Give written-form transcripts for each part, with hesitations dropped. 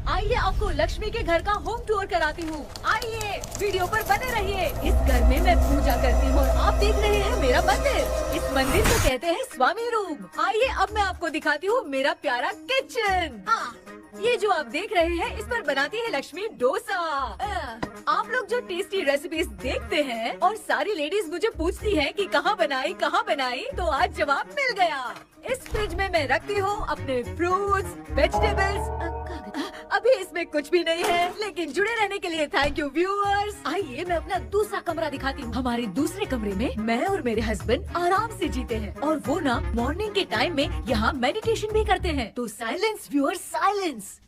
आइए आपको लक्ष्मी के घर का होम टूर कराती हूँ। आइए वीडियो पर बने रहिए। इस घर में मैं पूजा करती हूँ और आप देख रहे हैं मेरा मंदिर। इस मंदिर को कहते हैं स्वामी रूम। आइए अब मैं आपको दिखाती हूँ मेरा प्यारा किचन। ये जो आप देख रहे हैं इस पर बनाती है लक्ष्मी डोसा। आप लोग जो टेस्टी रेसिपीज देखते हैं और सारी लेडीज मुझे पूछती हैं कि कहाँ बनाई, तो आज जवाब मिल गया। इस फ्रिज में मैं रखती हूँ अपने फ्रूट्स, वेजिटेबल्स। अभी इसमें कुछ भी नहीं है, लेकिन जुड़े रहने के लिए थैंक यू व्यूअर्स। आइए मैं अपना दूसरा कमरा दिखाती हूँ। हमारे दूसरे कमरे में मैं और मेरे हस्बैंड आराम से जीते हैं और वो ना मॉर्निंग के टाइम में यहाँ मेडिटेशन भी करते हैं। तो साइलेंस व्यूअर्स, साइलेंस।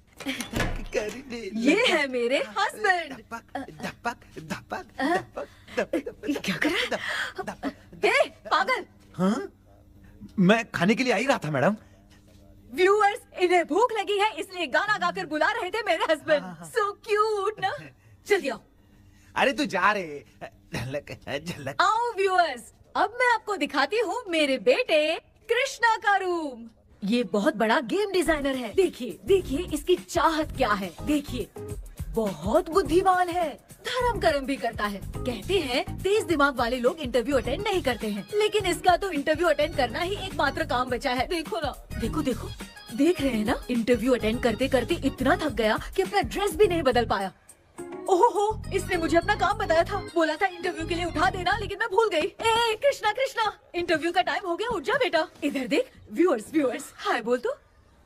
ये है मेरे हस्बैंड। क्या कर रहा है? पागल। हाँ? मैं खाने के लिए आ ही रहा था मैडम। व्यूअर्स, इन्हें भूख लगी है इसलिए गाना गाकर बुला रहे थे मेरे हस्बैंड। सो क्यूट ना। जल्दी आओ। अरे तू जा रे। झलक। आओ व्यूअर्स, अब मैं आपको दिखाती हूँ मेरे बेटे कृष्णा का रूम। ये बहुत बड़ा गेम डिजाइनर है। देखिए इसकी चाहत क्या है। देखिए बहुत बुद्धिमान है, धर्म कर्म भी करता है। कहते हैं तेज दिमाग वाले लोग इंटरव्यू अटेंड नहीं करते हैं, लेकिन इसका तो इंटरव्यू अटेंड करना ही एकमात्र काम बचा है। देखो ना, देखो देख रहे हैं ना, इंटरव्यू अटेंड करते करते इतना थक गया कि अपना ड्रेस भी नहीं बदल पाया। ओहो, इसने मुझे अपना काम बताया था, बोला था इंटरव्यू के लिए उठा देना, लेकिन मैं भूल गई। ए कृष्णा, इंटरव्यू का टाइम हो गया, उठ जा बेटा। इधर देख। व्यूअर्स हाय बोल तो।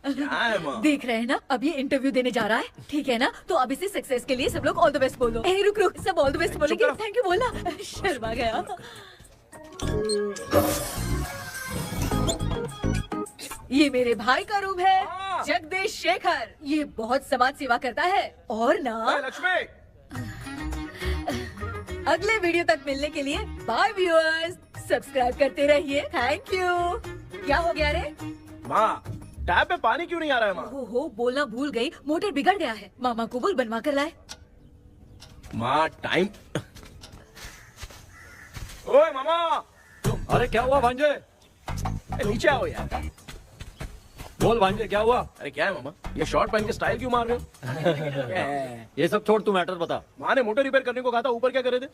देख रहे हैं ना, अब ये इंटरव्यू देने जा रहा है, ठीक है ना? तो अब इसे सक्सेस के लिए सब लोग ऑल द बेस्ट बोलो। ए रुक, सब ऑल द बेस्ट बोलेंगे। थैंक यू बोलना। शर्मा गया। ये मेरे भाई का रूम है, जगदीश शेखर। ये बहुत समाज सेवा करता है और ना लक्ष्मी। अगले वीडियो तक मिलने के लिए बाय व्यूअर्स। सब्सक्राइब करते रहिए। Thank you. क्या हो गया रे? माँ, टैप में पानी क्यों नहीं आ रहा है माँ? हो बोलना भूल गई, मोटर बिगड़ गया है। मामा को बोल बनवा कर लाए। माँ टाइम। ओए मामा। अरे क्या हुआ भांजे? नीचे आओ यार। बोल भांजे क्या हुआ? अरे क्या है मामा, ये शॉर्ट पहन के स्टाइल क्यों मार रहे हो? ये सब छोड़, तू मैटर बता। माँ ने मोटर रिपेयर करने को कहा था, ऊपर क्या करे थे?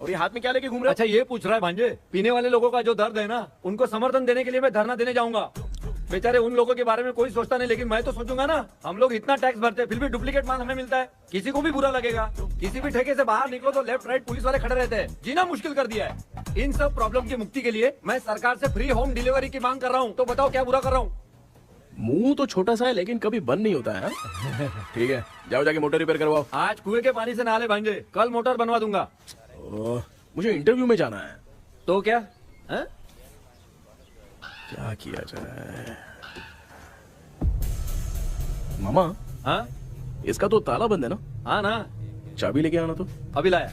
और ये हाथ में क्या लेके घूम रहे हो? अच्छा ये पूछ रहा है भांजे, पीने वाले लोगों का जो दर्द है ना, उनको समर्थन देने के लिए मैं धरना देने जाऊंगा। बेचारे उन लोगों के बारे में कोई सोचता नहीं, लेकिन मैं तो सोचूंगा ना। हम लोग इतना टैक्स भरते हैं, फिर भी डुप्लीकेट माल हमें मिलता है। किसी को भी बुरा लगेगा। किसी भी ठेके से बाहर निकलो तो लेफ्ट राइट पुलिस वाले खड़े रहते हैं। जीना मुश्किल कर दिया है। इन सब प्रॉब्लम की मुक्ति के लिए मैं सरकार से फ्री होम डिलीवरी की मांग कर रहा हूँ। तो बताओ क्या बुरा कर रहा हूँ? मुंह तो छोटा सा है लेकिन कभी बंद नहीं होता है। ठीक है, जाओ जाके मोटर रिपेयर करवाओ। आज कुएं के पानी से नहा ले भांजे, कल मोटर बनवा दूंगा। मुझे इंटरव्यू में जाना है। तो क्या है? क्या किया जाए? मामा, हाँ इसका तो ताला बंद है ना? हाँ ना। चाबी लेके आना तो। अभी लाया।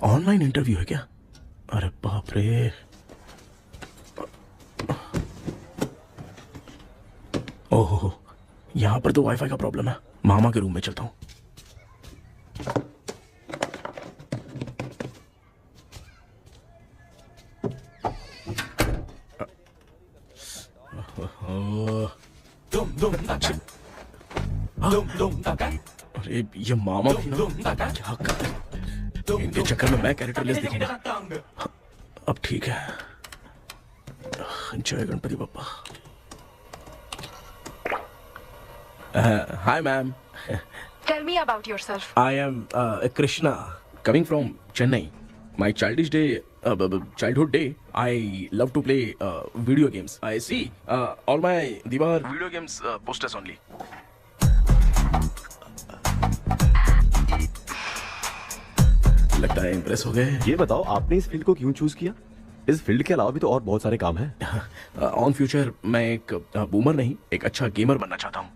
ऑनलाइन इंटरव्यू है क्या? अरे बाप रे। ओहो, यहाँ पर तो वाईफाई का प्रॉब्लम है। मामा के रूम में चलता हूँ। अरे ये मामा भी ना क्या कर, इनके चक्कर में मैं कैरेक्टरलेस दिखेगा। अब ठीक है। जय Ganpati Bappa. Hi ma'am. Tell me about yourself. I am Krishna, coming from Chennai. My childhood day, I love to play video games. I see all my Diwar video games posters only. लगता है impress हो गए। ये बताओ आपने इस field को क्यों चूज किया? इस फील्ड के अलावा भी तो और बहुत सारे काम हैं। ऑन फ्यूचर मैं एक बूमर नहीं, एक अच्छा गेमर बनना चाहता हूँ।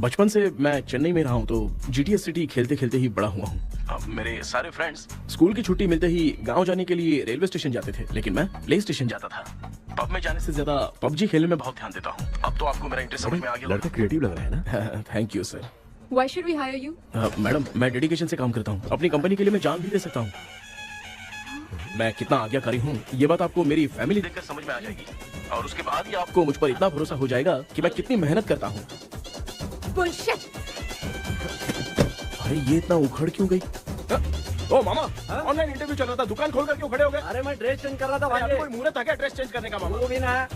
बचपन से मैं चेन्नई में रहा हूँ तो GTA सिटी खेलते खेलते ही बड़ा हुआ हूँ। मेरे सारे फ्रेंड्स स्कूल की छुट्टी मिलते ही गांव जाने के लिए रेलवे स्टेशन जाते थे, लेकिन मैं प्ले स्टेशन जाता था। पब में जाने से ज्यादा PUBG खेलने में बहुत ध्यान देता हूँ। अब तो आपको मेरा इंटरेस्ट समझ में आ गया। लड़का क्रिएटिव लग रहा है ना। Thank you sir. Why should we hire you? Madam मैं डेडिकेशन से काम करता हूँ, अपनी कंपनी के लिए मैं जान भी दे सकता हूँ। मैं कितना आज्ञाकारी हूँ ये बात आपको मेरी फैमिली देखकर समझ में आ जाएगी, और उसके बाद ही आपको मुझ पर इतना भरोसा हो जाएगा कि मैं कितनी मेहनत करता हूँ। Bullshit! अरे ये इतना उखड़ क्यों गई? ओ मामा, ऑनलाइन इंटरव्यू चल रहा था, दुकान खोल कर क्यों खड़े हो गए? अरे मैं ड्रेस चेंज कर रहा था अरे भाई। कोई मुहूर्त था क्या ड्रेस चेंज करने का मामा? वो भी ना।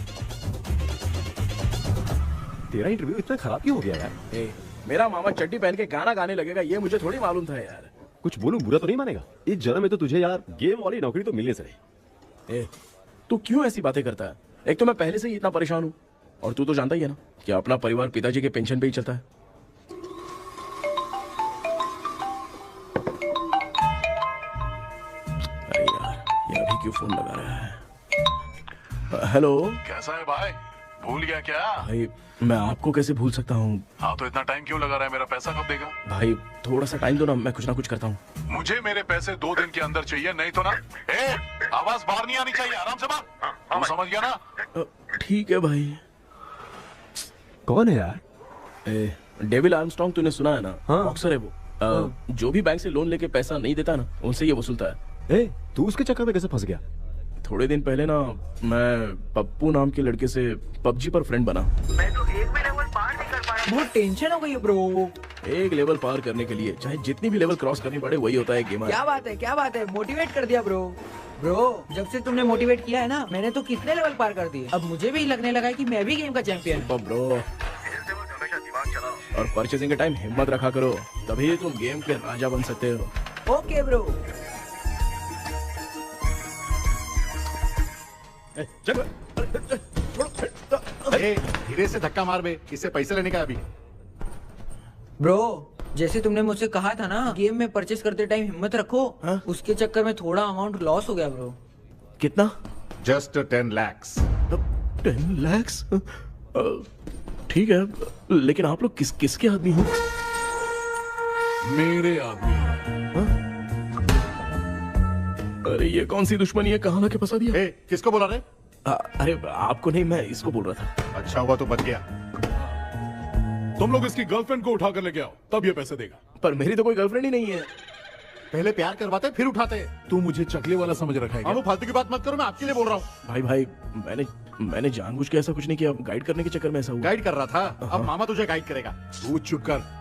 तेरा इंटरव्यू इतना खराब क्यों हो गया यार? ए, मेरा मामा चड्डी पहन के गाना गाने लगेगा ये मुझे थोड़ी मालूम था यार। कुछ बोलूं बुरा तो नहीं मानेगा? इस जन्म में तो तुझे यार गेम वाली नौकरी तो मिलने से रही। ए, तू क्यों ऐसी बातें करता है? एक तो मैं पहले से ही इतना परेशान हूँ, और तू तो जानता ही है ना कि अपना परिवार पिताजी के पेंशन पे ही चलता है। अरे यार ये अभी क्यों फोन लगा रहा है? हेलो कैसा है भाई? भूल गया क्या? भाई, मैं आपको कैसे भूल सकता हूँ? हाँ तो इतना टाइम क्यों लगा रहा है? मेरा पैसा कब देगा? भाई थोड़ा सा टाइम दो ना, मैं कुछ ना कुछ करता हूँ। मुझे मेरे पैसे 2 दिन के अंदर चाहिए, नहीं तो ना आवाज बाहर नहीं आनी चाहिए। आराम से बात, तू समझ गया ना? ठीक है भाई। कौन है यार? डेविल आर्मस्ट्रॉन्ग तूने सुना है ना? हाँ। बॉक्सर है वो। जो भी बैंक से लोन लेके पैसा नहीं देता ना, उनसे ये वसूलता है। तू उसके चक्कर में कैसे फंस गया? थोड़े दिन पहले ना मैं पप्पू नाम के लड़के से PUBG पर फ्रेंड बना। मैं तो एक भी लेवल पार नहीं कर पाया। बहुत टेंशन हो गई है ब्रो। एक लेवल पार करने के लिए चाहे जितनी भी लेवल क्रॉस करनी पड़े वही होता है गेमर। क्या बात है, मोटिवेट कर दिया ब्रो। जब से तुमने मोटिवेट किया है ना, मैंने तो कितने लेवल पार कर दिए। अब मुझे भी लगने लगा है कि मैं भी गेम का चैंपियन हूँ। ब्रो, और परचेसिंग के टाइम हिम्मत रखा करो, तभी तुम गेम के राजा बन सकते हो। Okay bro. धीरे से धक्का मार बे, इससे पैसे लेने का अभी। ब्रो, जैसे तुमने मुझसे कहा था ना गेम में परचेस करते टाइम हिम्मत रखो, उसके चक्कर में थोड़ा अमाउंट लॉस हो गया ब्रो। कितना? Just 10 lakhs। 10 lakhs? ठीक है, लेकिन आप लोग किसके आदमी हो? मेरे आदमी। अरे ये कौन सी दुश्मनी है, कहाँ लाके फंसा दिया? किसको बोला रे? अरे आपको नहीं, मैं इसको बोल रहा था। अच्छा हुआ तो बच गया। तुम लोग इसकी गर्लफ्रेंड को उठा कर लेके आओ, तब ये पैसे देगा। पर मेरी तो कोई गर्लफ्रेंड ही नहीं है। पहले प्यार करवाते फिर उठाते। तू मुझे चकले वाला समझ रखा है क्या? वो फालतू की बात मत करो, मैं आपके लिए बोल रहा हूँ। भाई मैंने जानबूझ के ऐसा कुछ नहीं किया, गाइड करने के चक्कर में ऐसा हुआ। गाइड कर रहा था, अब मामा तुझे गाइड करेगा। तू चुप कर।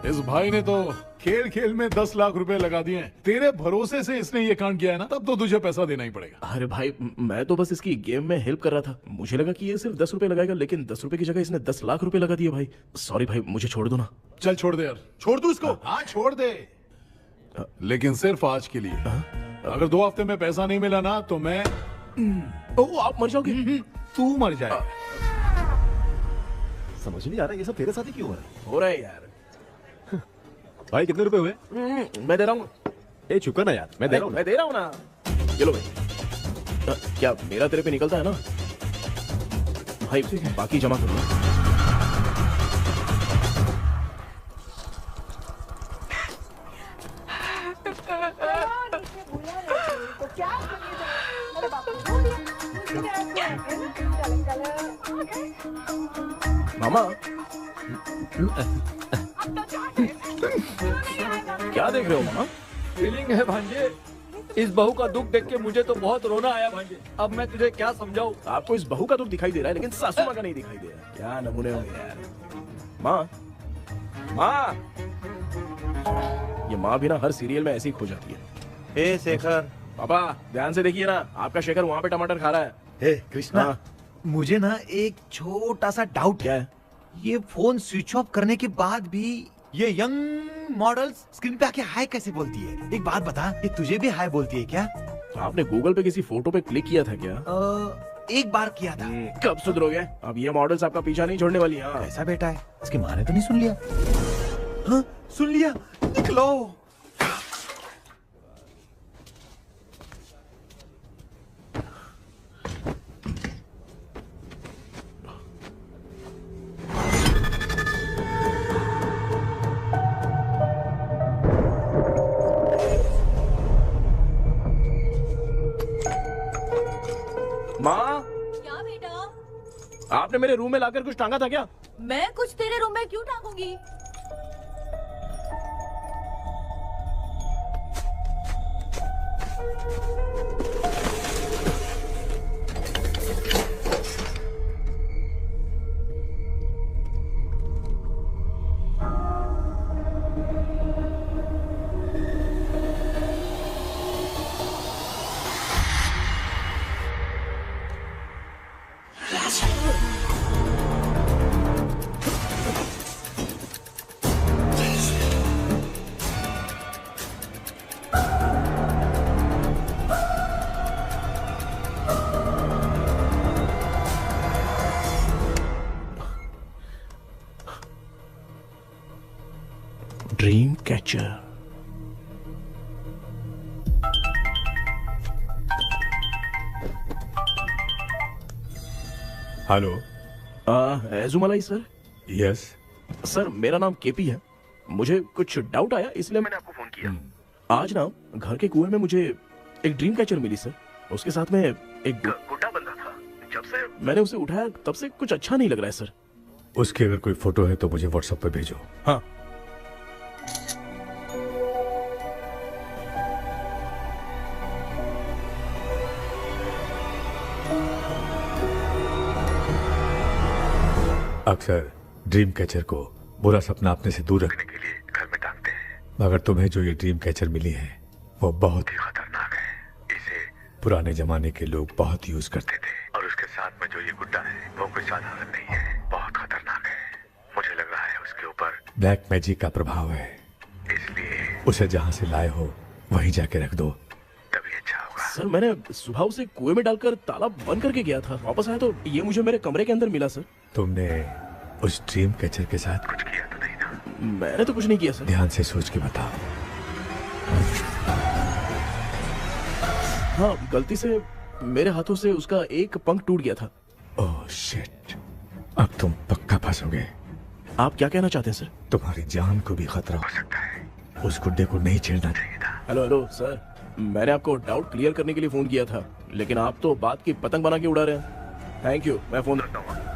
इस भाई ने तो खेल खेल में 10 लाख रुपए लगा दिए हैं। तेरे भरोसे से इसने ये कांड किया है ना, तब तो तुझे पैसा देना ही पड़ेगा। अरे भाई, मैं तो बस इसकी गेम में हेल्प कर रहा था। मुझे लगा कि ये सिर्फ 10 रुपए लगाएगा, लेकिन 10 रुपए की जगह इसने 10 लाख रुपए लगा दिए। भाई सॉरी भाई, मुझे छोड़ दो ना। चल छोड़ दे यार। छोड़ दू इसको। हाँ छोड़ दे, लेकिन सिर्फ आज के लिए। अगर 2 हफ्ते में पैसा नहीं मिला ना तो मैं आप मर जाओगे। तू मर जाए। समझ नहीं आ रहा ये सब तेरे साथ ही क्यों हो हो रहा है? रहा है यार। भाई कितने रुपए हुए? मैं दे रहा हूँ। चुप कर ना यार, मैं दे रहा हूँ। मैं दे रहा हूँ ना। ये लो भाई। क्या मेरा तेरे पे निकलता है ना भाई? बाकी जमा कर लो। मामा क्या देख रहे हो मामा? फीलिंग है भांजे, इस बहू का दुख देख के मुझे तो बहुत रोना आया भाई। अब मैं तुझे क्या समझाऊं। आपको इस बहू का दुख दिखाई दे रहा है लेकिन सासू माँ का नहीं दिखाई दे रहा। क्या नमूने हो यार। माँ, माँ, ये माँ भी ना हर सीरियल में ऐसी ही खो जाती है। ए शेखर। पापा ध्यान से देखिए ना, आपका शेखर वहाँ पे टमाटर खा रहा है। हे कृष्णा, हाँ। मुझे ना एक छोटा सा डाउट क्या है? ये फोन स्विच ऑफ करने के बाद भी ये यंग मॉडल्स स्क्रीन पे आके हाय कैसे बोलती है? एक बात बता, ये तुझे भी हाय बोलती है क्या? आपने गूगल पे किसी फोटो पे क्लिक किया था क्या? एक बार किया था। कब सुधरोगे? अब ये मॉडल्स आपका पीछा नहीं छोड़ने वाली। हाँ। ऐसा बेटा है, इसकी माँ ने तो नहीं सुन लिया? हाँ, सुन लिया। निकलो। माँ, क्या बेटा? आपने मेरे रूम में लाकर कुछ टांगा था क्या? मैं कुछ तेरे रूम में क्यों टांगूंगी? Dream catcher. Hello. Ezhumalai sir. Yes. Sir मेरा नाम केपी है। मुझे कुछ डाउट आया इसलिए मैंने आपको फोन किया। आज ना घर के कुएं में मुझे एक ड्रीम कैचर मिली सर। उसके साथ में एक गुड्डा बंदा था। जब से मैंने उसे उठाया तब से कुछ अच्छा नहीं लग रहा है सर। उसकी अगर कोई फोटो है तो मुझे व्हाट्सएप पे भेजो। हाँ। अक्सर ड्रीम कैचर को बुरा सपना अपने से दूर रखने के लिए घर में टांगते हैं, मगर तुम्हें जो ये ड्रीम कैचर मिली है वो बहुत ही खतरनाक है। इसे पुराने जमाने के लोग बहुत यूज करते थे और उसके साथ में जो ये गुड्डा है वो कोई साधारण नहीं है, बहुत खतरनाक है। मुझे लग रहा है उसके ऊपर ब्लैक मैजिक का प्रभाव है, इसलिए उसे जहाँ से लाए हो वहीं जाके रख दो, तभी अच्छा होगा। सर मैंने सुबह उसे कुएं में डालकर ताला बंद करके गया था। वापस आया तो ये मुझे मेरे कमरे के अंदर मिला सर। तुमने उस ड्रीम कैचर के साथ कुछ किया तो नहीं ना? मैंने तो कुछ नहीं किया सर। ध्यान से सोच के बताओ। हाँ, गलती से मेरे हाथों से उसका एक पंख टूट गया था। ओह शिट, अब तुम पक्का फंसोगे। आप क्या कहना चाहते हैं सर? तुम्हारी जान को भी खतरा हो सकता है। उस गुड्डे को नहीं छेड़ना चाहिए था। हेलो हेलो सर, मैंने आपको डाउट क्लियर करने के लिए फोन किया था, लेकिन आप तो बात की पतंग बना के उड़ा रहे हैं। थैंक यू, मैं फोन रखता हूँ।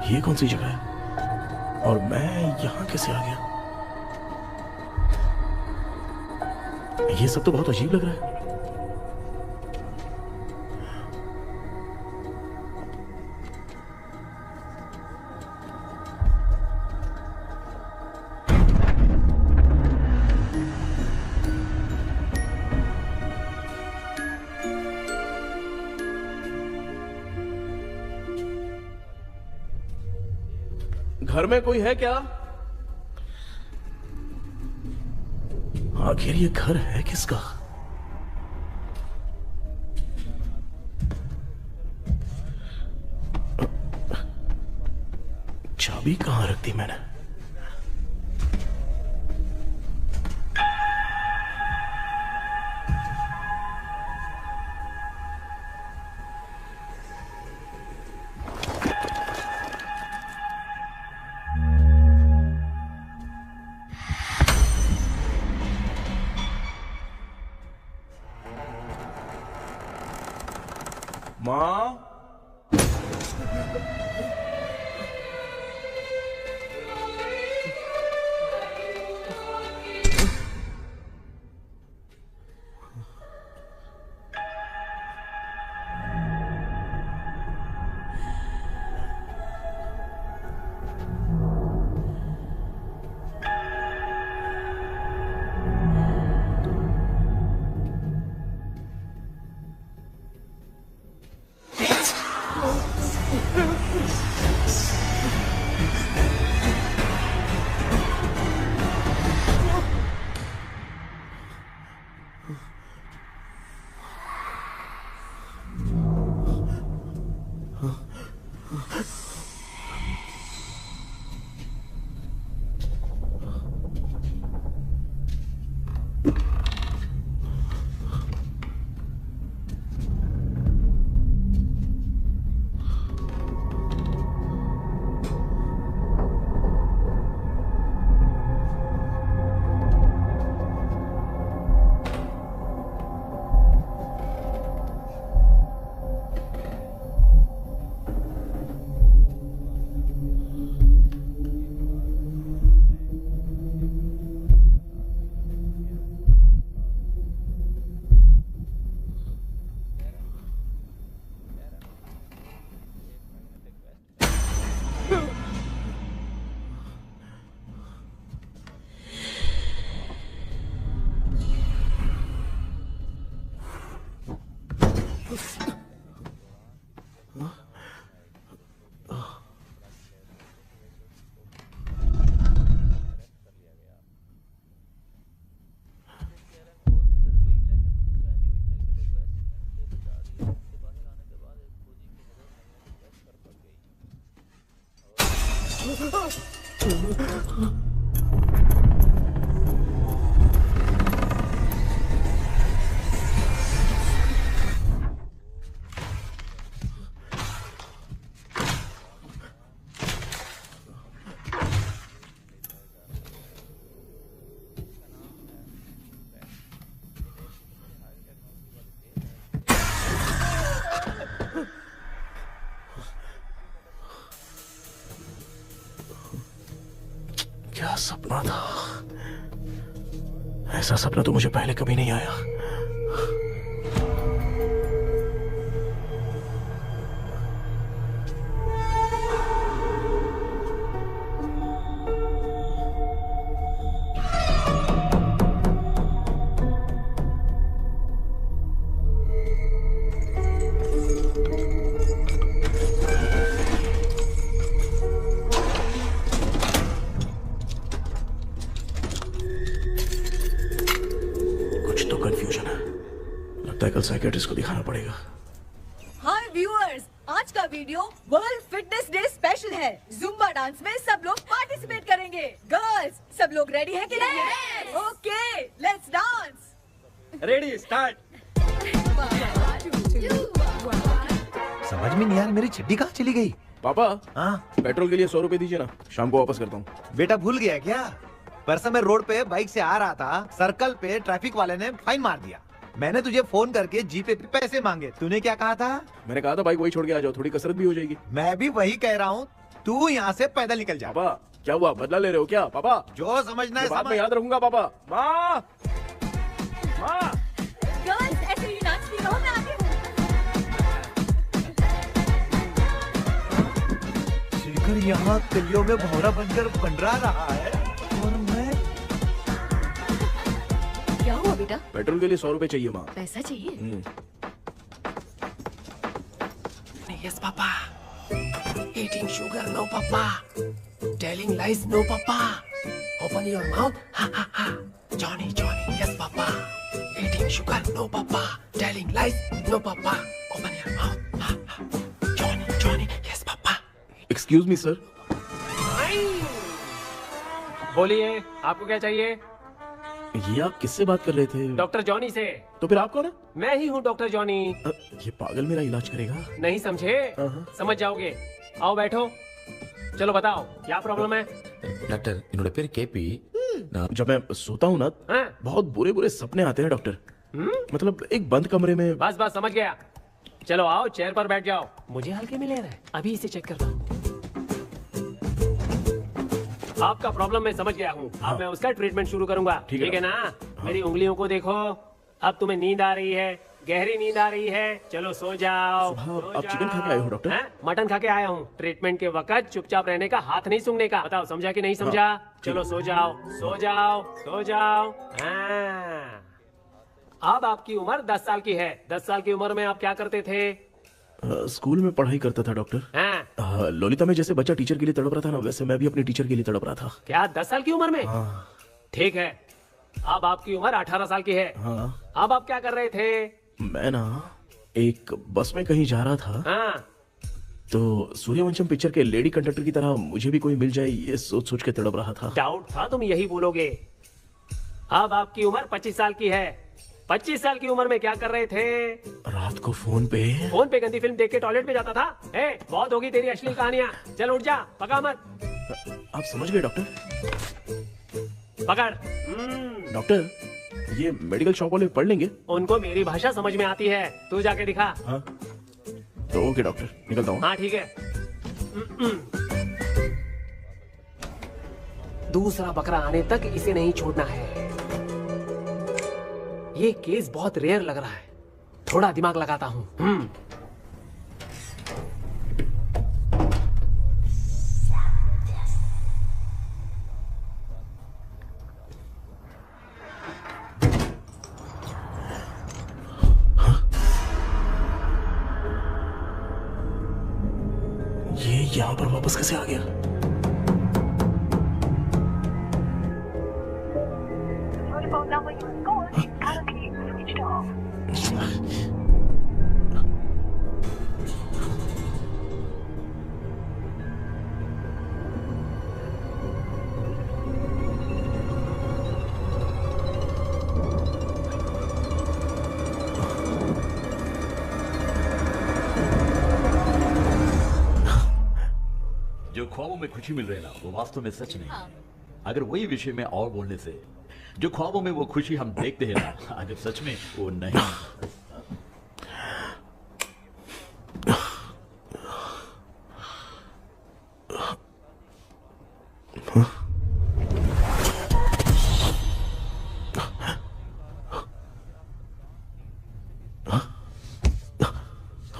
ये कौन सी जगह है और मैं यहाँ कैसे आ गया? ये सब तो बहुत अजीब लग रहा है। घर में कोई है क्या? आखिर ये घर है किसका? चाबी कहां रख दी मैंने? माँ। क्या सपना था? ऐसा सपना तो मुझे पहले कभी नहीं आया। कंफ्यूजन है, लगता है कल साइकियाट्रिस्ट को दिखाना पड़ेगा। हाय व्यूअर्स, आज का video world fitness day special है। जुम्बा डांस में सब लोग पार्टिसिपेट करेंगे। गर्ल्स, सब लोग रेडी है कि नहीं? Okay, let's dance. Ready, start. समझ में नहीं यार, मेरी चड्डी कहाँ चली गई? पापा, हाँ पेट्रोल के लिए 100 रुपए दीजिए ना, शाम को वापस करता हूँ। बेटा भूल गया क्या? परसों मैं रोड पे बाइक से आ रहा था, सर्कल पे ट्रैफिक वाले ने फाइन मार दिया। मैंने तुझे फोन करके जीपे पे पैसे मांगे, तूने क्या कहा था? मैंने कहा था बाइक वही छोड़ के आ जाओ, थोड़ी कसरत भी हो जाएगी। मैं भी वही कह रहा हूँ, तू यहाँ से पैदल निकल जा। पापा क्या हुआ, बदला ले रहे हो क्या? पापा जो समझना है बाद में समझ। याद रखूंगा। पापा, माँ, माँ। गर्ल्स, ऐसे ही नाचती रहो, मैं आती हूँ। शेखर यहाँ कलियों में भौरा बनकर बंडरा रहा है और मैं। क्या हुआ बेटा? पेट्रोल के लिए 100 रुपए चाहिए माँ। पैसा चाहिए? Yes, Papa. Eating sugar, no, Papa. Telling lies, no, Papa. Open your mouth, ha ha ha. Johnny, Johnny, yes, Papa. Eating sugar, no, Papa. Telling lies, no, Papa. Open your mouth, ha ha. Johnny, Johnny, yes, Papa. Excuse me sir. बोलिए, आपको क्या चाहिए? ये आप किससे बात कर रहे थे? डॉक्टर जॉनी से। तो फिर आप कौन है? मैं ही हूँ डॉक्टर जॉनी। ये पागल मेरा इलाज करेगा? नहीं समझे? समझ जाओगे। आओ बैठो। चलो बताओ क्या प्रॉब्लम है? डॉक्टर इन्होंने पेर केपी जब मैं सोता हूँ ना, बहुत बुरे बुरे सपने आते हैं डॉक्टर। मतलब एक बंद कमरे में। बस बस समझ गया। चलो आओ, चेयर पर बैठ जाओ। मुझे हल्के में ले रहा है, अभी इसे चेक करता हूँ। आपका प्रॉब्लम मैं समझ गया हूँ। अब मैं उसका ट्रीटमेंट शुरू करूंगा। ठीक है ना? मेरी उंगलियों को देखो। अब तुम्हें नींद आ रही है, गहरी नींद आ रही है। चलो सो जाओ। आप चिकन खा के आए हो डॉक्टर? मटन खा के आया हूँ। ट्रीटमेंट के वक्त चुपचाप रहने का, हाथ नहीं सूंघने का। बताओ समझा कि नहीं समझा? चलो सो जाओ, सो जाओ, सो जाओ। हाँ। अब आपकी उम्र 10 साल की है। 10 साल की उम्र में आप क्या करते थे? स्कूल में पढ़ाई करता था डॉक्टर। हाँ। लोलिता में जैसे बच्चा टीचर के लिए तड़प रहा था ना, वैसे मैं भी अपनी टीचर के लिए तड़प रहा था। क्या 10 साल की उम्र में? ठीक है, अब आपकी उम्र 18 साल की है। अब आप क्या कर रहे थे? मैं ना एक बस में कहीं जा रहा था। तो सूर्यवंशम पिक्चर के लेडी कंडक्टर की तरह मुझे भी कोई मिल जाए, ये सोच सोच के तड़प रहा था। डाउट था तुम यही बोलोगे। अब आपकी उम्र 25 साल की है। 25 साल की उम्र में क्या कर रहे थे? रात को फोन पे गंदी फिल्म देख के टॉयलेट में जाता था। बहुत होगी तेरी अश्लील कहानियां। चल उठ जा, पका मत। आप समझ गए डॉक्टर? पकड़। डॉक्टर, ये मेडिकल शॉप वाले पढ़ लेंगे? उनको मेरी भाषा समझ में आती है, तू जाके दिखा। तो ओके डॉक्टर, निकलता हूँ। हाँ ठीक है। दूसरा बकरा आने तक इसे नहीं छोड़ना है। ये केस बहुत रेयर लग रहा है, थोड़ा दिमाग लगाता हूँ। ये यहाँ पर वापस कैसे आ गया? जो ख्वाबों में खुशी मिल रही है ना, वो वास्तव में सच नहीं है। अगर वही विषय में और बोलने से, जो ख्वाबों में वो खुशी हम देखते हैं ना, अगर सच में वो नहीं।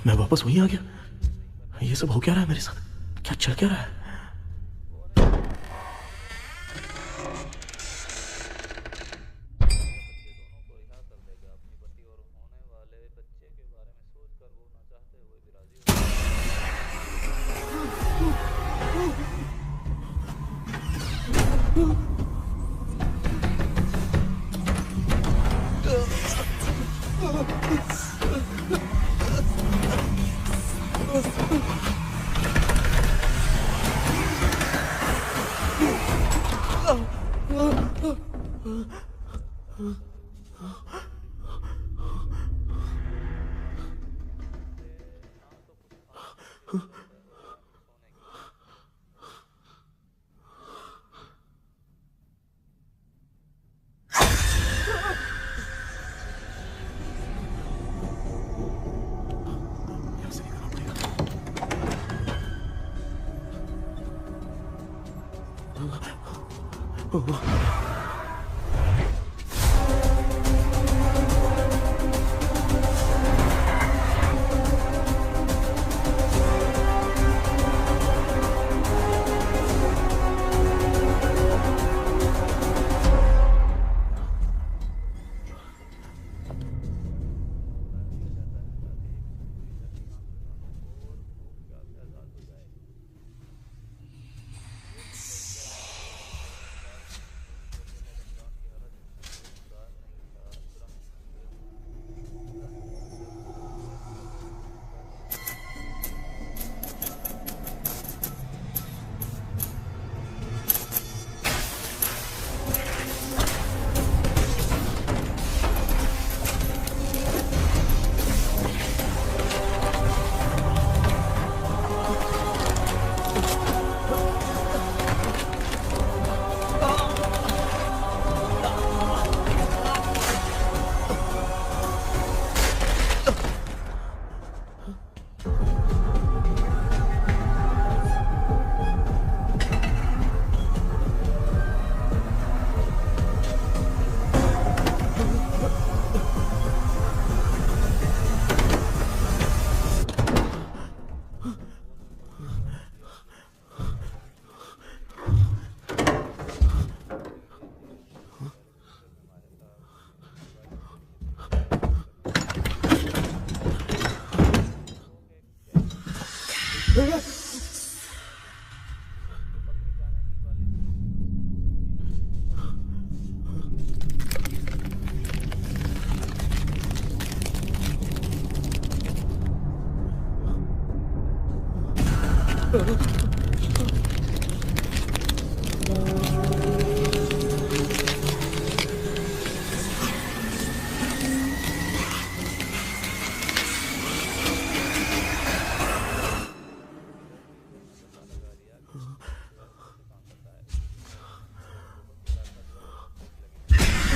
मैं वापस वहीं आ गया। ये सब हो क्या रहा है मेरे साथ? क्या चल क्या रहा है?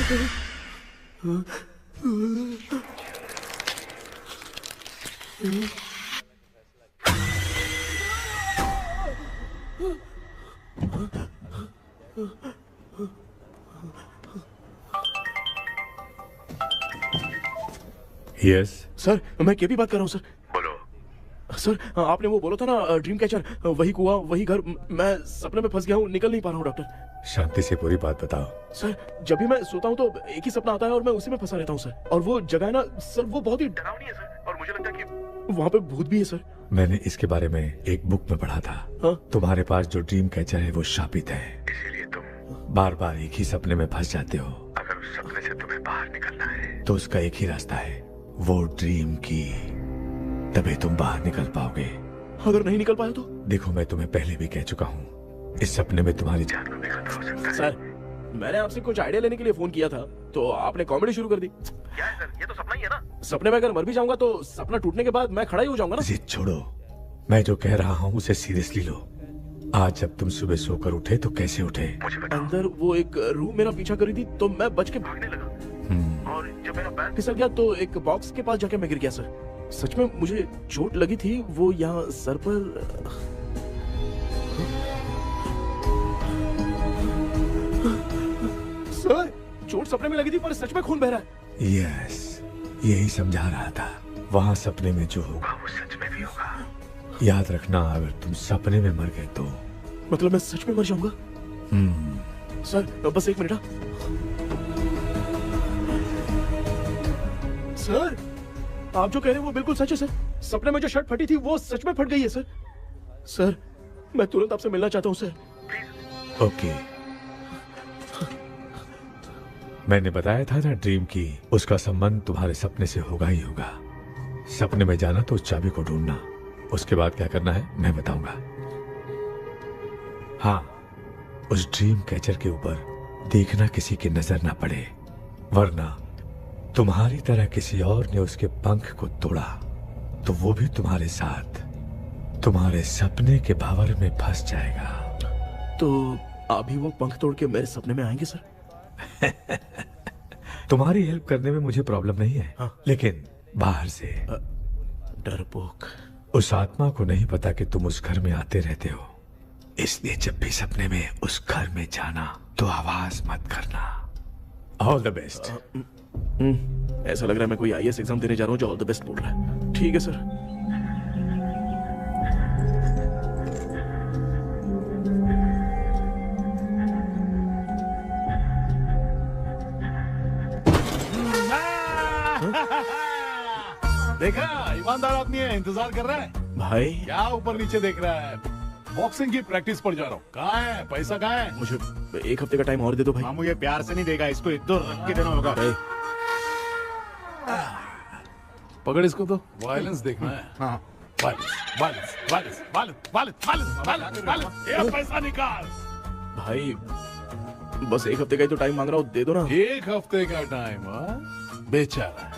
यस सर मैं केपी बात कर रहा हूँ सर। बोलो सर, आपने वो बोला था ना ड्रीम कैचर, वही कुआं वही घर, मैं सपने में फंस गया हूँ, निकल नहीं पा रहा हूँ डॉक्टर। शांति से पूरी बात बताओ। सर जब भी मैं सोता हूँ तो एक ही सपना आता है और मैं उसी में फंसा रहता हूँ सर। और वो जगह है ना सर, वो बहुत ही डरावनी है सर, और मुझे लगता है कि वहाँ पे भूत भी है सर। मैंने इसके बारे में एक बुक में पढ़ा था। हाँ? तुम्हारे पास जो ड्रीम कैचर है वो शापित है, इसीलिए तुम बार बार एक ही सपने में फंस जाते हो। अगर उस सपने से तुम्हें बाहर निकलना है तो उसका एक ही रास्ता है, वो ड्रीम की, तभी तुम बाहर निकल पाओगे। अगर नहीं निकल पाया तो? देखो मैं तुम्हें पहले भी कह चुका हूँ, इस सपने में तुम्हारी जान को भी खतरा हो सकता है। सर मैंने आपसे कुछ आइडिया लेने के लिए फोन किया था तो आपने कॉमेडी शुरू कर दी। क्या है सर, ये तो सपना ही है ना। सपने में अगर मर भी जाऊंगा तो सपना टूटने के बाद मैं खड़ा ही हो जाऊंगा ना। जिद छोड़ो, मैं जो कह रहा हूँ उसे सीरियसली लो। आज जब तुम सुबह सोकर उठे तो कैसे उठे? अंदर वो एक रूह मेरा पीछा करी थी तो मैं बच के भागने लगा, और जब मेरा पैर फिसल गया तो एक बॉक्स के पास जाके मैं गिर गया सर। सच में मुझे चोट लगी थी, वो यहाँ सर पर। सर चोट सपने में लगी थी पर सच में खून बह रहा है। यस, यही समझा रहा था, वहाँ सपने में जो होगा वो सच में भी होगा। याद रखना, अगर तुम सपने में मर गए तो मतलब मैं सच में मर जाऊंगा। सर बस एक मिनट। सर आप जो कह रहे हैं वो बिल्कुल सच है सर। सपने में जो शर्ट फटी थी वो सच में फट गई है सर। सर मैं तुरंत आपसे मिलना चाहता हूँ सर। ओके, मैंने बताया था ना ड्रीम की, उसका संबंध तुम्हारे सपने से होगा ही होगा। सपने में जाना तो उस चाबी को ढूंढना, उसके बाद क्या करना है मैं बताऊंगा। हाँ, उस ड्रीम कैचर के ऊपर देखना किसी की नजर ना पड़े, वरना तुम्हारी तरह किसी और ने उसके पंख को तोड़ा तो वो भी तुम्हारे साथ तुम्हारे सपने के भावर में फंस जाएगा। तो अभी वो पंख तोड़ के मेरे सपने में आएंगे सर? तुम्हारी हेल्प करने में मुझे प्रॉब्लम नहीं है। हाँ। लेकिन बाहर से डरपोक, उस आत्मा को नहीं पता कि तुम उस घर में आते रहते हो, इसलिए जब भी सपने में उस घर में जाना तो आवाज मत करना। All the best. ऐसा लग रहा है मैं कोई आईएएस एग्जाम देने जा रहा हूँ जो ऑल द बेस्ट बोल रहा है। ठीक है सर। देखा, ईमानदार आदमी है, इंतजार कर रहा है। भाई क्या ऊपर नीचे देख रहा है? बॉक्सिंग की प्रैक्टिस पर जा रहा हूँ। कहाँ है पैसा, कहाँ है? मुझे एक हफ्ते का टाइम और दे दो भाई। मामू ये प्यार से नहीं देगा, इसको इधर रख के देना होगा। पकड़ इसको, तो वायलेंस देखना है। हाँ, violence, violence, violence, violence, violence, violence, violence, violence. ये पैसा निकाल। भाई बस एक हफ्ते का ही तो टाइम मांग रहा हूँ, दे दो ना। एक हफ्ते का टाइम? बेचारा,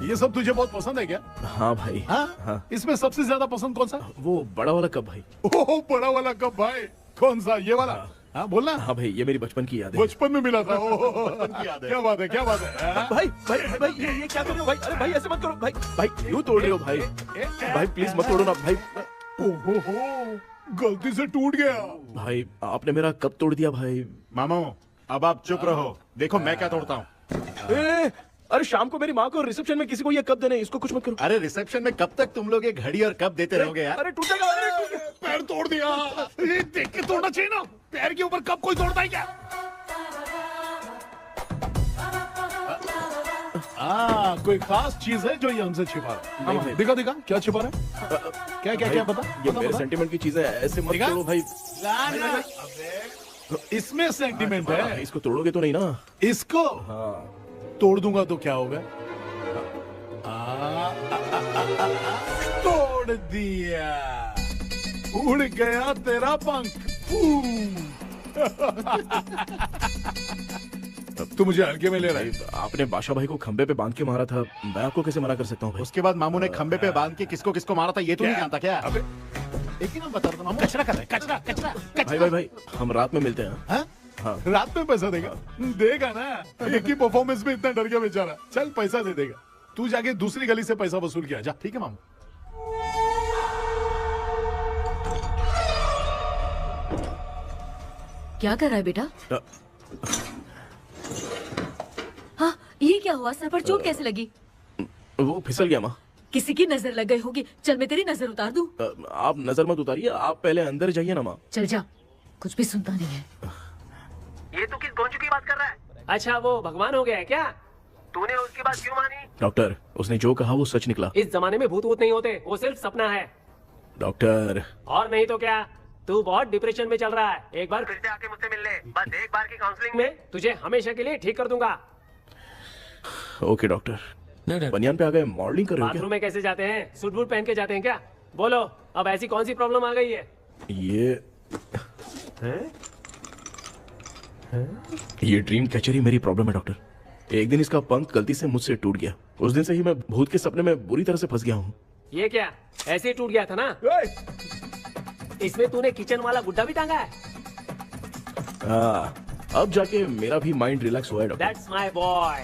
ये सब तुझे बहुत पसंद है क्या? हाँ भाई। हाँ? इसमें सबसे ज्यादा पसंद कौन सा? वो बड़ा वाला कप भाई। ओह, बड़ा वाला कप भाई। कौन सा, ये वाला? हाँ बोलना। हाँ भाई, ये मेरी बचपन की याद है। बचपन में मिला था। क्या बात है, क्या बात है। हाँ? भाई भाई भाई ये क्या कर रहे हो भाई? अरे भाई ऐसे मत करो भाई। भाई क्यों तोड़ रहे हो भाई? भाई प्लीज मत तोड़ो ना भाई। ओहो, गलती से टूट गया। भाई आपने मेरा कप तोड़ दिया भाई। मामू अब आप चुप रहो, देखो मैं क्या तोड़ता हूँ। अरे शाम को मेरी माँ को रिसेप्शन में किसी को ये कप देने, इसको कुछ मत करो। अरे रिसेप्शन में कब तक तुम लोग ये घड़ी और कप देते रहोगे यार? अरे टूट जाएगा, अरे टूट गया। पैर तोड़ दिया। ये देख के तोड़ना चाहिए ना, पैर के ऊपर कब कोई तोड़ता है क्या? कोई खास चीज है जो ये हमसे छिपा रहा है? दिखा दिखा, क्या छिपा रहा है? क्या क्या क्या पता? ये मेरे सेंटीमेंट की चीजें ऐसे मत करो भाई। इसमें सेंटीमेंट है। इसको तोड़ोगे तो नहीं ना? इसको तोड़ दूंगा तो क्या होगा? तोड़ दिया, उड़ गया तेरा पंख। तू मुझे हल्के में ले रहा है। आपने बादशाह भाई को खंबे पे बांध के मारा था, मैं आपको कैसे मना कर सकता हूँ भाई? उसके बाद मामू ने खंबे पे बांध के किसको किसको मारा था ये तो नहीं जानता क्या? अबे एक ही नाम बता रहा था मामू। कचरा कर रहा है, कचरा कचरा भाई भाई भाई, हम रात में मिलते हैं। हाँ? हाँ। रात में पैसा देगा? देगा ना, एक ही परफॉर्मेंस में इतना डर गया बेचारा। चल पैसा दे देगा, तू जाके दूसरी गली से पैसा वसूल किया जा, ठीक है मामा? क्या कर रहा है बेटा? हाँ, ये क्या हुआ? सर पर चोट कैसे लगी? वो फिसल गया माँ। किसी की नजर लग गई होगी। चल मैं तेरी नजर उतार दूं। आप नजर मत उतारिए, आप पहले अंदर जाइए ना माँ। चल जा, कुछ भी सुनता नहीं है। ये तो किस गोंजू की बात कर रहा है? अच्छा, वो भगवान हो गया है क्या? तूने उसकी बात क्यों मानी? डॉक्टर, उसने जो कहा वो सच निकला। इस जमाने में भूत वूत नहीं होते, वो सिर्फ सपना है। डॉक्टर। और नहीं तो क्या, तू बहुत डिप्रेशन में चल रहा है। एक बार फिर से आके मुझसे मिल ले, बस एक बार की काउंसलिंग में तुझे हमेशा के लिए ठीक कर दूंगा। Okay doctor. बनियान पे आ गए, मॉडलिंग कर रहे हो बाथरूम में कैसे जाते हैं? सूट बूट पहन के जाते हैं क्या? बोलो, अब ऐसी कौन सी प्रॉब्लम आ गई है? ये ड्रीम कैचर ही मेरी प्रॉब्लम है डॉक्टर। एक दिन इसका पंख गलती से मुझसे टूट गया। उस दिन से ही मैं भूत के सपने में बुरी तरह से फंस गया हूँ। ये क्या ऐसे ही टूट गया था ना? इसमें तूने किचन वाला गुड्डा भी टांगा है? अब जाके मेरा भी माइंड रिलैक्स हुआ है doctor. That's my boy.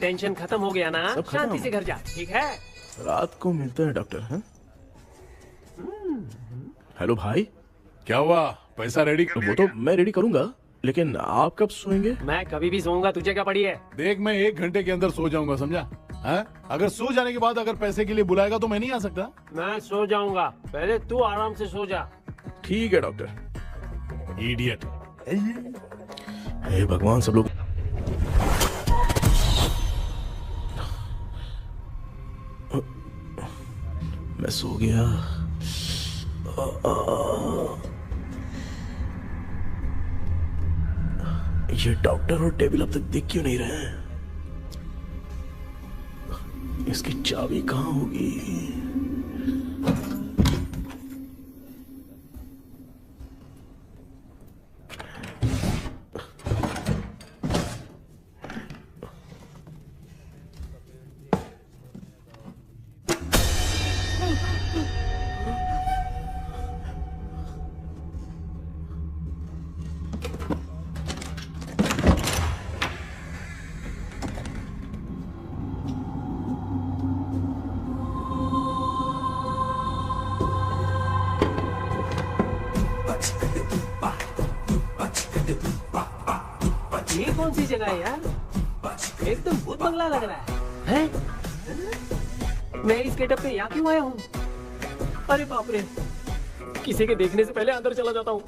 Tension खत्म हो गया ना? शांति से घर जा, ठीक है? रात को मिलते हैं डॉक्टर। हैं? हेलो भाई, क्या हुआ? पैसा रेडी कर? वो तो मैं रेडी करूंगा, लेकिन आप कब सोएंगे? मैं कभी भी सोऊंगा, तुझे क्या पड़ी है? देख, मैं 1 घंटे के अंदर सो जाऊंगा, समझा? हाँ? अगर सो जाने के बाद अगर पैसे के लिए बुलाएगा तो मैं नहीं आ सकता। मैं सो जाऊंगा, पहले तू आराम से सो जा। ठीक है डॉक्टर। इडियट। हे भगवान, सब लोग मैं सो गया। ये डॉक्टर और टेबल अब तक दिख क्यों नहीं रहे हैं? इसकी चाबी कहाँ होगी? ये कौन सी जगह है यार? एकदम भूत बंगला लग रहा है। हैं? मैं इस गेटअप पे यहाँ क्यों आया हूँ? अरे बाप रे, किसी के देखने से पहले अंदर चला जाता हूँ।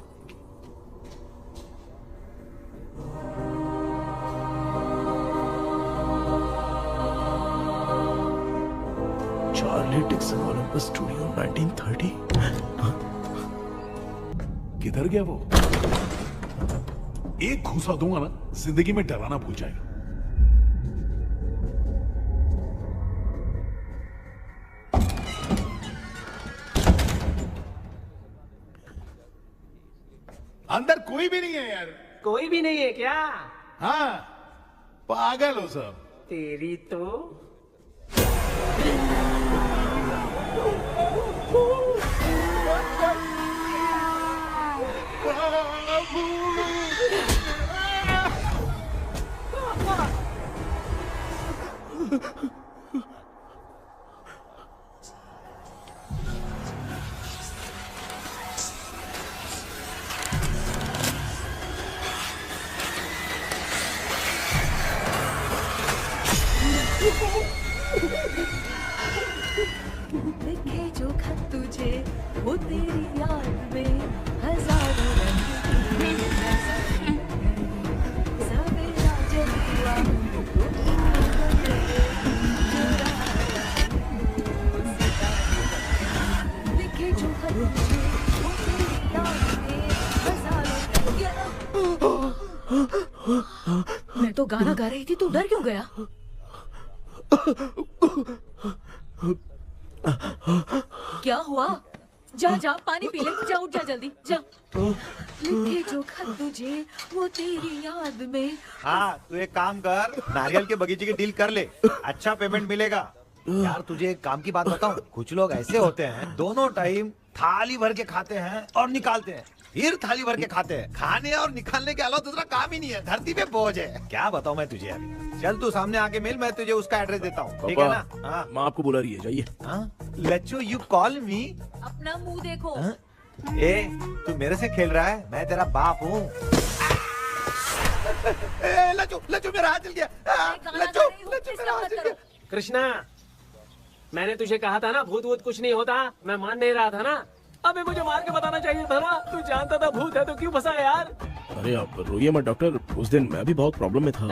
Charlie Dixon Olympus studio 1930। किधर गया वो? एक घूसा दूंगा ना, जिंदगी में डराना भूल जाएगा। अंदर कोई भी नहीं है यार। कोई भी नहीं है क्या? हाँ, पागल हो सब। तेरी तो लिखे जो खत तुझे वो तेरी याद में हजारों रंग की सवेरा जब हुआ लिखे जो खत तुझे वो तेरी याद में हजारों रंग मैं तो गाना गा रही थी, तू डर क्यों गया? क्या हुआ? जा जा पानी पी ले, जा उठ जा जल्दी जा। लिखे जो खत तुझे वो तेरी याद में। हाँ, तू एक काम कर, नारियल के बगीचे की डील कर ले, अच्छा पेमेंट मिलेगा। यार तुझे एक काम की बात बताऊं, कुछ लोग ऐसे होते हैं दोनों टाइम थाली भर के खाते हैं और निकालते हैं, फिर थाली भर के खाते हैं। खाने और निकालने के अलावा दूसरा काम ही नहीं है, धरती पे बोझ है। क्या बताऊं मैं तुझे अभी। चल तू सामने आके मिल, मैं तुझे उसका एड्रेस देता हूँ, ठीक है ना? हाँ। माँ आपको बुला रही है, जाइए। लच्चू यू कॉल मी? अपना मुंह देखो। ए तू मेरे से खेल रहा है? मैं तेरा बाप हूँ। लच्चू लच्चू मेरा हाथ जल गया। लच्चू लच्चू मेरा हाथ जल गया। कृष्णा, मैंने तुझे कहा था ना भूत वूत कुछ नहीं होता, मैं मान नहीं रहा था ना। अबे मुझे मार के बताना चाहिए था ना, तू जानता था भूत है तो क्यों फंसा यार? अरे आप रोइए मत डॉक्टर, उस दिन मैं भी बहुत प्रॉब्लम में था।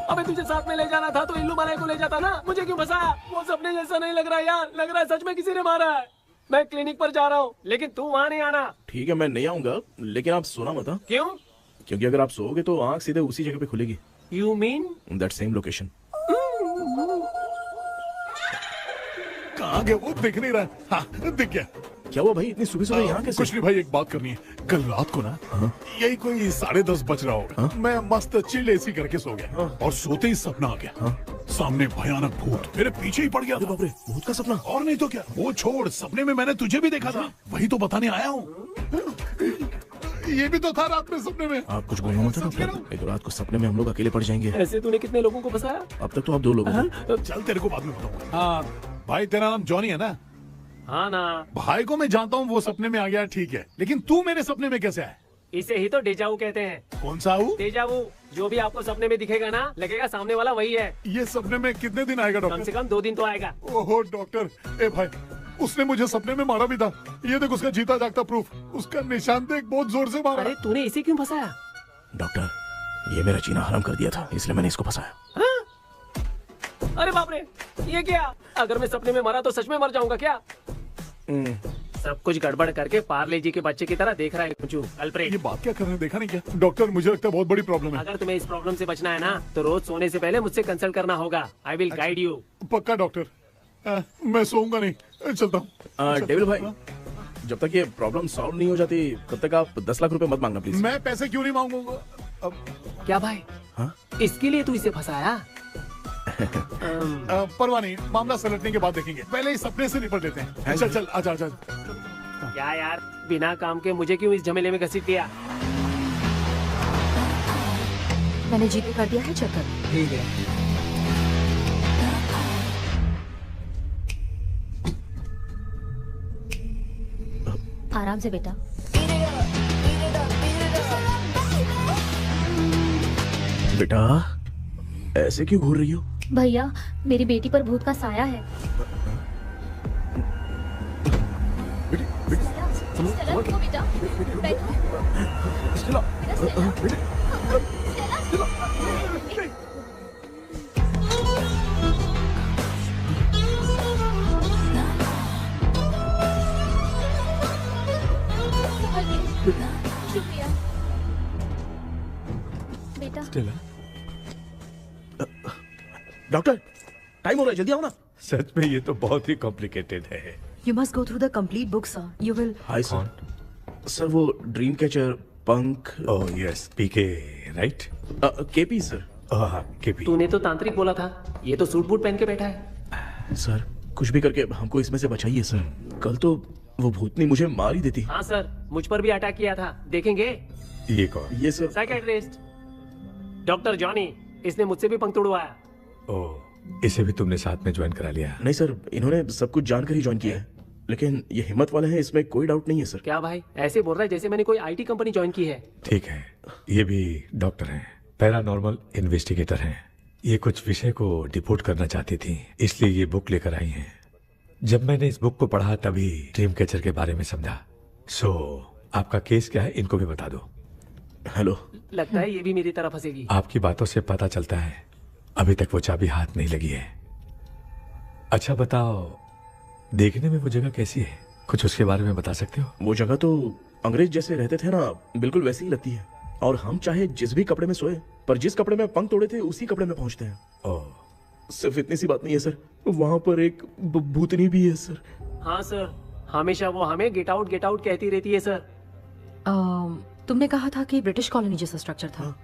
अबे तुझे साथ में ले जाना था तो इल्लू मलाई को ले जाता ना, मुझे क्यों फंसाया? वो सपने जैसा नहीं लग रहा यार, लग रहा है सच में किसी ने मारा है। मैं क्लिनिक पर जा रहा हूँ, लेकिन तू वहाँ नहीं आना। ठीक है मैं नहीं आऊंगा, लेकिन आप सोना मत। क्यों? क्योंकि अगर आप सोओगे तो आंख सीधे उसी जगह पे खुलेगी। You mean that same location. कहाँ गया वो? दिख नहीं रहा। हाँ दिख गया। क्या हुआ भाई, इतनी सुबह सुबह यहाँ कैसे? कुछ नहीं भाई, एक बात करनी है। कल रात को ना यही कोई 10:30 बज रहा होगा, मैं मस्त चिल एसी करके सो गया और सोते ही सपना आ गया। सामने भयानक भूत मेरे पीछे ही पड़ गया। बाप रे, भूत का सपना? और नहीं तो क्या। वो छोड़, सपने में मैंने तुझे भी देखा था, वही तो बताने आया हूँ। ये भी तो था रात में सपने में। आप कुछ बोलना मत डॉक्टर, नहीं तो रात को सपने में हम लोग अकेले पड़ जाएंगे। ऐसे तूने कितने लोगों को फंसाया? अब तक तो आप 2 लोगों को। चल तेरे को बाद में बताऊंगा। हाँ भाई, तेरा नाम जॉनी है ना? हाँ ना। भाई को मैं जानता हूँ, वो सपने में आ गया ठीक है, लेकिन तू मेरे सपने में कैसे आया? इसे ही तो डेजावू कहते हैं। कौन सा हूँ? डेजावू, जो भी आपको सपने में दिखेगा ना, लगेगा सामने वाला वही है। ये सपने में कितने दिन आएगा डॉक्टर? कम से कम 2 दिन तो आएगा। ओहो डॉक्टर, ए भाई उसने मुझे सपने में मारा भी था। ये देख उसका जीता जागता प्रूफ, उसका निशान देख, बहुत जोर से मारा। अरे तूने इसे क्यों फंसाया? डॉक्टर, ये मेरा जीना हराम कर दिया था, इसलिए मैंने इसको फंसाया। अरे बाप रे, ये क्या? अगर मैं सपने में मरा तो सच में मर जाऊंगा क्या? सब कुछ गड़बड़ करके पार्ले जी के बच्चे की तरह देख रहा है अल्फ्रेड। ये बात क्या कर रहे हैं, देखा नहीं क्या? डॉक्टर मुझे लगता है बहुत बड़ी प्रॉब्लम है। अगर तुम्हें इस प्रॉब्लम से बचना है ना, तो रोज सोने से पहले मुझसे कंसल्ट करना होगा। I will guide you. पक्का डॉक्टर, मैं सोऊंगा नहीं, चलता हूँ। डेविल भाई, जब तक ये प्रॉब्लम सॉल्व नहीं हो जाती तब तक आप 10 लाख रुपए मत मांगना प्लीज। मैं पैसे क्यों नहीं मांगूंगा? क्या भाई? हाँ? इसके लिए तू इसे फंसाया? परवाह नहीं, मामला सलटने के बाद देखेंगे, पहले इस सपने से निपट लेते हैं। चल चल आजा आजा। क्या यार, बिना काम के मुझे क्यों इस झमेले में घसीट दिया? मैंने जीपे कर दिया है, चेक कर। ठीक है। आराम से बेटा। बेटा ऐसे क्यों घूर रही हो? भैया, मेरी बेटी पर भूत का साया है। स्टेला, रुको बेटा, बैठो। शुक्रिया बेटा। डॉक्टर, टाइम हो रहा है, जल्दी आओ ना। सच में ये तो बहुत ही कॉम्प्लिकेटेड है। You must go through the complete book, sir. You will. Hi sir. Sir वो ड्रीम कैचर, पंख। ओह यस, पीके राइट? KP sir. हाँ केपी। तूने तो तांत्रिक बोला था, ये तो सूट बूट पहन के बैठा है। सर कुछ भी करके हमको इसमें से बचाइए सर, कल तो वो भूतनी मुझे मार ही देती। हाँ सर, मुझ पर भी अटैक किया था, देखेंगे? ये कौन? ये सर साइकियाट्रिस्ट डॉक्टर जॉनी, इसने मुझसे भी पंख तोड़वाया। ओह, इसे भी तुमने साथ में ज्वाइन करा लिया? नहीं सर, इन्होंने सब कुछ जानकर ही ज्वाइन किया है, लेकिन ये हिम्मत वाले हैं, इसमें कोई डाउट नहीं है सर। क्या भाई, ऐसे बोल रहा है जैसे मैंने कोई आईटी कंपनी ज्वाइन की है। ठीक है, ये भी डॉक्टर हैं, पैरानॉर्मल इन्वेस्टिगेटर हैं। ये कुछ विषय को डिपोर्ट करना चाहती थी, इसलिए ये बुक लेकर आई हैं। जब मैंने इस बुक को पढ़ा तभी ड्रीम कैचर के बारे में समझा। सो आपका केस क्या है, इनको भी बता दो। हेलो। लगता है ये भी मेरी तरह फंसेगी। आपकी बातों से पता चलता है अभी तक वो चाबी हाथ नहीं लगी है। अच्छा बताओ, देखने में वो जगह कैसी है, कुछ उसके बारे में बता सकते हो? वो जगह तो अंग्रेज जैसे रहते थे ना, बिल्कुल वैसी ही लगती है। और हम चाहे जिस भी कपड़े में सोए, पर जिस कपड़े में पंख तोड़े थे उसी कपड़े में पहुंचते हैं। ओह, सिर्फ इतनी सी बात नहीं है सर, वहां पर एक भूतनी भी है सर। हाँ सर, हमेशा वो हमें गेट आउट कहती रहती है सर। तुमने कहा था कि ब्रिटिश कॉलोनी जैसा स्ट्रक्चर था,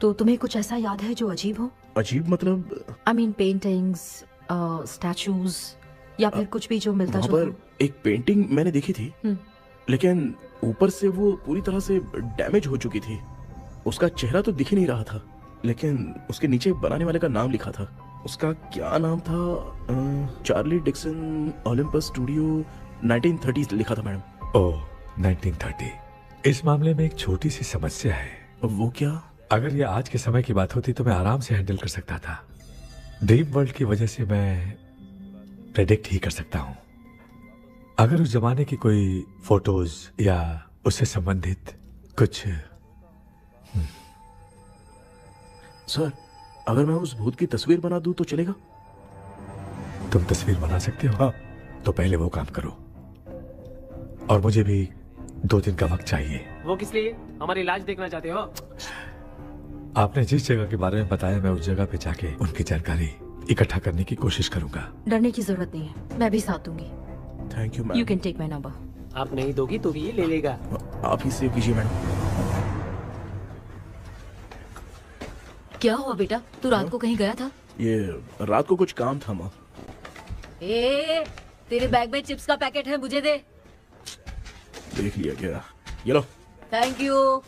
तो तुम्हें कुछ ऐसा याद है जो अजीब हो? अजीब मतलब? आई मीन पेंटिंग्स, स्टैचूज या फिर कुछ भी जो मिलता वहाँ जुलता पर एक पेंटिंग मैंने देखी थी, लेकिन ऊपर से वो पूरी तरह से डैमेज हो चुकी थी। उसका चेहरा तो दिख ही नहीं रहा था, लेकिन उसके नीचे बनाने वाले का नाम लिखा था। उसका क्या नाम था? चार्ली डिक्सन ओलंपस स्टूडियो 1930 लिखा था मैडम। ओह 1930। इस मामले में एक छोटी सी समस्या है। वो क्या? अगर ये आज के समय की बात होती तो मैं आराम से हैंडल कर सकता था। ड्रीम वर्ल्ड की वजह से मैं प्रेडिक्ट ही कर सकता हूँ। अगर उस जमाने की कोई फोटोज या उससे संबंधित कुछ। सर, अगर मैं उस भूत की तस्वीर बना दूं तो चलेगा? तुम तस्वीर बना सकते हो? हाँ। तो पहले वो काम करो, और मुझे भी 2 दिन का वक्त चाहिए। वो किस लिए? हमारी इलाज देखना चाहते हो? आपने जिस जगह के बारे में बताया, मैं उस जगह पे जाके उनकी जानकारी इकट्ठा करने की कोशिश करूंगा। डरने की जरूरत नहीं है, मैं भी साथ दूंगी। Thank you ma'am. You can take my number. आप नहीं दोगी तो भी ये ले लेगा। आप ही सेव कीजिए मैडम। क्या हुआ बेटा, तू रात को कहीं गया था? ये रात को कुछ काम था माँ। तेरे बैग में चिप्स का पैकेट है, मुझे दे। देख लिया क्या? ये लो। Thank you.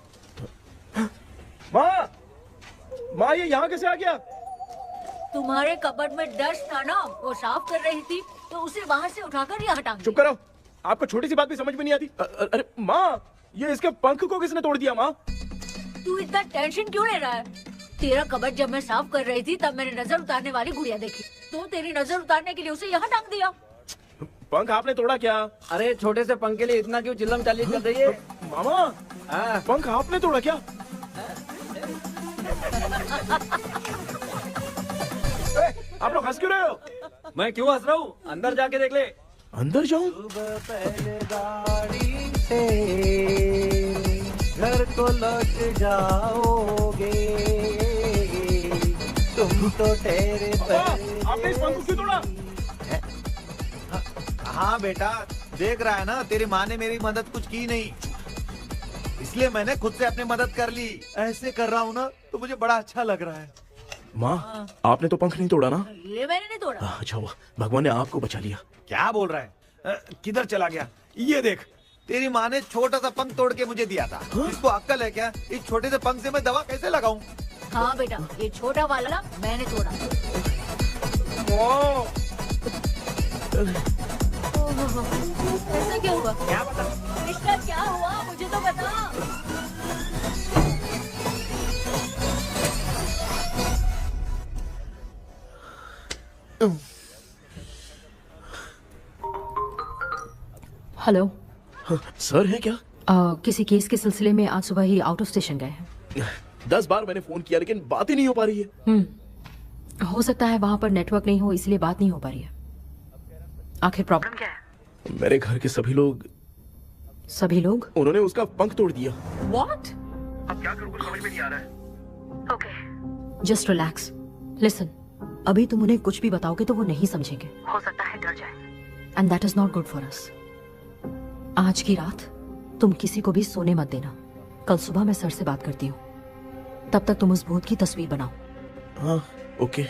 माँ ये यहाँ कैसे आ गया? तुम्हारे कबर्ड में डस्ट था ना, वो साफ कर रही थी तो उसे वहाँ से उठाकर यहाँ टांग चुप करो, आपको छोटी सी बात भी समझ में नहीं आती। अरे माँ, ये इसके पंख को किसने तोड़ दिया? माँ तू इतना टेंशन क्यों ले रहा है? तेरा कबर्ड जब मैं साफ कर रही थी तब मैंने नजर उतारने वाली गुड़िया देखी, तो तेरी नजर उतारने के लिए उसे यहाँ टांग दिया। पंख आपने तोड़ा क्या? अरे छोटे से पंख के लिए इतना क्यों चिल्लम चालीस कर रही है? मामा, पंख आपने तोड़ा क्या? आप लोग हंस क्यों रहे हो? मैं क्यों हंस रहा हूँ? अंदर जाके देख ले। अंदर जाऊं? घर को लौट जाओगे तुम तो ठहरे। आपने इस पंख को क्यों तोड़ा? हाँ बेटा, देख रहा है ना, तेरी माँ ने मेरी मदद कुछ की नहीं, इसलिए मैंने खुद से अपनी मदद कर ली। ऐसे कर रहा हूँ ना तो मुझे बड़ा अच्छा लग रहा है। माँ, आपने तो पंख नहीं तोड़ा ना? ये मैंने नहीं तोड़ा। अच्छा हुआ, भगवान ने आपको बचा लिया। क्या बोल रहा है? किधर चला गया? ये देख, तेरी माँ ने छोटा सा पंख तोड़ के मुझे दिया था। इसको अक्ल है क्या? इस छोटे से पंख से मैं दवा कैसे लगाऊं? हाँ बेटा, ये छोटा वाला ना मैंने तोड़ा। ऐसा क्या हुआ? क्या बता? इसका क्या हुआ, मुझे तो बता। हेलो सर है क्या? किसी केस के सिलसिले में आज सुबह ही आउट ऑफ स्टेशन गए हैं। 10 बार मैंने फोन किया लेकिन बात ही नहीं हो पा रही है। हो सकता है वहाँ पर नेटवर्क नहीं हो, इसलिए बात नहीं हो पा रही है। आखिर प्रॉब्लम क्या है? मेरे घर के सभी लोग उन्होंने उसका पंख तोड़ दिया। What? अब क्या करूं, कुछ समझ में नहीं आ रहा है। Okay. Just relax. Listen. अभी तुम उन्हें कुछ भी बताओगे तो वो नहीं समझेंगे। हो सकता है डर जाए। And that is not good for us. आज की रात तुम किसी को भी सोने मत देना। कल सुबह मैं सर से बात करती हूँ। तब तक तुम उस भूत की तस्वीर बनाओ। हाँ, ओके।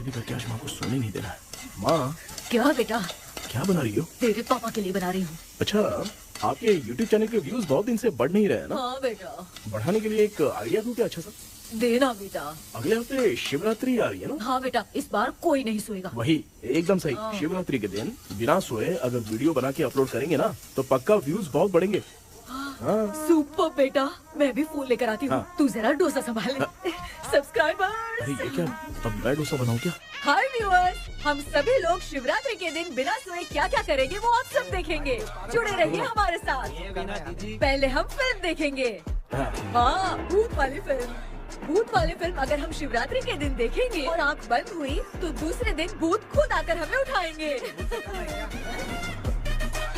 करके आज माँ को सोने नहीं देना है। माँ, क्या बेटा? क्या बना रही हो? तेरे पापा के लिए बना रही हूँ। अच्छा, आपके YouTube चैनल के व्यूज बहुत दिन से बढ़ नहीं रहे हैं ना? हाँ बेटा। बढ़ाने के लिए एक आइडिया दूं क्या अच्छा सा? देना बेटा। अगले हफ्ते शिवरात्रि आ रही है ना? हाँ बेटा, इस बार कोई नहीं सोएगा। वही, एकदम सही। शिवरात्रि के दिन बिना सोए अगर वीडियो बना के अपलोड करेंगे ना तो पक्का व्यूज बहुत बढ़ेंगे। हाँ। सुपर बेटा, मैं भी फोन लेकर आती हूँ। हाँ। तू जरा डोसा संभाल ले। सब्सक्राइबर। अरे ये क्या, अब मैं डोसा बनाऊं क्या? हाय व्यूअर्स, हम सभी लोग शिवरात्रि के दिन बिना सोए क्या क्या करेंगे वो आप सब देखेंगे। जुड़े रहिए हमारे साथ। पहले हम फिल्म देखेंगे। हाँ, भूत वाली फिल्म अगर हम शिवरात्रि के दिन देखेंगे और आँख बंद हुई तो दूसरे दिन भूत खुद आकर हमें उठाएंगे।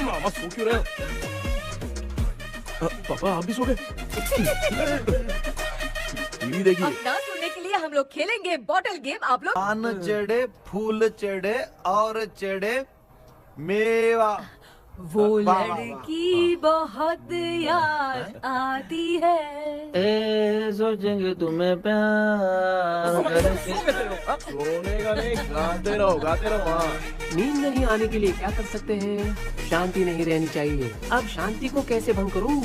मामा सो क्यों रहे हो? पापा आप भी सो गए? टीवी देखिए। अब ना सोने के लिए हम लोग खेलेंगे बॉटल गेम। आप लोग पान चढ़े, फूल चढ़े और चढ़े मेवा। वो वाह, वाह, लड़की बहुत याद आती है। ए सोचेंगे तुम्हें प्यार सोने का नहीं, गाते रहो हाँ। नींद नहीं आने के लिए क्या कर सकते हैं? शांति नहीं रहनी चाहिए। अब शांति को कैसे भंग करूं?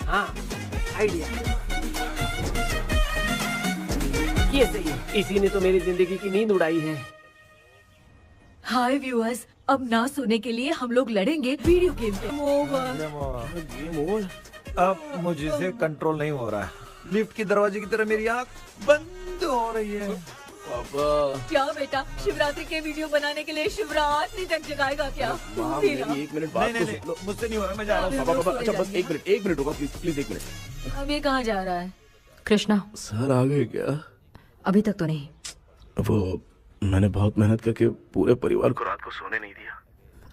हाँ, आइडिया। ये सही है। इसी ने तो मेरी जिंदगी की नींद उड़ाई है। हाय व्यूअर्स, अब ना सोने के लिए हम लोग लड़ेंगे वीडियो गेम पे। अब मुझसे कंट्रोल नहीं हो रहा है। लिफ्ट की दरवाजे की तरह मेरी आँख बंद हो रही है। क्या बेटा, शिवरात्रि के वीडियो बनाने के लिए शिवरात्रि तक जगाएगा क्या? मेरी 1 मिनट बात तो सुन लो। मुझसे नहीं हो रहा, मैं जा रहा हूँ। पापा अच्छा बस 1 मिनट होगा, प्लीज 1 मिनट। अब ये कहाँ जा रहा है? कृष्णा, सर आ गए क्या? अभी तक तो नहीं। वो मैंने बहुत मेहनत करके पूरे परिवार को रात को सोने नहीं दिया।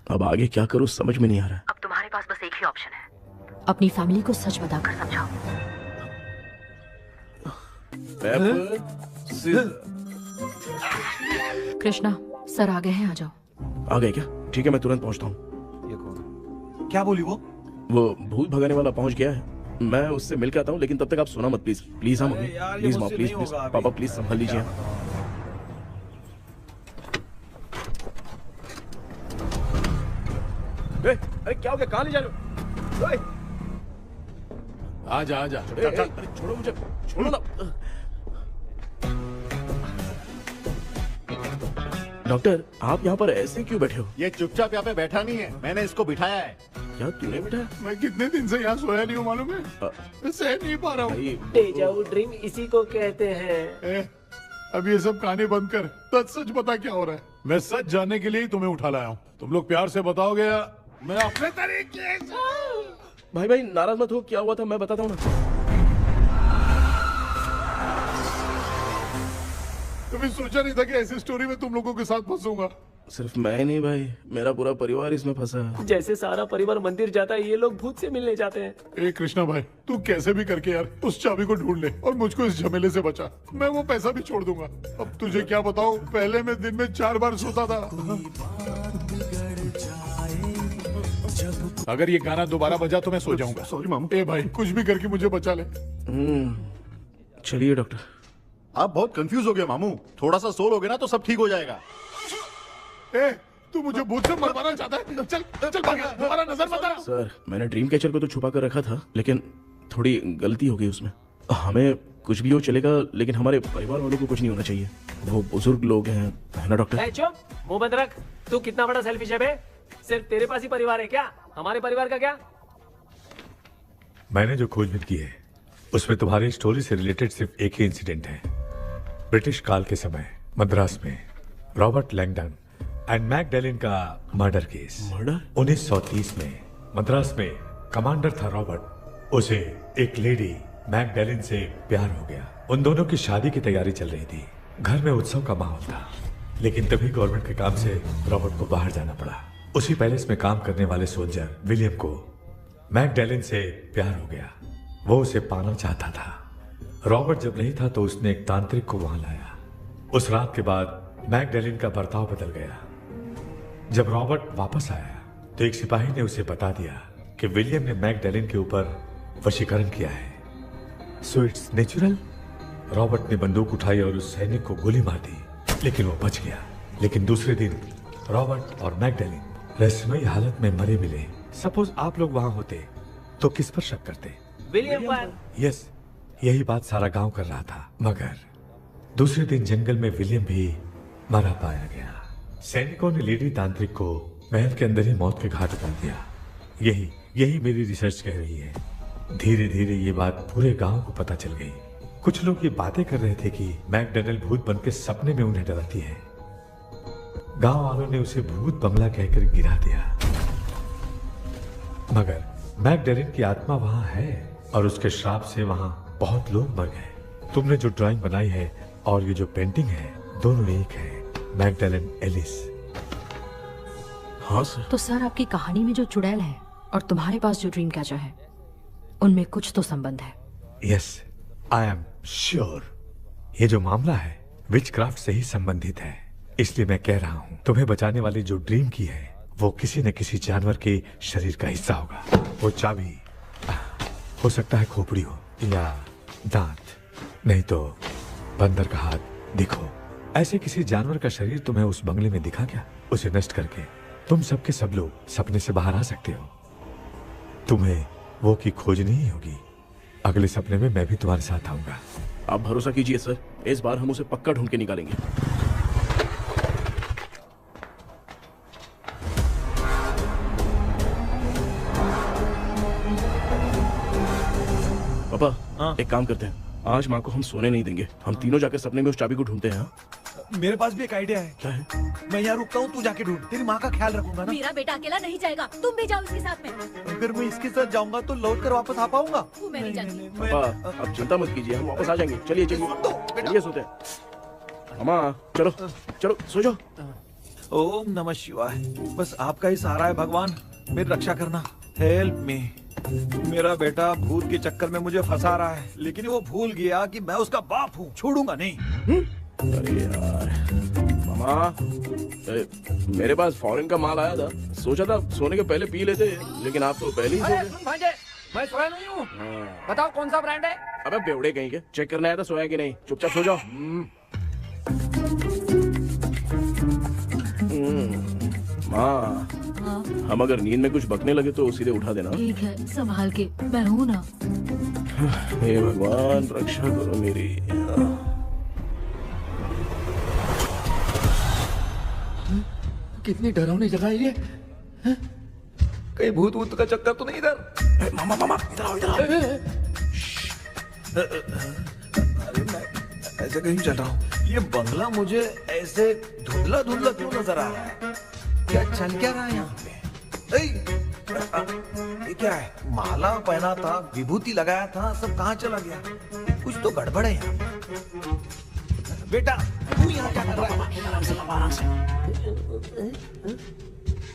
अब आगे क्या करूं समझ में नहीं आ रहा। अब तुम्हारे पास बस एक ही ऑप्शन है। अपनी फैमिली को सच बताकर समझाओ। कृष्णा, सर आ गए हैं, आ जाओ। आ गए क्या? ठीक है, मैं तुरंत पहुंचता हूँ। ये कौन? क्या बोली वो? भूत भगाने वाला पहुंच गया है। मैं उससे मिल के आता हूँ, लेकिन तब तक आप सोना मत प्लीज। प्लीज हाँ मम्मी, प्लीज माँ, प्लीज प्लीज पापा, प्लीज संभाल लीजिए। अरे क्या हो गया? कहाँ ले जा रहे हो? आजा आजा, अरे छोड़ो मुझे, छोड़ो ना। डॉक्टर, आप यहाँ पर ऐसे क्यों बैठे हो? ये चुपचाप यहाँ पे बैठा नहीं है, मैंने इसको बिठाया है। क्या तूने बैठा? मैं कितने दिन से यहाँ सोया नहीं हूँ मालूम है। मैं सह नहीं पा रहा हूँ। डेजा वू ड्रीम इसी को कहते हैं। अब ये सब कहानी बंद कर, सच बता क्या हो रहा है। मैं सच जानने के लिए ही तुम्हें उठा लाया हूँ। तुम लोग प्यार से बताओगे या मैं अपने तरीके से। भाई नाराज मत हो, क्या हुआ था मैं बताता हूँ ना। कभी सोचा नहीं था कि ऐसी स्टोरी में तुम लोगों के साथ फंसूंगा। सिर्फ मैं ही नहीं भाई, मेरा पूरा परिवार इसमें फंसा है। जैसे सारा परिवार मंदिर जाता है, ये लोग भूत से मिलने जाते हैं। ए कृष्णा भाई, तू कैसे भी करके यार उस चाबी को ढूंढ ले और मुझको इस झमेले से बचा। मैं वो पैसा भी छोड़ दूंगा। अब तुझे क्या बताऊं, पहले मैं दिन में 4 बार सोता था। अगर ये गाना दोबारा बजा तो मैं सो जाऊंगा। सॉरी मामू। ए भाई, कुछ भी करके मुझे बचा ले। चलिए डॉक्टर। आप बहुत कंफ्यूज हो गए मामू, थोड़ा सा सो लोगे ना तो सब ठीक हो जाएगा। ए, तू मुझे भूत से मरवाना चाहता है? चल चल भाग, दोबारा नजर मत आना। सर, मैंने ड्रीम कैचर को तो छुपा कर रखा था, लेकिन थोड़ी गलती हो गई उसमें। हमें कुछ भी हो चलेगा, लेकिन हमारे परिवार वालों को कुछ नहीं होना चाहिए। वो बुजुर्ग लोग हैं, है ना डॉक्टर? चुप, मुंह बंद रख। तू कितना बड़ा सेल्फिश है बे? सिर्फ तेरे पास ही परिवार है क्या? हमारे परिवार का क्या? मैंने जो खोजबीन की है उसमें तुम्हारी स्टोरी से रिलेटेड सिर्फ एक ही इंसिडेंट है। ब्रिटिश काल के समय मद्रास में रॉबर्ट लैंगडन एंड मैकडैलिन का मर्डर केस। मर्डर? 1930 में मद्रास में कमांडर था रॉबर्ट। उसे एक लेडी मैकडैलिन से प्यार हो गया। उन दोनों की शादी की तैयारी चल रही थी। घर में उत्सव का माहौल था, लेकिन तभी गवर्नमेंट के काम से रॉबर्ट को बाहर जाना पड़ा। उसी पैलेस में काम करने वाले सोल्जर विलियम को मैकडैलिन से प्यार हो गया। वो उसे पाना चाहता था। रॉबर्ट जब नहीं था तो उसने एक तांत्रिक को वहां लाया। उस रात के बाद मैकडैलिन का बर्ताव बदल गया। जब रॉबर्ट वापस आया तो एक सिपाही ने उसे बता दिया कि विलियम ने मैकडैलिन के ऊपर वशीकरण किया है। So it's natural. रॉबर्ट ने बंदूक उठाई और उस सैनिक को गोली मार दी, लेकिन वो बच गया। लेकिन दूसरे दिन रॉबर्ट और मैकडैलिन रहस्यमयी हालत में मरे मिले। सपोज आप लोग वहां होते तो किस पर शक करते? विलियम पर। यस, यही बात सारा गांव कर रहा था। मगर दूसरे दिन जंगल में विलियम भी मरा पाया गया। सैनिकों ने लेडी तांत्रिक को महल के अंदर ही मौत के घाट उतार दिया। यही मेरी रिसर्च कह रही है। धीरे धीरे ये बात पूरे गांव को पता चल गई। कुछ लोग ये बातें कर रहे थे कि मैकडैलिन भूत बन के सपने में उन्हें डराती है। गांव वालों ने उसे भूत बंगला कहकर गिरा दिया। मगर मैकडैलिन की आत्मा वहां है और उसके श्राप से वहां बहुत लोग मर गए। तुमने जो ड्राइंग बनाई है और ये जो पेंटिंग है, दोनों एक है। मैकडैलिन एलिस। हाँ सर। तो सर, आपकी कहानी में जो चुड़ैल है और तुम्हारे पास जो ड्रीम कैचर है, उनमें कुछ तो संबंध है। Yes, I am sure. ये जो मामला है विचक्राफ्ट से ही संबंधित है, इसलिए मैं कह रहा हूँ तुम्हें बचाने वाली जो ड्रीम की है वो किसी न किसी जानवर के शरीर का हिस्सा होगा। वो चाबी हो सकता है खोपड़ी हो या दांत, नहीं तो बंदर का हाथ। देखो, ऐसे किसी जानवर का शरीर तुम्हें उस बंगले में दिखा क्या? उसे नष्ट करके तुम सबके सब लोग सपने से बाहर आ सकते हो। तुम्हें वो की खोज नहीं होगी। अगले सपने में मैं भी तुम्हारे साथ आऊंगा। आप भरोसा कीजिए सर, इस बार हम उसे पक्का ढूंढ के निकालेंगे। पापा, एक काम करते हैं, आज माँ को हम सोने नहीं देंगे। हम तीनों जाकर सपने में उस चाबी को ढूंढते हैं। मेरे पास भी एक आइडिया है। क्या है? मैं यहाँ रुकता हूँ, तू जाके ढूंढ। तेरी माँ का ख्याल रखूंगा ना। मेरा बेटा अकेला नहीं जाएगा, तुम भी जाओ इसके साथ में। अगर मैं इसके साथ जाऊंगा तो लौट कर वापस आ पाऊंगा? वो मैं नहीं जानती। पापा, आप चिंता मत कीजिए, हम वापस आ जाएंगे। चलिए चलिए सोते हैं। मामा चलो चलो सो जाओ। ओम नमः शिवाय। बस आपका ही सहारा है भगवान, मेरी रक्षा करना। Help me. मेरा बेटा भूत के चक्कर में मुझे फंसा रहा है, लेकिन वो भूल गया कि मैं उसका बाप हूँ। छोड़ूंगा नहीं। अरे यार मामा, मेरे पास फॉरेन का माल आया था, सोचा था सोने के पहले पी लेते, लेकिन आप तो पहले ही सो गए। भांजे, मैं सोया नहीं हूँ। बताओ कौन सा ब्रांड है? अबे बेवड़े कहीं के, चेक करना आया था सोया कि नहीं। चुपचाप सो जाओ। माँ, हम अगर नींद में कुछ बकने लगे तो सीधे उठा देना। ठीक है, संभाल के, मैं हूँ ना। हे भगवान रक्षा करो मेरी। कितनी डरावनी जगह है ये। कहीं भूत वूत का चक्कर तो नहीं इधर? मामा मामा इधर आओ, इधर आओ। अरे मैं ऐसे कहीं चल रहा हूँ। ये बंगला मुझे ऐसे धुंधला धुंधला क्यों नजर आ रहा है? क्या चल क्या रहा है यहाँ पे? ये क्या है? माला पहना था, विभूति लगाया था, सब कहाँ चला गया? कुछ तो गड़बड़ है यहाँ पे। बेटा तू यहाँ क्या कर रहा है?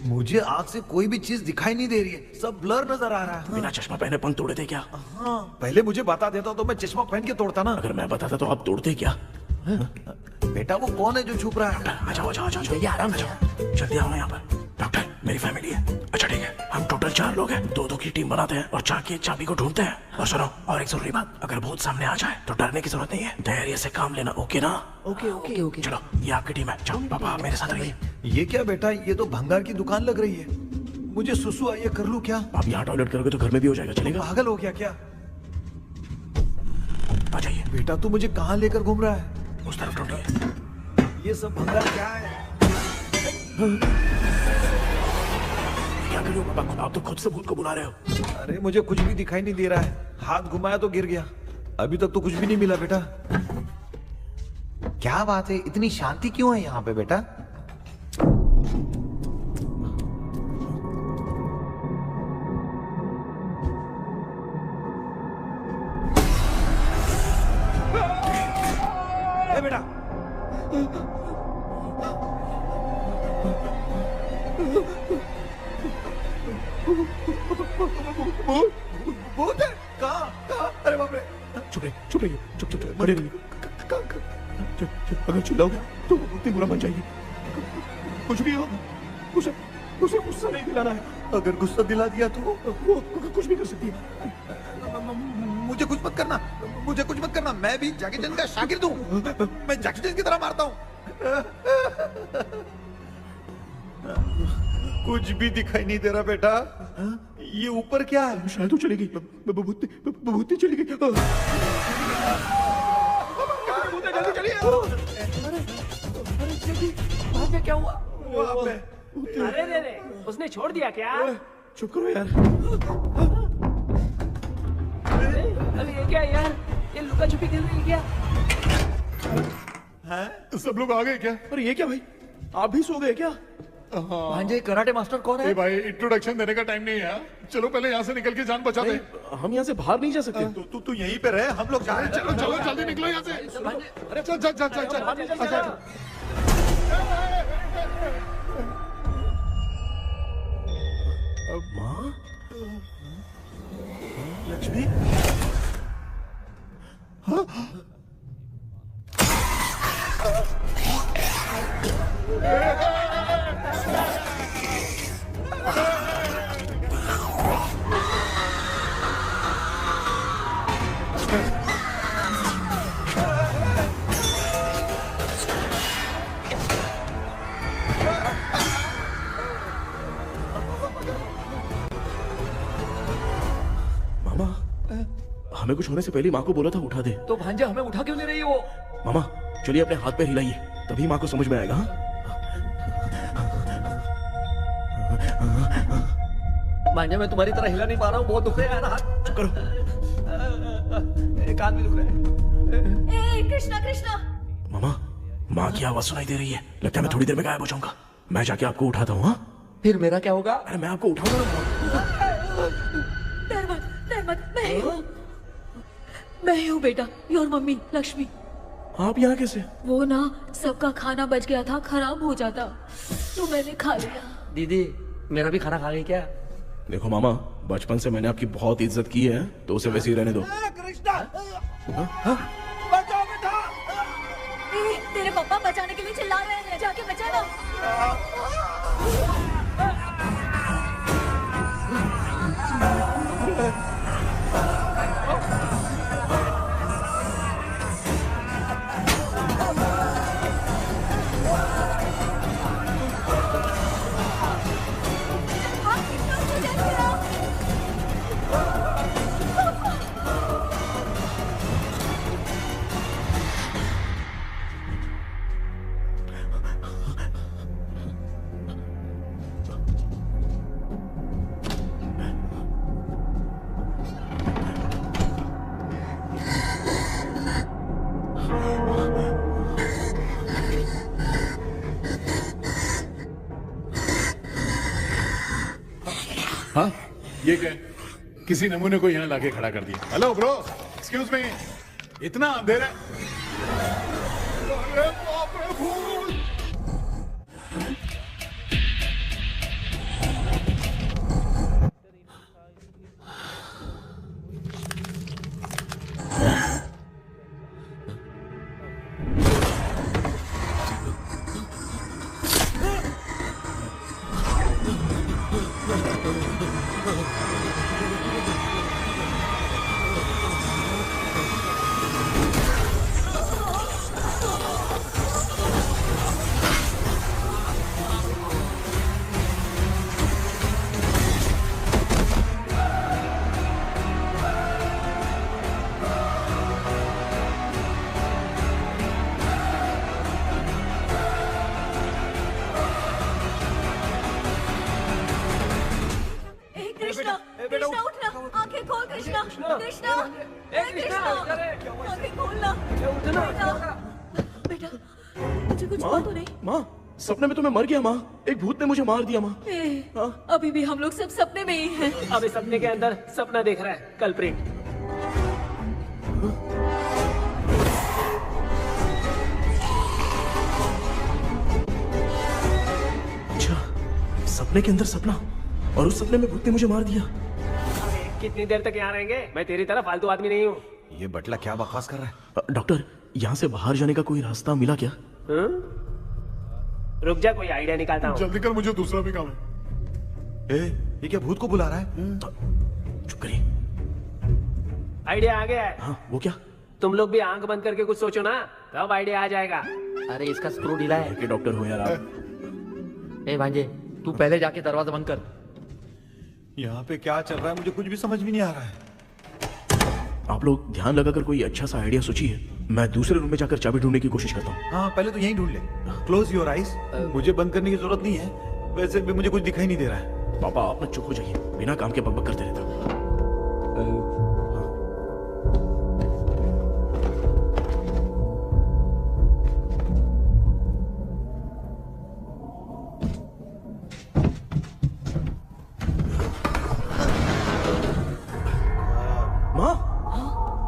मुझे आग से कोई भी चीज दिखाई नहीं दे रही है, सब ब्लर नजर आ रहा है। बिना चश्मा पहने पंख तोड़े थे क्या? हाँ, पहले मुझे बता देता तो मैं चश्मा पहन के तोड़ता ना। अगर मैं बताता तो आप तोड़ते क्या? बेटा वो कौन है जो छुप रहा है? आ जाओ, आ जाओ, आ जाओ, आराम से जाओ। जल्दी आओ ना यहाँ पर। डॉक्टर, मेरी फैमिली है। अच्छा ठीक है, हम टोटल 4 लोग हैं, 2-2 की टीम बनाते हैं और जाके चाबी को ढूंढते हैं। और सुनो, और एक जरूरी बात, अगर भूत सामने आ जाए तो डरने की जरूरत नहीं है, धैर्य से काम लेना। ओके ना? Okay okay okay. चलो, ये आपकी टीम है। चलो पापा मेरे साथ रहिए। ये क्या बेटा, ये तो भंगार की दुकान लग रही है। मुझे सुसु आई है, कर लूं क्या? आप यहाँ टॉयलेट करोगे तो घर में भी हो जाएगा, चलेगा? पागल हो गया क्या? आ जाइए। बेटा तू मुझे कहाँ लेकर घूम रहा है? उस तरफ ढूंढिए। ये सब भंगार क्या है? क्या कर रहे हो पापा? आप तो खुद से भूत को बुला रहे हो। अरे मुझे कुछ भी दिखाई नहीं दे रहा है, हाथ घुमाया तो गिर गया। अभी तक तो कुछ भी नहीं मिला बेटा। क्या बात है, इतनी शांति क्यों है यहाँ पे बेटा? ए बेटा, भूत है? कहाँ? अरे बाप रे! चुप रहिए, चुप रहिए, चुप चुप चुप, खड़े रहिए। अगर चिल्लाओगे तो वो बहुत ही बुरा बन जाएगी। कुछ भी हो, उसे गुस्सा नहीं दिलाना है। अगर गुस्सा दिला दिया तो वो कुछ भी कर सकती है। मुझे कुछ मत करना, मुझे कुछ मत करना। मैं भी जैकी चैन का शागिर्द हूँ। मैं जैकी चैन की तरह मारता हूँ। कुछ भी दिखाई नहीं दे रहा बेटा। ये ऊपर क्या है? शायद वो चली गई, भूती चली गई। जल्दी चलिए। वहाँ पे क्या हुआ? अरे रे, उसने छोड़ दिया क्या? चुप करो यार। अरे ये क्या यार, ये लुका छुपी खेल रही है क्या? हैं? सब लोग आ गए क्या? अरे ये क्या भाई, आप भी सो गए क्या? भांजे कराटे मास्टर कौन है? भाई इंट्रोडक्शन देने का टाइम नहीं है, चलो पहले यहाँ से निकल के जान बचा दे। हम यहाँ से बाहर नहीं जा सकते। तू यहीं पे रहे, हम लोग जा रहे हैं। चलो चलो जल्दी निकलो यहाँ से। अरे चल चल चल चल चल। माँ, लक्ष्मी, हमें कुछ होने से पहले माँ को बोला था उठा दे। तो भांजा हमें उठा क्यों ले रही है वो? मामा चलिए अपने हाथ पैर हिलाइए, तभी माँ को समझ में आएगा। भांजा मैं तुम्हारी तरह हिला नहीं पा रहा हूँ, बहुत दुख रहा है यार हाथ। चुप करो। एक कान भी दुख रहा है। कृष्णा कृष्णा। मामा माँ की आवाज सुनाई दे रही है, लगता है मैं थोड़ी देर में गायब हो जाऊंगा। मैं जाके आपको उठाता हूँ। हाँ फिर मेरा क्या होगा? अरे मैं आपको उठाऊंगा। डर मत, मैं हूँ बेटा, योर मम्मी लक्ष्मी। आप यहाँ कैसे? वो ना सबका खाना बच गया था, खराब हो जाता तो मैंने खा लिया। दीदी मेरा भी खाना खा गई क्या? देखो मामा, बचपन से मैंने आपकी बहुत इज्जत की है, तो उसे वैसे ही रहने दो। कृष्णा बचाओ बेटा। तेरे पापा बचाने के लिए चिल्ला रहे हैं, जाके बचाना। हाँ ये क्या? किसी नमूने को यहाँ लाके खड़ा कर दिया। हेलो ब्रो, एक्सक्यूज मी, इतना अंधेरा है। अरे बाप रे, भूत! कृष्णा उठना, आंखें खोल कृष्णा, कृष्णा, आंखें खोलना। बेटा मुझे कुछ हुआ तो नहीं? माँ सपने में तो मैं मर गया माँ, एक भूत ने मुझे मार दिया माँ। अभी भी हम लोग सब सपने में ही हैं। अभी सपने के अंदर सपना देख रहा है कल्प्रिट। अच्छा, सपने के अंदर सपना, और उस सपने में भूत ने मुझे मार दिया। कितनी देर तक यहाँ रहेंगे? मैं तेरी तरह फालतू आदमी नहीं हूँ। ये बटला क्या बकवास कर रहा है? डॉक्टर यहाँ से बाहर जाने का कोई रास्ता मिला क्या? रुक जा, कोई आइडिया निकालता हूँ। जल्दी कर, मुझे दूसरा भी काम है। ये क्या भूत को बुला रहा है? चुप करिए। आइडिया आ गया है। हाँ वो क्या? तुम लोग भी आंख बंद करके कुछ सोचो ना, तब आइडिया आ जाएगा। अरे इसका स्क्रू ढीला है। कि डॉक्टर हो यार आप। ए भांजे, तू पहले जाके दरवाजा बंद कर। यहाँ पे क्या चल रहा है मुझे कुछ भी समझ में नहीं आ रहा है। आप लोग ध्यान लगाकर कोई अच्छा सा आइडिया सोचिए, मैं दूसरे रूम में जाकर चाबी ढूंढने की कोशिश करता हूँ। हाँ पहले तो यहीं ढूंढ ले। Close your eyes. मुझे बंद करने की जरूरत नहीं है, वैसे भी मुझे कुछ दिखाई नहीं दे रहा है। पापा आप ना चुप हो जाइए, बिना काम के बकबक करते रहते हो।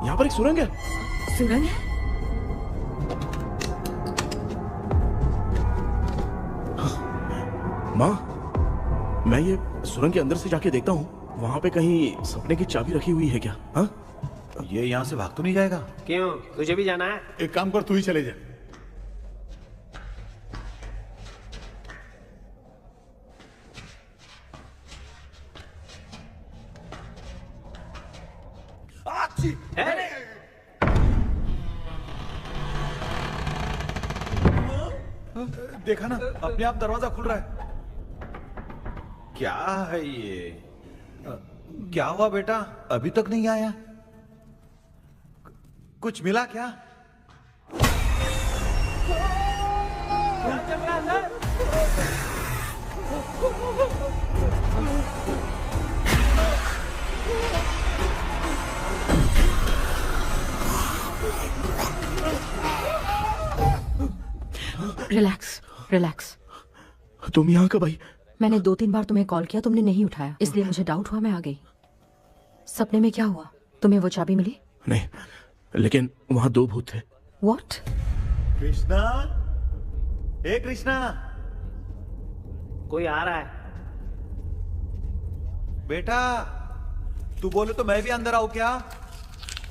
यहाँ पर एक सुरंग है। सुरंग है? माँ मैं ये सुरंग के अंदर से जाके देखता हूँ, वहाँ पे कहीं सपने की चाबी रखी हुई है क्या? हाँ ये यहाँ से भाग तो नहीं जाएगा? क्यों, तुझे भी जाना है? एक काम कर, तू ही चले जा। देखा ना, अपने आप दरवाजा खुल रहा है। क्या है ये? क्या हुआ बेटा, अभी तक नहीं आया? कुछ मिला क्या? Relax relax. तुम यहाँ कब आई? मैंने 2-3 बार तुम्हें कॉल किया, तुमने नहीं उठाया, इसलिए मुझे डाउट हुआ, मैं आ गई। सपने में क्या हुआ? तुम्हें वो चाबी मिली? नहीं, लेकिन वहां 2 भूत थे। व्हाट? कृष्णा, ए कृष्णा, कोई आ रहा है। बेटा तू बोले तो मैं भी अंदर आऊं क्या?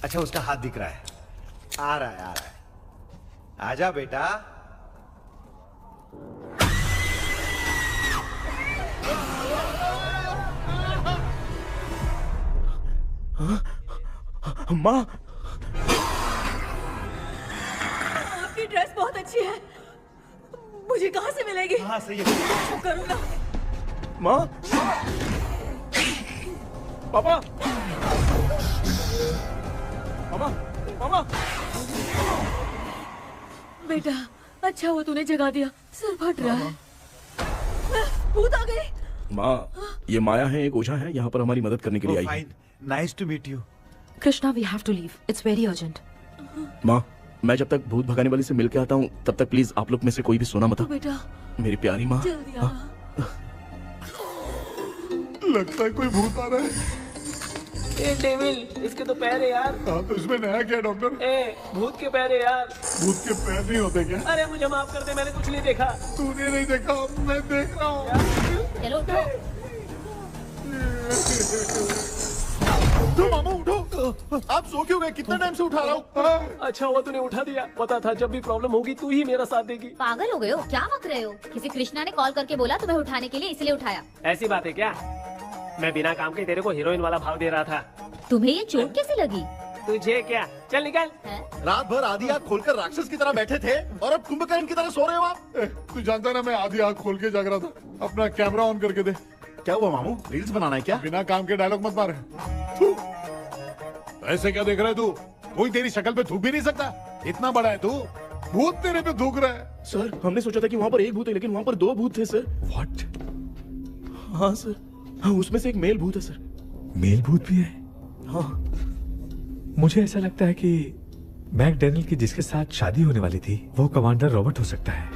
अच्छा उसका हाथ दिख रहा है, आ रहा है आ रहा है। आजा बेटा। माँ, आपकी ड्रेस बहुत अच्छी है, मुझे कहाँ से मिलेगी? हाँ सही है। करूँगा। माँ, पापा, मामा, मामा। बेटा अच्छा हुआ तूने जगा दिया, सिर फट रहा है। भूत आ गई। माँ, ये माया है, एक ओझा है, यहाँ पर हमारी मदद करने के लिए आई है। Nice to meet you. Krishna, we have to leave, it's very urgent. माँ, मैं जब तक भूत भगाने वाली से मिल के आता हूँ तब तक प्लीज आप लोग में से कोई भी सोना मत। बेटा मेरी प्यारी माँ। जल्दी आ। लगता है कोई भूत आ रहा है। ए डेविल, इसके तो पैर है यार। हाँ तो इसमें नया क्या डॉक्टर? ए भूत के पैर है यार। भूत के पैर नहीं होते क्या? अरे मुझे माफ कर दे, मैंने कुछ नहीं देखा। तूने नहीं देखा, मैं देख रहा हूँ। चलो उठो मामा उठो। आप सो क्यों गए? कितना टाइम से उठा रहा हूँ। अच्छा हुआ तूने उठा दिया, पता था जब भी प्रॉब्लम होगी तू ही मेरा साथ देगी। पागल हो गए हो क्या? बक रहे हो? किसी कृष्णा ने कॉल करके बोला तुम्हें उठाने के लिए, इसलिए उठाया। ऐसी बात है क्या? मैं बिना काम के तेरे को हीरोइन वाला भाव दे रहा था। तुम्हें ये चोट कैसे लगी? तुझे क्या? चल निकल। रात भर आधी आंख खोलकर राक्षस की तरह बैठे थे और अब कुंभकर्ण की तरह सो रहे हो आप। तू जानता ना मैं आधी आंख खोल के जाग रहा था। अपना कैमरा ऑन करके दे। क्या हुआ मामू? रील्स बनाना है क्या? बिना काम के डायलॉग मत मार। ऐसे क्या देख रहा है तू? कोई तेरी शक्ल पे थूक भी नहीं सकता, इतना बड़ा है तू। भूत तेरे पे थूक रहा है। सर, हमने सोचा था कि वहाँ पर एक भूत है, लेकिन वहाँ पर 2 भूत थे सर। व्हाट? हाँ सर, हाँ उसमें से एक मेल भूत है सर। मेल भूत भी है? हाँ। मुझे ऐसा लगता है कि मैकडैनियल की जिसके साथ शादी होने वाली थी वो कमांडर रॉबर्ट हो सकता है,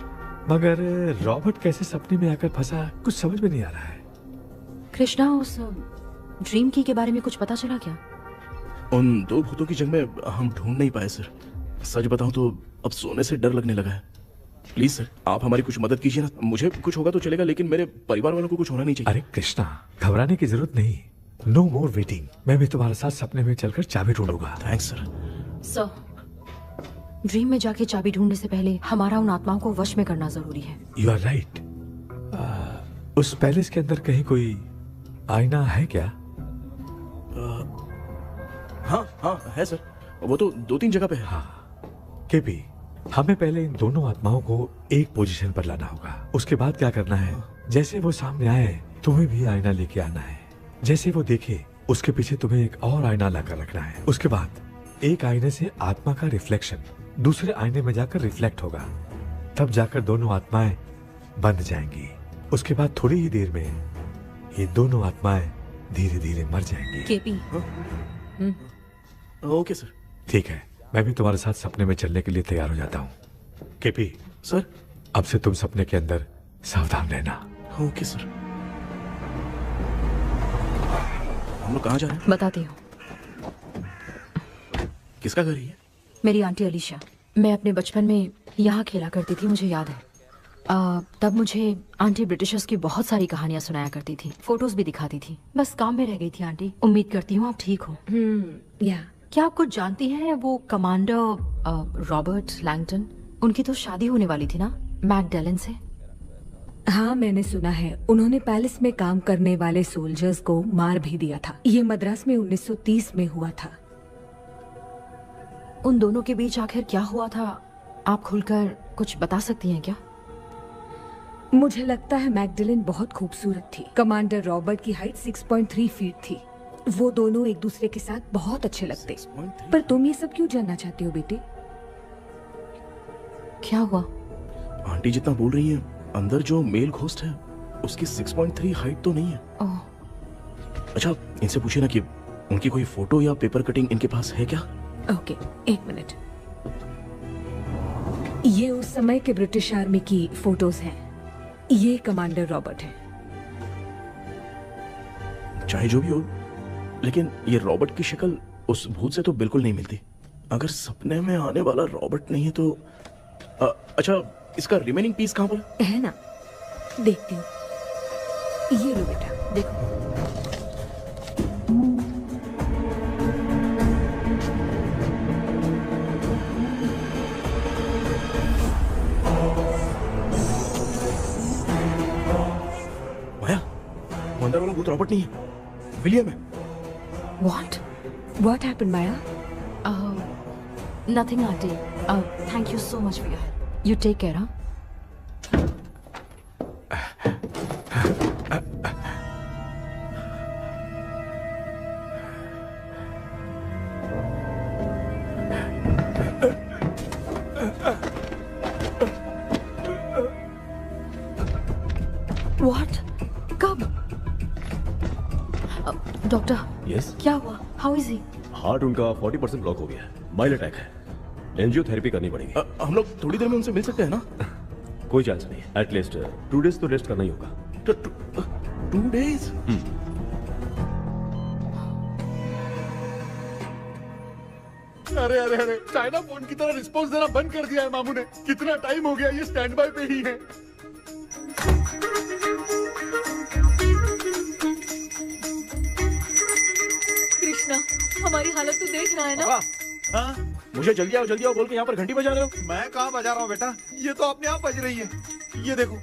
मगर रॉबर्ट कैसे सपने में आकर फंसा कुछ समझ में नहीं आ रहा है। कृष्णा, उस ड्रीम की के बारे में कुछ पता चला क्या? उन 2 भूतों की जंग में हम ढूंढ नहीं पाए सर। सच बताऊं तो अब सोने से डर लगने लगा है। प्लीज सर, आप हमारी कुछ मदद कीजिए ना। मुझे कुछ होगा तो चलेगा, लेकिन मेरे परिवार वालों को कुछ होना नहीं चाहिए। अरे कृष्णा, घबराने की जरूरत नहीं, नो मोर वेटिंग। मैं भी तुम्हारे साथ सपने में चलकर चाबी ढूंढूंगा। Thanks sir. सर, ड्रीम में जाके चाबी ढूंढने से पहले हमारा उन आत्माओं को वश में करना जरूरी है। You are right. उस पैलेस के अंदर कहीं कोई आईना है क्या? हाँ हाँ है सर, वो तो 2-3 जगह पे है। हाँ केपी, हमें पहले इन दोनों आत्माओं को एक पोजीशन पर लाना होगा। उसके बाद क्या करना है, जैसे वो सामने आए तुम्हें भी आईना लेके आना है। जैसे वो देखे उसके पीछे तुम्हें एक और आईना लाकर रखना है। उसके बाद एक आईने से आत्मा का रिफ्लेक्शन दूसरे आईने में जाकर रिफ्लेक्ट होगा, तब जाकर दोनों आत्माएं बंध जाएंगी। उसके बाद थोड़ी ही देर में ये दोनों आत्माएं धीरे धीरे मर जाएंगी। केपी। Okay sir. ठीक है, मैं भी तुम्हारे साथ सपने में चलने के लिए तैयार हो जाता हूँ। केपी सर, अब से तुम सपने के अंदर सावधान रहना। Okay sir. हम लोग कहाँ जा रहे हैं? बताती हूँ। किसका घर है ये? मेरी आंटी अलीशा। मैं अपने बचपन में यहाँ खेला करती थी, मुझे याद है। तब मुझे आंटी ब्रिटिशर्स की बहुत सारी कहानियां सुनाया करती थी, फोटोज भी दिखाती थी। बस काम में रह गई थी आंटी। उम्मीद करती हूँ आप ठीक हो। क्या आप कुछ जानती हैं वो कमांडर रॉबर्ट लैंगटन? उनकी तो शादी होने वाली थी ना मैकडैलन से। हाँ मैंने सुना है, उन्होंने पैलेस में काम करने वाले सोल्जर्स को मार भी दिया था। ये मद्रास में 1930 में हुआ था। उन दोनों के बीच आखिर क्या हुआ था, आप खुलकर कुछ बता सकती हैं क्या? मुझे लगता है मैकडैलन बहुत खूबसूरत थी। कमांडर रॉबर्ट की हाइट 6.3 फीट थी वो दोनों एक दूसरे के साथ बहुत अच्छे लगते। पर तुम ये सब क्यों जानना चाहते हो बेटे? क्या हुआ? आंटी जितना बोल रही है, अंदर जो मेल घोस्ट है उसकी 6.3 हाइट तो नहीं है। ओह, अच्छा, इनसे पूछे ना कि उनकी कोई फोटो या पेपर कटिंग इनके पास है क्या? ओके, एक मिनट। ये उस समय के ब्रिटिश आर्मी की फोटोज हैं। ये कमांडर रॉबर्ट है। चाहे जो भी हो, लेकिन ये रॉबर्ट की शक्ल उस भूत से तो बिल्कुल नहीं मिलती। अगर सपने में आने वाला रॉबर्ट नहीं है तो अच्छा, इसका रिमेनिंग पीस कहाँ पर है? ना, देखती हूँ। ये लो बेटा, देखो। माया, वो अंदर वाला भूत रॉबर्ट नहीं है, विलियम है। What happened, Maya? Nothing, auntie. Thank you so much for your help. You take care, huh? What? कब? डॉक्टर, यस, क्या हुआ? How is he? हार्ट उनका 40% ब्लॉक हो गया है। माइल्ड अटैक है। एंजियोथेरेपी करनी पड़ेगी। हम लोग थोड़ी देर में उनसे मिल सकते हैं ना? कोई चांस नहीं। एटलीस्ट 2 डेज तो रेस्ट करना ही होगा। 2 डेज? अरे अरे अरे, चाइना फोन की तरह रिस्पॉन्स देना बंद कर दिया है मामू ने। कितना टाइम हो गया, ये स्टैंड बाय पे ही है। कृष्णा, हमारी हालत तो देख रहा है ना? हाँ? मुझे जल्दी आओ बोल के यहाँ पर घंटी बजा रहे हो। मैं कहाँ बजा रहा हूँ बेटा, ये तो अपने आप बज रही है। ये देखो।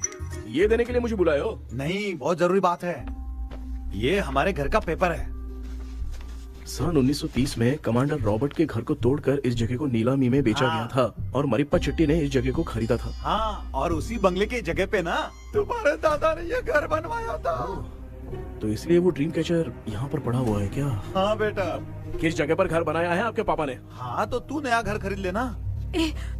ये देने के लिए मुझे बुलाए हो? नहीं, बहुत जरूरी बात है। ये हमारे घर का पेपर है। सन 1930 में कमांडर रॉबर्ट के घर को तोड़कर इस जगह को नीलामी में बेचा गया था और मरिप्पा चिट्टी ने इस जगह को खरीदा था। हाँ, और उसी बंगले की जगह पे ना तुम्हारे दादा ने ये घर बनवाया था। तो इसलिए वो ड्रीम कैचर यहाँ पर पड़ा हुआ है क्या? हाँ बेटा। किस जगह पर घर बनाया है आपके पापा ने? हाँ, तो तू नया घर खरीद लेना।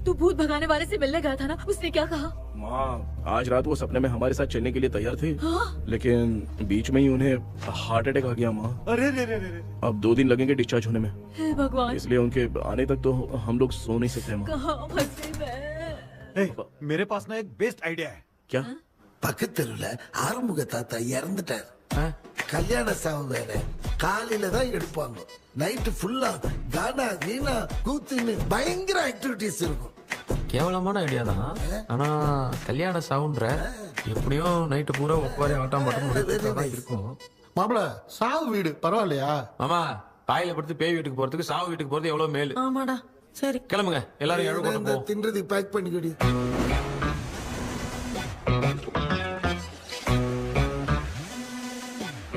तू भूत भगाने वाले से मिलने गया था ना, उसने क्या कहा? माँ, आज रात वो सपने में हमारे साथ चलने के लिए तैयार थे। हाँ? लेकिन बीच में ही उन्हें हार्ट अटैक आ गया माँ। अरे रे रे रे। अब 2 दिन लगेंगे डिस्चार्ज होने में। हे भगवान। इसलिए उनके आने तक तो हम लोग सो नहीं सकते माँ। कहाँ फंसे मैं? मेरे पास ना एक बेस्ट आइडिया है। क्या? பக்கத்தெருவுல ஆறுமுக தாத்தா இறந்துட்டார். கல்யாண சாவு வேற. காலையில தான் எடுப்பாங்க. நைட் ஃபுல்லா கானா வீணா கூத்துன்னு பயங்கர ஆக்டிவிட்டிஸ் இருக்கும். கேவலமான ஐடியா தான். ஆனா கல்யாண சாவுன்ற எப்படியும் நைட்டு பூரா உட்காரி ஆட்டம் மட்டும் இருக்கும். மாப்பிள, சாவு வீடு பரவாயில்லையா? மாமா, காயில படுத்து பேய் வீட்டுக்கு போறதுக்கு சாவு வீட்டுக்கு போறது எவ்வளவு மேல். ஆமாடா. சரி, கிளம்புங்க, எல்லாரும் எழு கொண்டு போ. தின்றதை பேக் பண்ணிக்கடி.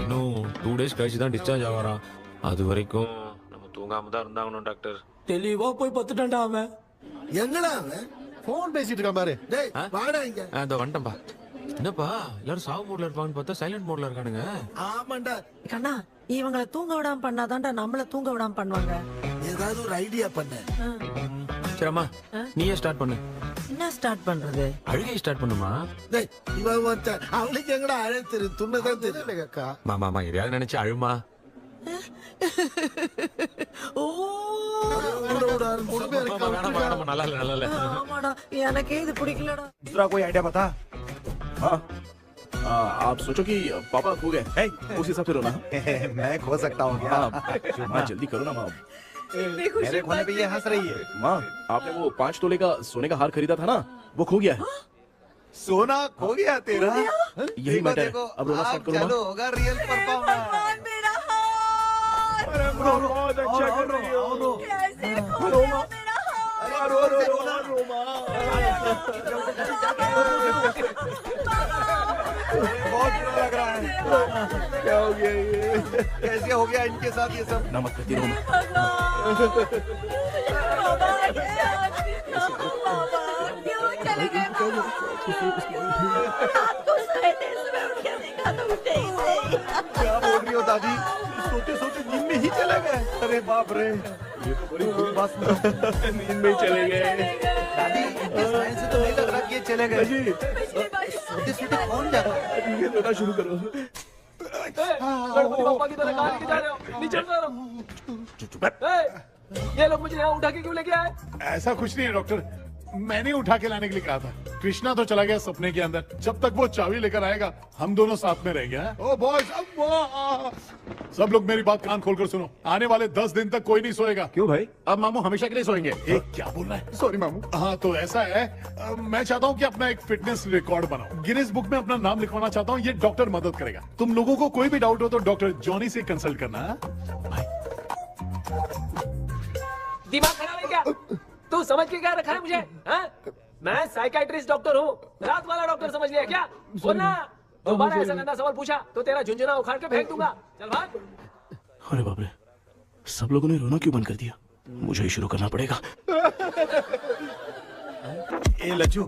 இன்னும் 2 டேஸ் கழிச்சு தான் டிஸ்சார்ஜ் ஆவாராம். அது வரைக்கும் நம்ம தூங்காம தான் இருந்தாகணும் டாக்டர். தெளிவா போய் பத்துட்டான்டா அவன். எங்கடா அவன்? போன் பேசிட்டு இருக்கான் பாரு. டேய், வாடா இங்க. அந்த வந்துட்டம்பா. என்னப்பா எல்லாரும் சாவு மோட்ல இருப்பாங்கன்னு பார்த்தா சைலண்ட் மோட்ல இருக்கானுங்க. ஆமாண்டா. கண்ணா, இவங்கள தூங்க விடாம பண்ணாதான்டா நம்மள தூங்க விடாம பண்ணுவாங்க. ஏதாவது ஒரு ஐடியா பண்ணு. சரிம்மா, நீயே ஸ்டார்ட் பண்ணு. என்ன ஸ்டார்ட் பண்றது? அழுகை ஸ்டார்ட் பண்ணுமா? டேய், இவன் ஒருத்தன் அவளுக்கு எங்கடா அழகு தெரியும்? துண்ணதான் தெரியல அக்கா. மாமா எதையாவது நினைச்சு அழுமா. ஓ, நல்லா இல்ல. ஆமாடா, எனக்கே இது பிடிக்கலடா. दूसरा कोई आइडिया बता। हाँ, आप सोचो कि पापा खो गए, उस हिसाब से रोना। मैं खो सकता हूँ क्या? माँ जल्दी करो ना माँ। मेरे खोने पे ये हंस रही है। माँ, आपने वो 5 तोले का सोने का हार खरीदा था ना, वो खो गया है। सोना खो गया तेरा? यही मैटर है। अब रोना स्टार्ट करो चलो, माँ। होगा रियल परफॉर्मेंस। बहुत अच्छा कर रही हो। कैसे खोया मेरा हाथ? रो बहुत बुरा लग रहा है। क्या हो गया ये? कैसे हो गया इनके साथ ये सब? ना मत करती रो माँ। क्यों चले गए? रात को सोए थे, सुबह उठ के देखा तो उठे ही नहीं। क्या बोल रही हो दादी? सोते सोते नींद में ही चले गए। अरे बाप रे, ये तो बड़ी बुरी बात सुना। नींद में ही चले गए। दादी इनके साइन से तो नहीं लग रहा कि ये चले गए। सोते सोते कौन जाता है? ये रोना शुरू करो। गणपति बापा की तरह कहाँ लेके जा रहे हो? नीचे उतारो। ये लोग मुझे यहाँ उठा के क्यों लेके आए? ऐसा कुछ नहीं है डॉक्टर, मैंने उठा के लाने के लिए कहा था। कृष्णा तो चला गया सपने के अंदर, जब तक वो चाबी लेकर आएगा हम दोनों साथ में रहेंगे। ओ बॉयज, सब लोग मेरी बात कान खोलकर सुनो, आने वाले 10 दिन तक कोई नहीं सोएगा। क्यों भाई? अब मामू हमेशा के लिए सोएंगे। क्या बोल रहा है? सॉरी मामू। हाँ तो ऐसा है, मैं चाहता हूँ कि अपना एक फिटनेस रिकॉर्ड बनाओ, गिनीज बुक में अपना नाम लिखवाना चाहता हूँ। ये डॉक्टर मदद करेगा। तुम लोगों को कोई भी डाउट हो तो डॉक्टर जॉनी से कंसल्ट करना। दिमाग खराब है क्या? तू समझ के क्या रखा है मुझे? हाँ? मैं साइकाइट्रिस्ट डॉक्टर हूँ, रात वाला डॉक्टर समझ लिया क्या? बोलना, दोबारा ऐसा गंदा सवाल पूछा तो तेरा झुंझुना उखाड़ के फेंक दूंगा। चल भाग। अरे बाप रे, सब लोगों ने रोना क्यों बंद कर दिया? मुझे ही शुरू करना पड़ेगा। ए लज्जू,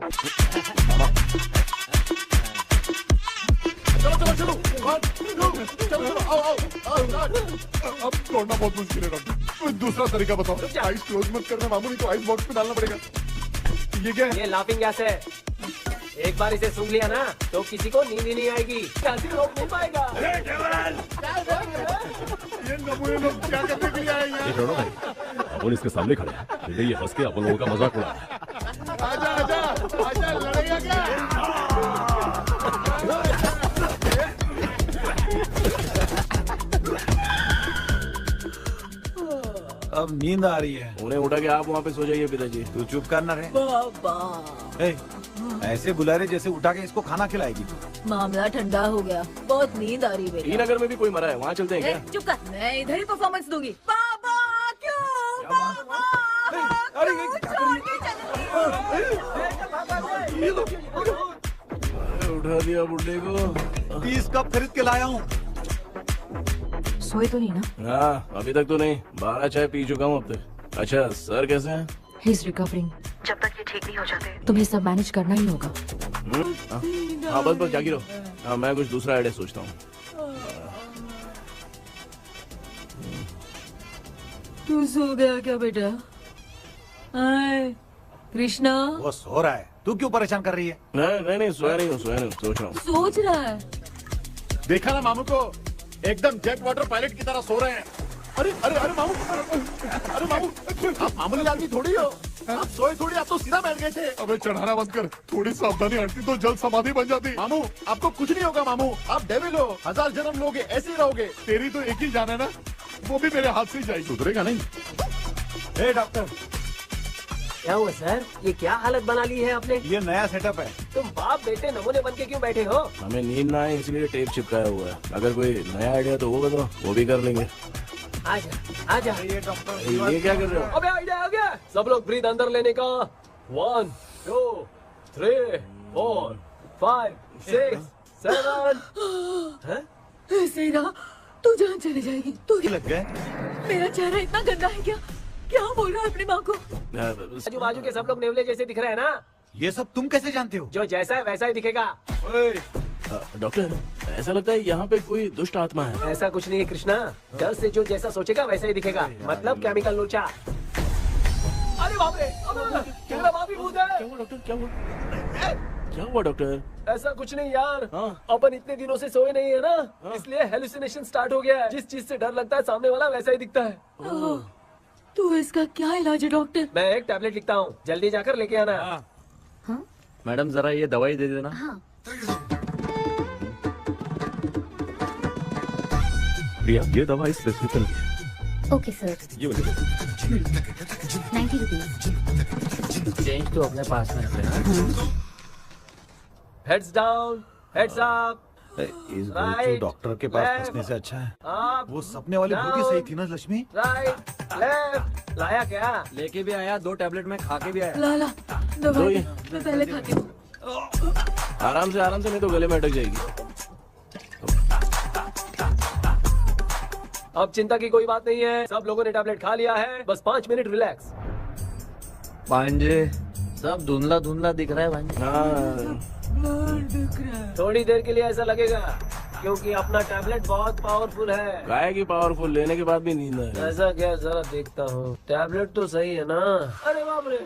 चलो चलो चलो, आओ। अब छोड़ना बहुत मुश्किल है डॉक्टर, कोई दूसरा तरीका बताओ। आइस क्लोज मत करना मामू, नहीं तो आइस बॉक्स में डालना पड़ेगा। ये क्या है? ये लाफिंग गैस है, एक बार इसे सूंघ लिया ना तो किसी को नींद ही नहीं आएगी, हंसी रोक नहीं पाएगा। ये नमूने लोग क्या करने के लिए आए हैं? ये छोड़ो भाई, अपन इसके सामने खड़े हैं, फिर ये हंस के अपन लोगों का मजाक उड़ा रहा है। आजा लड़ेगा क्या? अब नींद आ रही है। उन्हें उठा के आप वहाँ पे सो जाइए पिताजी। तू चुप करना रे। बाबा ऐसे बुला रहे जैसे उठा के इसको खाना खिलाएगी। मामला ठंडा हो गया, बहुत नींद आ रही है। टी नगर में भी कोई मरा है, वहाँ चलते हैं क्या? चुप कर, मैं इधर ही परफॉर्मेंस दूंगी। बाबा क्यों? बाबा उठा दिया बुड्ढे को। 30 कप खरीद के लाया हूँ। सोए तो नहीं ना? हाँ अभी तक तो नहीं, 12 चाय पी चुका हूँ अब तक। अच्छा सर कैसे हैं? He is recovering. जब तक ये ठीक नहीं हो जाते तुम्हें सब मैनेज करना ही होगा। हाँ बस जागी रहो। हाँ मैं कुछ दूसरा आइडिया सोचता हूँ। तू सो गया क्या बेटा? कृष्णा वो सो रहा है, तू क्यों परेशान कर रही है? नहीं सोया नहीं हूँ, सोच रहा हूँ। सोच रहा है। देखा ना मामू को, एकदम जेट वाटर पायलट की तरह सो रहे हैं। अरे मामू, अरे मामू, आप मामूली आदमी थोड़ी हो, आप सोए थोड़ी, आप तो सीधा बैठ गए थे। अबे चढ़ाना बंद कर, थोड़ी सावधानी हटती तो जल्द समाधि बन जाती। मामू आपको कुछ नहीं होगा मामू, आप डेविल हो, 1000 जन्म लोगे ऐसे ही रहोगे। तेरी तो एक ही जान है ना, वो भी मेरे हाथ से ही जाएगी। सुधरेगा नहीं। हे डॉक्टर, क्या हुआ सर? ये क्या हालत बना ली है आपने? ये नया सेटअप है। तुम बाप बेटे नमूने बन के क्यों बैठे हो? हमें नींद ना आए इसलिए टेप चिपकाया हुआ है। अगर कोई नया आइडिया तो वो बताओ, वो भी कर लेंगे। आजा। ये डॉक्टर ये क्या कर रहे हो? अबे आइडिया आ गया। सब लोग ब्रीथ अंदर लेने का। 1 2 3 4 5 6 7। ऐसे ही रहा तू जान चली जाएगी। तू लग गए। मेरा चेहरा इतना गंदा है क्या? क्या बोल रहा है अपनी माँ को? आजू बाजू के सब लोग नेवले जैसे दिख रहे हैं ना? ये सब तुम कैसे जानते हो? जो जैसा है वैसा ही दिखेगा। डॉक्टर ऐसा लगता है यहाँ पे कोई दुष्ट आत्मा है। ऐसा कुछ नहीं है कृष्णा, डर से जो जैसा सोचेगा वैसा ही दिखेगा, मतलब केमिकल लोचा। अरे बाप रे, मेरा बाप ही भूत है। क्या हुआ डॉक्टर? क्या हुआ डॉक्टर? ऐसा कुछ नहीं यार, अपन इतने दिनों से सोए नहीं है ना, इसलिए हेलुसिनेशन स्टार्ट हो गया है। जिस चीज से डर लगता है सामने वाला वैसा ही दिखता है। तो इसका क्या इलाज है डॉक्टर? मैं एक टैबलेट लिखता हूँ, जल्दी जाकर लेके आना। मैडम जरा ये दवाई दे देना। प्रिया ये दवा इस प्रिस्क्रिप्शन की है। Okay sir. ये वाली दे। 90 रुपीज। चेंज तो अपने पास में रखना। Heads down, heads up. इस गोचू डॉक्टर के पास फंसने से अच्छा है वो सपने वाली भूत ही सही थी ना लक्ष्मी। Right left. लाया क्या? लेके भी आया, 2 टैबलेट में खा के भी आया। ला दवाई मैं पहले खाती हूँ। आराम से नहीं तो गले में अटक जाएगी। अब चिंता की कोई बात नहीं है, सब लोगों ने टैबलेट खा लिया है, बस 5 मिनट रिलैक्स। भांजे सब धुंधला दिख रहा है भांजे। थोड़ी देर के लिए ऐसा लगेगा, क्योंकि अपना टैबलेट बहुत पावरफुल है। काय की पावरफुल, लेने के बाद भी नींद है। ऐसा क्या, जरा देखता हूँ। टैबलेट तो सही है ना? अरे बाप रे,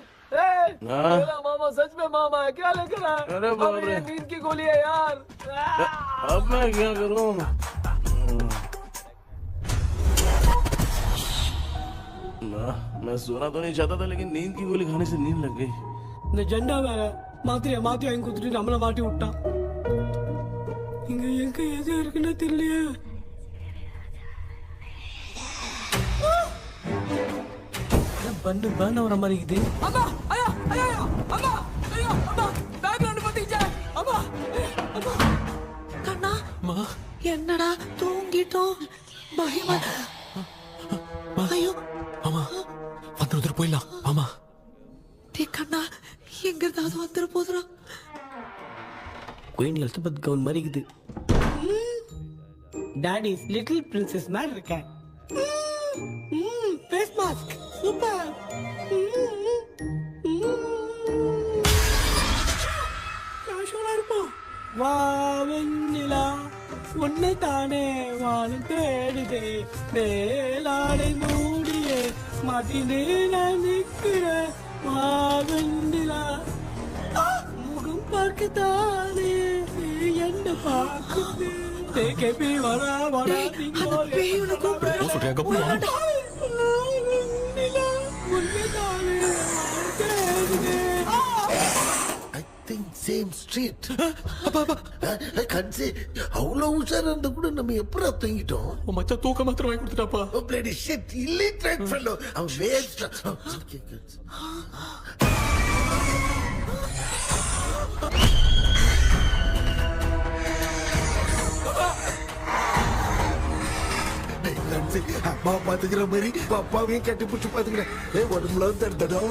हाँ? मेरा मामा सच में मामा है, क्या लेकर आया? अरे बाप रे, नींद की गोली है यार। अब मैं क्या करूँ? मैं सोना तो नहीं चाहता था, लेकिन नींद की गोली खाने से नींद लग गई। நிஜண்டா வேற மாத்தி வாங்கி கொடுத்துட்டு நம்மள மாட்டி விட்டான். இங்க எங்க எது இருக்குன்னு தெரியலையே. பண்ணு பண்ண வர மாதிரி இருக்குது. அம்மா ஐயா ஐயா அம்மா ஐயா அம்மா பேக்ரவுண்ட் பத்திச்சே அம்மா அம்மா. கண்ணா என்னடா தூங்கிட்டோம் பயமா. ஐயோ ஆமா வந்துட்டு போயிடலாம். ஆமா கண்ணா எங்க இருந்தாவது வந்துட போதுரா. குயின் எலிசபெத் கவுன் மாதிரி இருக்குது. டாடிஸ் லிட்டில் பிரின்சஸ் மாதிரி இருக்கேன். Face mask super. கேஷுவலா இருப்போம். வா வெண்ணிலா உன்னை தானே வானம் தேடுதே மேலாடை மூடியே மாட்டினே நான் நிற்கிறேன். வெண்ணிலா முகம் பார்க்கத்தானே என்ன பார்க்குது. கேபி வரா வரா சேம் ஸ்ட்ரீட். கன்சி அவ்வளவு உஷாரா இருந்தா கூட நம்ம எப்படா தூங்கிட்டோம்? மச்சா தூக்க மாத்திரம் வாங்கி கொடுத்துட்டாப்பா. Bloody shit illiterate fellow. அவன் வேஸ்ட். அம்மா பாத்துக்கிற மாதிரி அப்பாவையும் கட்டி பிடிச்சி பாத்துக்கிறேன். உடம்புல தடா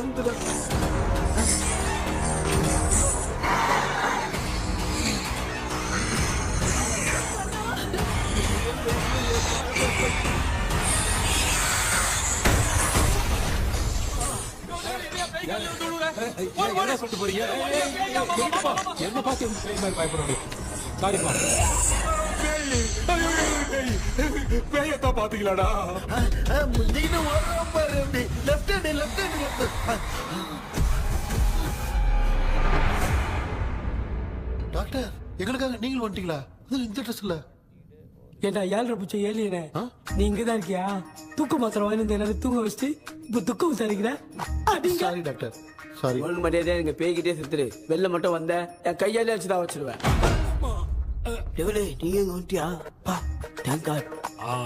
என்ன சொல்லிட்டு போறீங்க? என்ன பார்த்து பயப்படுறோம்? சாரிப்பா. பேயத்தான் பாத்தீங்களாடா? டாக்டர் எங்களுக்காக நீங்களும் வந்துட்டீங்களா? இந்த ட்ரெஸ்ல ஏண்டா 7 பூச்சி ஏலியனே, நீ இங்கதான் இருக்கியா? தூக்க மாத்திரம் வாங்கி என்ன தூங்க வச்சுட்டு இப்ப துக்கம் விசாரிக்கிற. Sorry doctor, sorry. ஒன்று மரியாதையா நீங்க பேய்கிட்டே செத்துரு. வெளில மட்டும் வந்த என் கையாலே வச்சுதான் வச்சிருவேன். நீங்க எங்க வந்துட்டியா?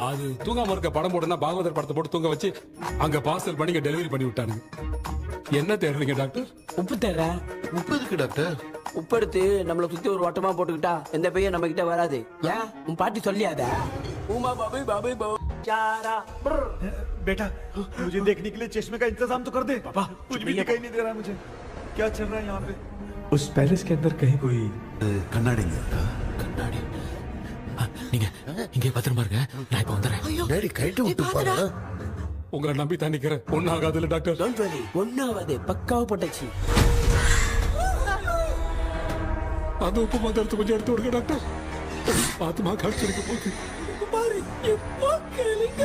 அது தூங்காம இருக்க படம் போடுனா பாகவதர் படத்தை போட்டு தூங்க வச்சு அங்க பார்சல் பண்ணி டெலிவரி பண்ணி விட்டானுங்க. என்ன தேடுறீங்க டாக்டர்? உப்பு தேடுறேன். உப்பு எதுக்கு டாக்டர்? உப்பு எடுத்து நம்மளை சுத்தி ஒரு வட்டமா போட்டுக்கிட்டா எந்த பையன் நம்ம கிட்ட வராது. ஏன் உன் பாட்டி சொல்லியாத? உமா பாபி பாபி बेटा मुझे देखने के लिए चश्मे का इंतजाम तो कर दे। पापा कुछ भी दिखाई नहीं दे रहा मुझे, क्या चल रहा है यहाँ पे? उस पैलेस के अंदर कहीं कोई கண்ணாடி கண்ணாடி நீங்க இங்கே பத்திரமா இருங்க, நான் இப்ப வந்துடுறேன். டேடி கைட்டு விட்டு பாரு. உங்களை நம்பி தான் நிக்கிறேன். ஒன்னும் ஆகாதுல்ல டாக்டர்? டோன்ட் வரி, ஒன்னும் ஆகாது, பக்காவா போட்டாச்சு. அது உப்பு மாத்திரத்தை கொஞ்சம் எடுத்து விடுங்க டாக்டர். ஆத்மா காட்சிருக்க போகுது. பாரு எப்போ கேளுங்க.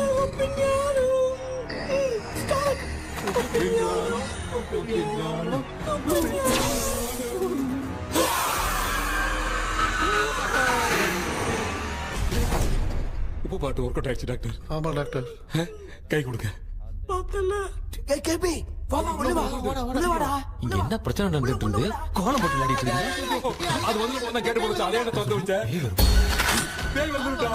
உப்பு பாட்டு ஒர்க் அவுட் ஆயிடுச்சு டாக்டர். ஆமா டாக்டர். கை கொடுங்க. இங்க என்ன பிரச்சனை நடந்துட்டு இருந்து கோலம் போட்டு விளையாடிட்டு இருக்கு? அது வந்து கேட்டு போச்சு. அதே தந்து வச்சேன். பேய் வந்துட்டா.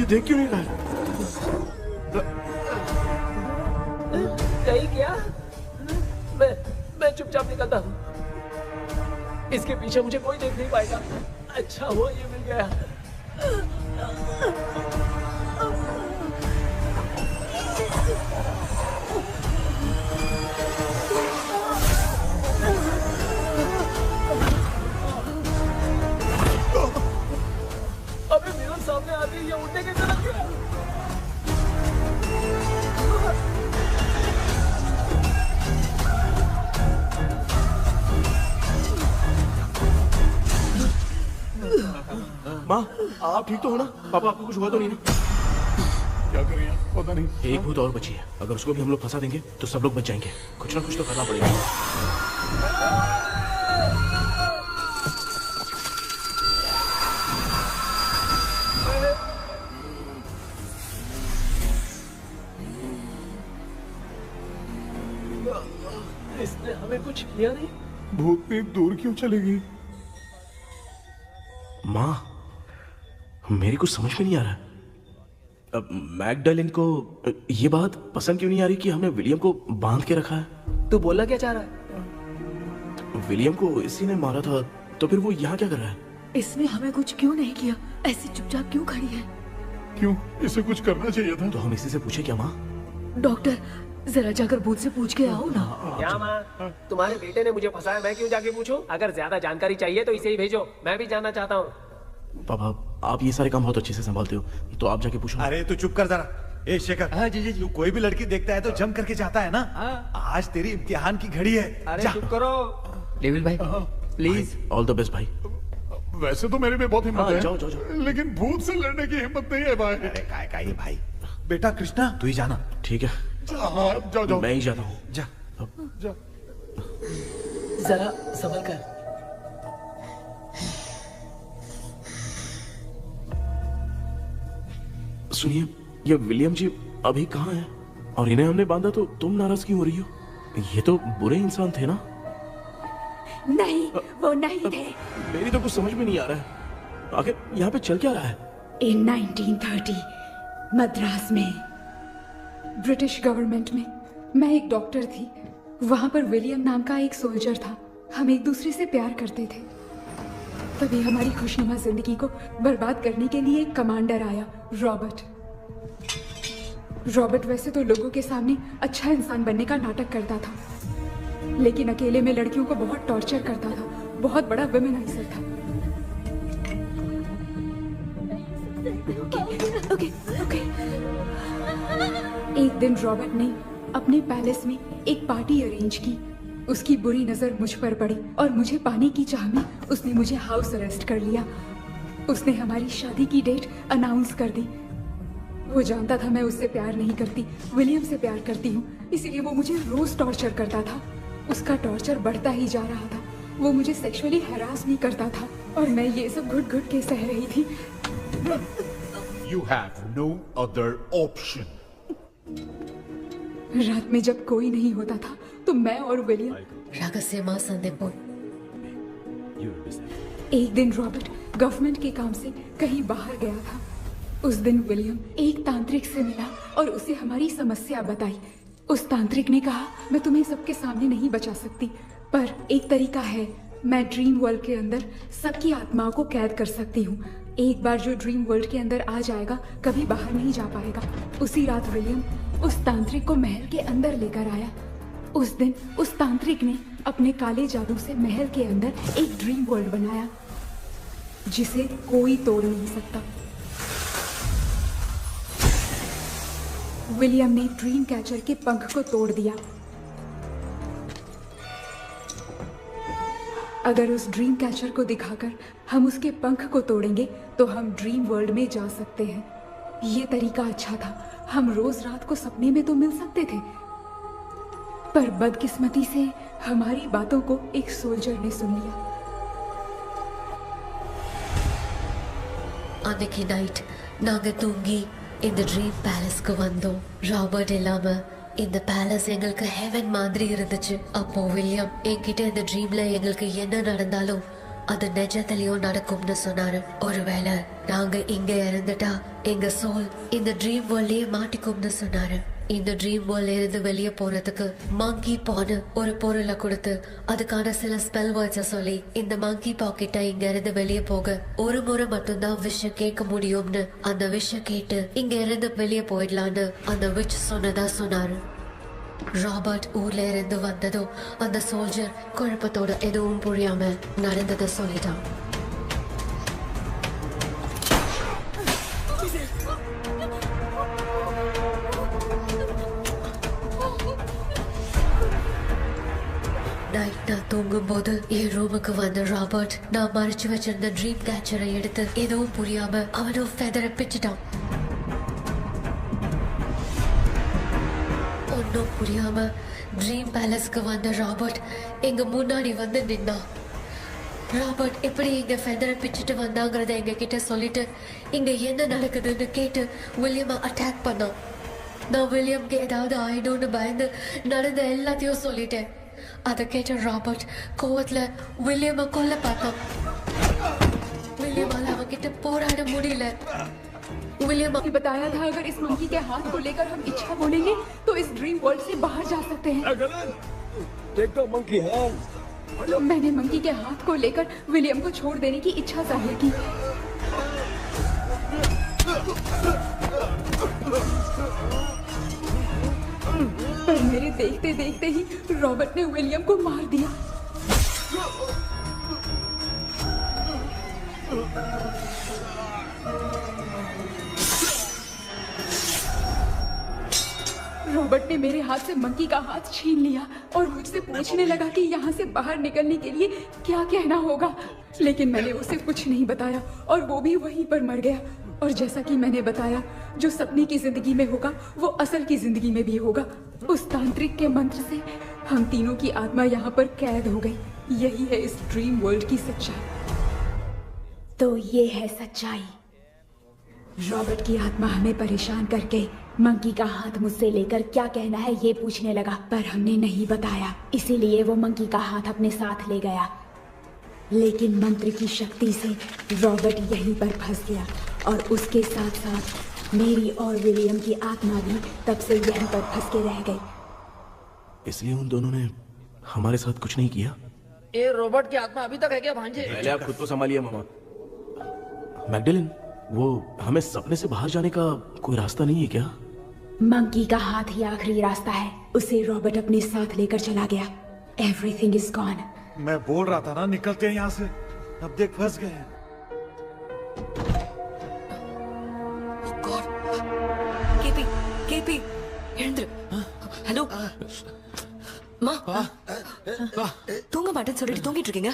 ये देख क्यों नहीं रहा? नहीं क्या? मैं चुपचाप निकलता हूँ। इसके पीछे मुझे कोई देख नहीं पाएगा। अच्छा हुआ ये मिल गया। अबे मेरे सामने आते ही ये उड़ने की तरफ गया। माँ, आप ठीक तो हो ना? पापा आपको कुछ हुआ तो नहीं ना? क्या कर रही है? पता नहीं। एक भूत और बची है। अगर उसको भी हम लोग फंसा देंगे तो सब लोग बच जाएंगे। कुछ ना कुछ तो करना पड़ेगा। इसने हमें कुछ किया नहीं। भूतनी दूर क्यों चली गई? माँ, मेरी कुछ समझ में नहीं आ रहा। अब मैगडालिन को ये बात पसंद क्यों नहीं आ रही कि हमने विलियम को बांध के रखा है? तू बोलना क्या चाह रहा है? विलियम को इसी ने मारा था, तो फिर वो यहाँ क्या कर रहा है? इसने हमें कुछ क्यों नहीं किया? ऐसी चुपचाप क्यों खड़ी है? क्यों? इसे कुछ करना चाहिए था। तो हम इसी से पूछे क्या माँ? डॉक्टर, जरा जाकर भूत से पूछ के आओ ना। क्या माँ? तुम्हारे बेटे ने मुझे फंसाया, मैं क्यों जाके पूछूं? अगर ज्यादा जानकारी चाहिए तो इसे ही भेजो, मैं भी जानना चाहता हूँ। पापा, आप ये सारे काम बहुत अच्छे से संभालते हो, तो आप जाके पूछो। अरे तू चुप कर जरा। ए शेखर, हाँ जी, तू कोई भी लड़की देखता है तो जम करके जाता है ना। आज तेरी इम्तिहान की घड़ी है। अरे चुप करो। डेविल भाई, प्लीज। ऑल द बेस्ट भाई। वैसे तो मेरे में बहुत हिम्मत है, जाओ, जाओ, जाओ। लेकिन भूत से लड़ने की हिम्मत नहीं है भाई। अरे काय का ये भाई। बेटा कृष्णा, तू ही जाना। ठीक है, हाँ, जाओ जाओ। मैं ही जाता हूँ। जा जा। जरा संभल कर। सुनिए, ये विलियम जी अभी कहाँ हैं? और इन्हें हमने बांधा तो तुम नाराज क्यों हो रही हो? ये तो बुरे इंसान थे ना? नहीं, वो नहीं थे। मेरी तो कुछ समझ में नहीं आ रहा है। आखिर यहाँ पे चल क्या रहा है? इन 1930 मद्रास में ब्रिटिश गवर्नमेंट में मैं एक डॉक्टर थी। वहां पर विलियम नाम का एक सोल्जर था। हम एक दूसरे से प्यार करते थे। तभी हमारी खुशनुमा जिंदगी को बर्बाद करने के लिए एक कमांडर आया, रॉबर्ट। रॉबर्ट वैसे तो लोगों के सामने अच्छा इंसान बनने का नाटक करता था, लेकिन अकेले में लड़कियों को बहुत टॉर्चर करता था। बहुत बड़ा वुमेनाइजर था। ओके। एक दिन रॉबर्ट ने अपने पैलेस में एक पार्टी अरेंज की। उसकी बुरी नजर मुझ पर पड़ी और मुझे पाने की चाह में उसने मुझे हाउस अरेस्ट कर लिया। उसने हमारी शादी की डेट अनाउंस कर दी। वो जानता था मैं उससे प्यार नहीं करती, विलियम से प्यार करती हूँ, इसलिए वो मुझे रोज टॉर्चर करता था। उसका टॉर्चर बढ़ता ही जा रहा था। वो मुझे सेक्सुअली हैरास भी करता था और मैं ये सब घुट-घुट के सह रही थी। You have no other option. रात में जब कोई नहीं होता था तो मैं और विलियम रहस्यमा संदेपुर। एक दिन रॉबर्ट गवर्नमेंट के काम से कहीं बाहर गया था। उस दिन विलियम एक तांत्रिक से मिला और उसे हमारी समस्या बताई। उस तांत्रिक ने कहा, मैं तुम्हें सबके सामने नहीं बचा सकती, पर एक तरीका है। मैं ड्रीम वर्ल्ड के अंदर सबकी आत्माओं को कैद कर सकती हूँ। एक बार जो ड्रीम वर्ल्ड के अंदर आ जाएगा कभी बाहर नहीं जा पाएगा। उसी रात विलियम उस तांत्रिक को महल के अंदर लेकर आया। उस दिन उस तांत्रिक ने अपने काले जादू से महल के अंदर एक ड्रीम वर्ल्ड बनाया जिसे कोई तोड़ नहीं सकता। विलियम ने ड्रीम कैचर के पंख को तोड़ दिया। अगर उस ड्रीम कैचर को दिखाकर हम उसके पंख को तोड़ेंगे तो हम ड्रीम वर्ल्ड में जा सकते हैं। ये तरीका अच्छा था। हम रोज रात को सपने में तो मिल सकते थे, पर बदकिस्मती से हमारी बातों को एक सोल्जर ने सुन लिया। அன்னைக்கு நைட் நாங்க தூங்கி இந்த ட்ரீம் பேலஸ்க்கு வந்தோம். ராபர்ட் இல்லாம இந்த பேலஸ் எங்களுக்கு ஹெவன் மாதிரி இருந்துச்சு. அப்போ வில்லியம் என்கிட்ட இந்த ட்ரீம்ல எங்களுக்கு என்ன நடந்தாலும் அது நிஜத்திலேயோ நடக்கும்னு சொன்னாரு. ஒருவேளை நாங்க இங்க இறந்துட்டா எங்க சோல் இந்த ட்ரீம் வேர்ல்ட்லயே மாட்டிக்கும்னு சொன்னாரு. இந்த ட்ரீம் வேர்ல்ட்ல இருந்து வெளியே போறதுக்கு மங்கி பான்னு ஒரு பொருளை கொடுத்து அதுக்கான சில ஸ்பெல் வேர்ட்ஸை சொல்லி இந்த மங்கி பாக்கெட்ட இங்க இருந்து வெளியே போக ஒரு முறை மட்டும்தான் விஷயம் கேட்க முடியும்னு அந்த விஷயம் கேட்டு இங்க இருந்து வெளியே போயிடலான்னு அந்த விச் சொன்னதா சொன்னாரு. ராபர்ட் ஊர்ல இருந்து வந்ததும் அந்த சோல்ஜர் குழப்பத்தோட எதுவும் புரியாம நடந்ததை சொல்லிட்டான். நைட் நான் தூங்கும் போது என் ரூமுக்கு வந்த ராபர்ட் நான் மறைச்சு வச்சிருந்த ட்ரீம் கேச்சரை எடுத்து எதுவும் புரியாம அவனும் ஃபெதரை பிச்சுட்டான். ஒன்னும் புரியாம ட்ரீம் பேலஸ்க்கு வந்த ராபர்ட் எங்க முன்னாடி வந்து நின்னான். ராபர்ட் எப்படி எங்க ஃபெதரை பிச்சுட்டு வந்தாங்கிறத எங்க கிட்ட சொல்லிட்டு இங்க என்ன நடக்குதுன்னு கேட்டு வில்லியமை அட்டாக் பண்ணான். நான் வில்லியம்க்கு ஏதாவது ஆயிடும்னு பயந்து நடந்த எல்லாத்தையும் சொல்லிட்டேன். அதை கேட்ட ராபர்ட் கோவத்துல வில்லியமை கொல்ல பார்த்தான். विलियम किटे पोराड़े मुड़ीले विलियम ने बताया था अगर इस मंकी के हाथ को लेकर हम इच्छा बोलेंगे तो इस ड्रीम वर्ल्ड से बाहर जा सकते हैं। Take the monkey hand. मैंने मंकी के हाथ को लेकर विलियम को छोड़ देने की इच्छा जाहिर की। पर मेरे देखते देखते ही रॉबर्ट ने विलियम को मार दिया। रॉबर्ट ने मेरे हाथ से मंकी का हाथ छीन लिया और मुझसे पूछने लगा कि यहाँ से बाहर निकलने के लिए क्या कहना होगा, लेकिन मैंने उसे कुछ नहीं बताया और वो भी वहीं पर मर गया। और जैसा कि मैंने बताया, जो सपने की जिंदगी में होगा वो असल की जिंदगी में भी होगा। उस तांत्रिक के मंत्र से हम तीनों की आत्मा यहाँ पर कैद हो गई। यही है इस ड्रीम वर्ल्ड की सच्चाई। तो ये है सच्चाई। रॉबर्ट की आत्मा हमें परेशान करके मंकी का हाथ मुझसे लेकर क्या कहना है ये पूछने लगा, पर हमने नहीं बताया, इसीलिए वो मंकी का हाथ अपने साथ ले गया। लेकिन मंत्र की शक्ति से रॉबर्ट यहीं पर फंस गया और उसके साथ साथ मेरी और विलियम की आत्मा भी तब से यहीं पर फंस के रह गई। इसलिए उन दोनों ने हमारे साथ कुछ नहीं किया। ये रॉबर्ट की आत्मा अभी तक है क्या भांजे? पहले आप खुद को संभालिए मामा। मैगडेलिन, वो हमें सपने से बाहर जाने का कोई रास्ता नहीं है क्या? मंकी का हाथ ही आखिरी रास्ता है। उसे रॉबर्ट अपने साथ लेकर चला गया। Everything is gone. मैं बोल रहा था ना निकलते हैं यहाँ से, अब देख फंस गए हैं। केपी, केपी, எழுந்திரு. ஹலோ மா, தூங்க மாட்டேன்னு சொல்லிட்டு தூங்கிட்டு இருக்கீங்க?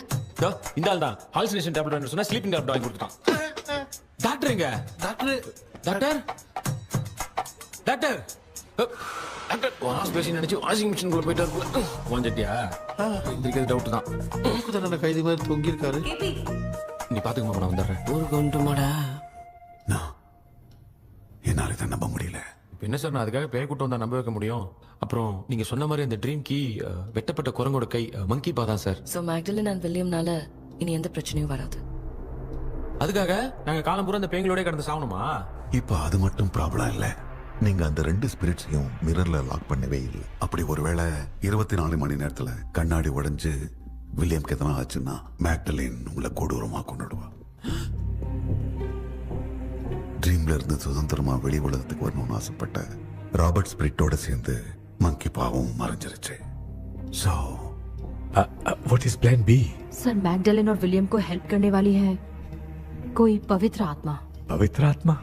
இந்த ஆள் தான் ஹாலுசினேஷன் டேப்லெட் வேணும் சொன்னா ஸ்லீப்பிங் டேப்லெட் வாங்கி கொடுத்துட்டான். டாக்டர் எங்க? Doctor doctor doctor doctor wash basin நினைச்சு வாஷிங் மிஷின் குள்ள போயிட்டாரு. வாஞ்சிட்டியா? இதுக்கு டவுட் தான். தன்னோட கைதி மாதிரி தொங்கி இருக்காரு. நீ பாத்துக்கமா, நான் வந்துடுறேன். ஒரு கொண்டுமாடா. என்னால இதை நம்ப முடியல. என்ன சார், நான் அதுக்காக பேய் கூட்டம் வந்தா நம்ப வைக்க முடியும்? அப்புறம் நீங்க சொன்ன மாதிரி அந்த ட்ரீம் கீ வெட்டப்பட்ட குரங்கோட கை மங்கி பாதான் சார். சோ மேக்டலின் அண்ட் வில்லியம்னால இனி எந்த பிரச்சனையும் வராது. அதுக்காக நாங்க காலம் பூரா அந்த பேய்களோட கடந்து சாவணுமா? இப்ப அது மட்டும் ப்ராப்ளம் இல்ல, நீங்க அந்த ரெண்டு ஸ்பிரிட்ஸையும் மிரர்ல லாக் பண்ணவே இல்லை. அப்படி ஒருவேளை 24 மணி நேரத்துல கண்ணாடி உடைஞ்சு வில்லியம்க்கு எதனா ஆச்சுன்னா மேக்டலின் உங்களை கொடூரமா கொண்டுடுவா. ட்ரீம்ல இருந்து சுதந்திரமா வெளி உலகத்துக்கு வரணும்னு ஆசைப்பட்ட ராபர்ட் ஸ்பிரிட்டோட சேர்ந்து மங்கி பாவம் மறைஞ்சிருச்சு. So what is plan B? Sir, Magdalene और विलियम को हेल्प करने वाली है कोई पवित्र आत्मा। पवित्र आत्मा?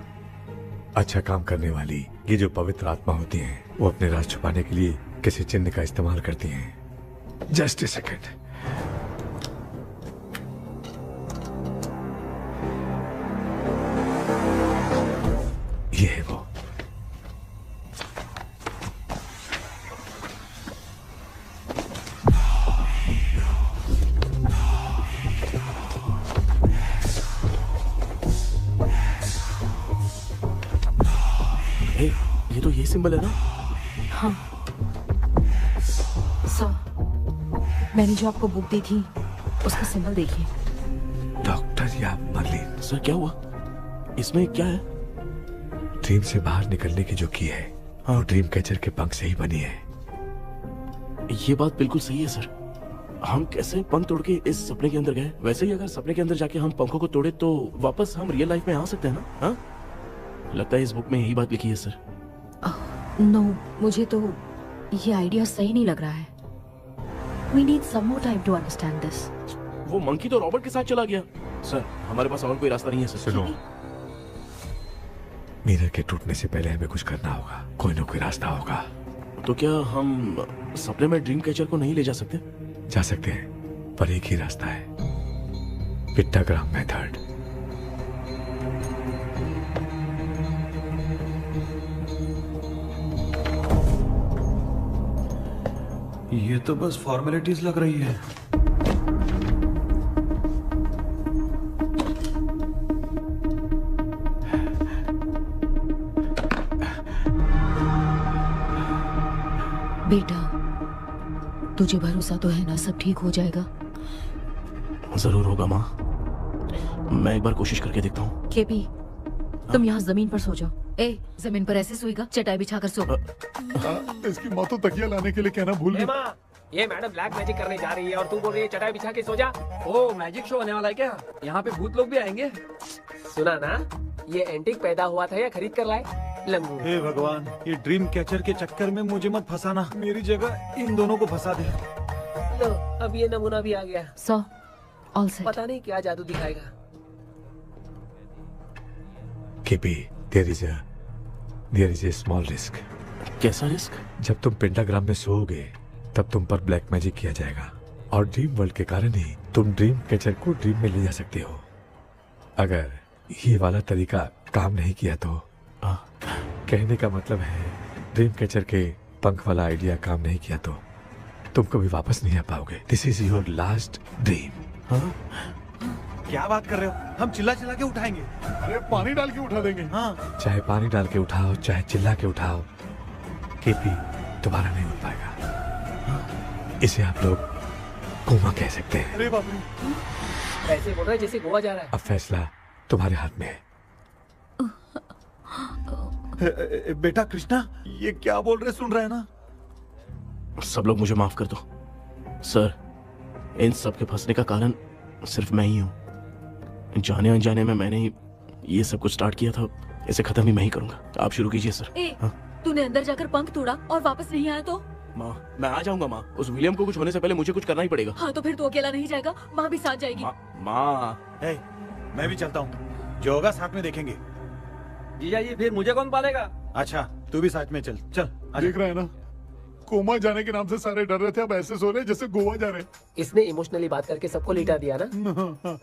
अच्छा काम करने वाली ये जो पवित्र आत्मा होती हैं, वो अपने राज छुपाने के लिए किसी चिन्ह का इस्तेमाल करती हैं। Just a second. ये है वो। ये तो ये सिंबल है ना? हाँ सर, मैंने जो आपको बुक दी थी उसका सिंबल देखिए। या मर्लिन। सर क्या हुआ? इसमें क्या है? ड्रीम से बाहर निकलने की जो की है वो ड्रीम कैचर के पंख से ही बनी है। ये बात बिल्कुल सही है सर। हम कैसे पंख तोड़ के इस सपने के अंदर गए? वैसे ही अगर सपने के अंदर जाके हम पंखों को तोड़े तो वापस हम रियल लाइफ में आ सकते हैं ना? हाँ, लगता है इस बुक में यही बात लिखी है सर। नो, मुझे तो ये आइडिया सही नहीं लग रहा है। We need some more time to understand this. वो मंकी तो रॉबर्ट के साथ चला गया। सर हमारे पास और कोई रास्ता नहीं है सर। सुनो, मिरर के टूटने से पहले हमें कुछ करना होगा। कोई ना कोई रास्ता होगा। तो क्या हम सपने में ड्रीम कैचर को नहीं ले जा सकते? जा सकते हैं, पर एक ही रास्ता है, पिट्टाग्राम मेथड। ये तो बस फॉर्मेलिटीज लग रही है। बेटा, तुझे भरोसा तो है ना सब ठीक हो जाएगा? जरूर होगा माँ। मैं एक बार कोशिश करके देखता हूँ। केपी, तुम यहाँ जमीन पर सो जाओ। ए, जमीन पर ऐसे सोएगा? चटाई बिछाकर सो। इसकी माँ तो तकिया लाने के लिए कहना भूल गई। माँ, ये मैडम ब्लैक मैजिक करने जा रही है और तू बोल रही है चटाई बिछा के सो जा। ओ, मैजिक शो होने वाला है क्या? यहाँ पे भूत लोग भी आएंगे। सुना ना, ये एंटीक पैदा हुआ था या खरीद कर लाए? लंगू। हे भगवान, ये ड्रीम कैचर के चक्कर में मुझे मत फंसाना। मेरी जगह इन दोनों को फंसा दे। लो, अब ये नमूना भी आ गया। सो, ऑल सेट। पता नहीं क्या जादू दिखाएगा। KP, there is a small risk। कैसा रिस्क? जब तुम पेंटाग्राम में सोओगे तब तुम पर ब्लैक मैजिक किया जाएगा और ड्रीम वर्ल्ड के कारण ही तुम ड्रीम कैचर को ड्रीम में ले जा सकते हो। अगर ये वाला तरीका काम नहीं किया तो कहने का मतलब है ड्रीम कैचर के पंख वाला आइडिया काम नहीं किया तो तुम कभी वापस नहीं आ पाओगे। This is your last dream. क्या बात कर रहे हो? हम चिल्ला चिल्ला के उठाएंगे। अरे पानी डाल के उठा देंगे। हाँ, चाहे पानी डाल के उठाओ, चाहे चिल्ला के उठाओ, केपी दोबारा नहीं उठ पाएगा। इसे आप लोग कोमा कह सकते हैं। अरे बाप रे, ऐसे बोल रहा है जैसे गोवा जा रहा है। अब फैसला तुम्हारे हाथ में है। बेटा कृष्णा, ये क्या बोल रहे सुन रहे हैं ना? सब लोग मुझे माफ कर दो सर। इन सब के फंसने का कारण सिर्फ मैं ही हूँ। जाने अनजाने में मैंने ही ये सब कुछ स्टार्ट किया था। इसे खत्म ही मैं ही करूंगा। आप शुरू कीजिए सर। तूने अंदर जाकर पंख तोड़ा और वापस नहीं आया तो? माँ, मैं आ जाऊंगा माँ। उस विलियम को कुछ होने से पहले मुझे कुछ करना ही पड़ेगा। हाँ, तो फिर तू अकेला नहीं जाएगा, माँ भी साथ जाएगी। माँ, मैं भी चलता हूँ। जो होगा साथ में देखेंगे। जीजा जी, फिर मुझे कौन पालेगा? अच्छा, तू भी साथ में चल। चल देख रहा है ना, कोमा जाने के नाम से सारे डर रहे थे, अब ऐसे सो रहे जैसे गोवा जा रहे। इसने इमोशनली बात करके सबको लिटा दिया ना।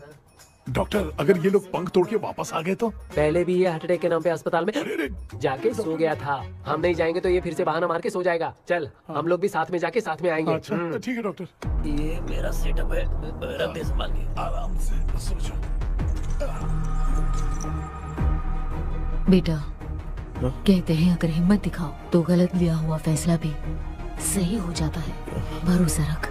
डॉक्टर, अगर ये लोग पंख तोड़ के वापस आ गए तो? पहले भी ये हार्ट अटैक के नाम पे अस्पताल में जाके सो गया था। हम नहीं जाएंगे तो ये फिर से बहाना मार के सो जाएगा। चल, हम लोग भी साथ में जाके साथ में आएंगे। अच्छा, ठीक है डॉक्टर। ये मेरा सेटअप है, रख दे संभाल के। आराम से सो जाओ। बेटा, कहते हैं अगर हिम्मत दिखाओ तो गलत लिया हुआ फैसला भी सही हो जाता है। भरोसा रख।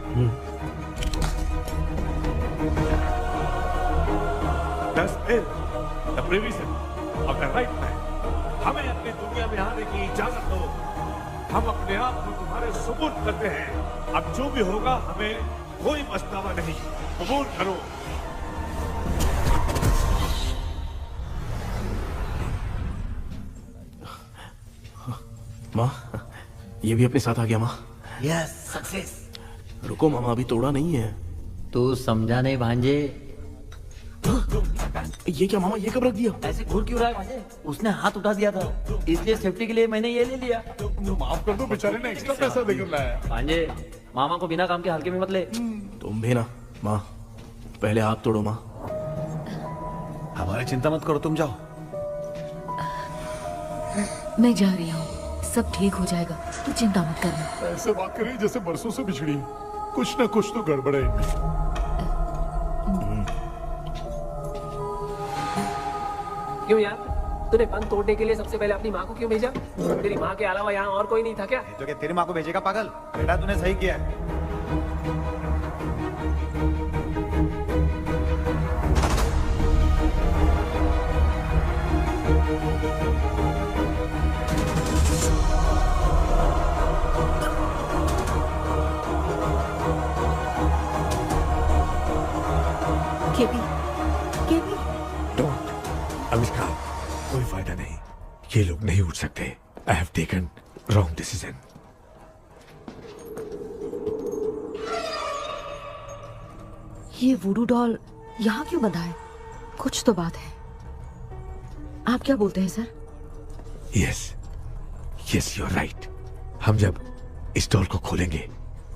हमें अपनी दुनिया में आने की इजाजत दो। हम अपने आप को तुम्हारे सुपुर्द करते हैं। अब जो भी होगा हमें कोई पछतावा नहीं। कबूल करो। माँ, ये भी अपने साथ आ गया। माँ, यस, सक्सेस। रुको मामा, अभी तोड़ा नहीं है। तू समझा नहीं भांजे। ये क्या मामा, ये कब रख दिया? ऐसे घूर क्यों रहा है भांजे? उसने हाथ उठा दिया था, इसलिए सेफ्टी के लिए मैंने ये ले लिया। माफ कर दो, बेचारे ने एक्स्ट्रा पैसा देकर लाया। भांजे, मामा को बिना काम के हल्के में मत ले। तुम भी ना। माँ, पहले हाथ तोड़ो। माँ, हमारी चिंता मत करो, तुम जाओ। मैं जा रही हूँ, सब ठीक हो जाएगा, तू चिंता मत करना। ऐसे बात करिए जैसे बरसों से बिछड़ी। कुछ ना कुछ तो गड़बड़ है इनमें। क्यों यार, तूने पंख तोड़ने के लिए सबसे पहले अपनी माँ को क्यों भेजा? तेरी माँ के अलावा यहाँ और कोई नहीं था क्या? तो क्या तेरी माँ को भेजेगा पागल? बेटा तूने सही किया है। सकते। I have taken wrong decision. ये वुडू डॉल यहाँ क्यों बंधा है? कुछ तो बात है। आप क्या बोलते हैं sir? Yes yes, you are right. हम जब इस डॉल को खोलेंगे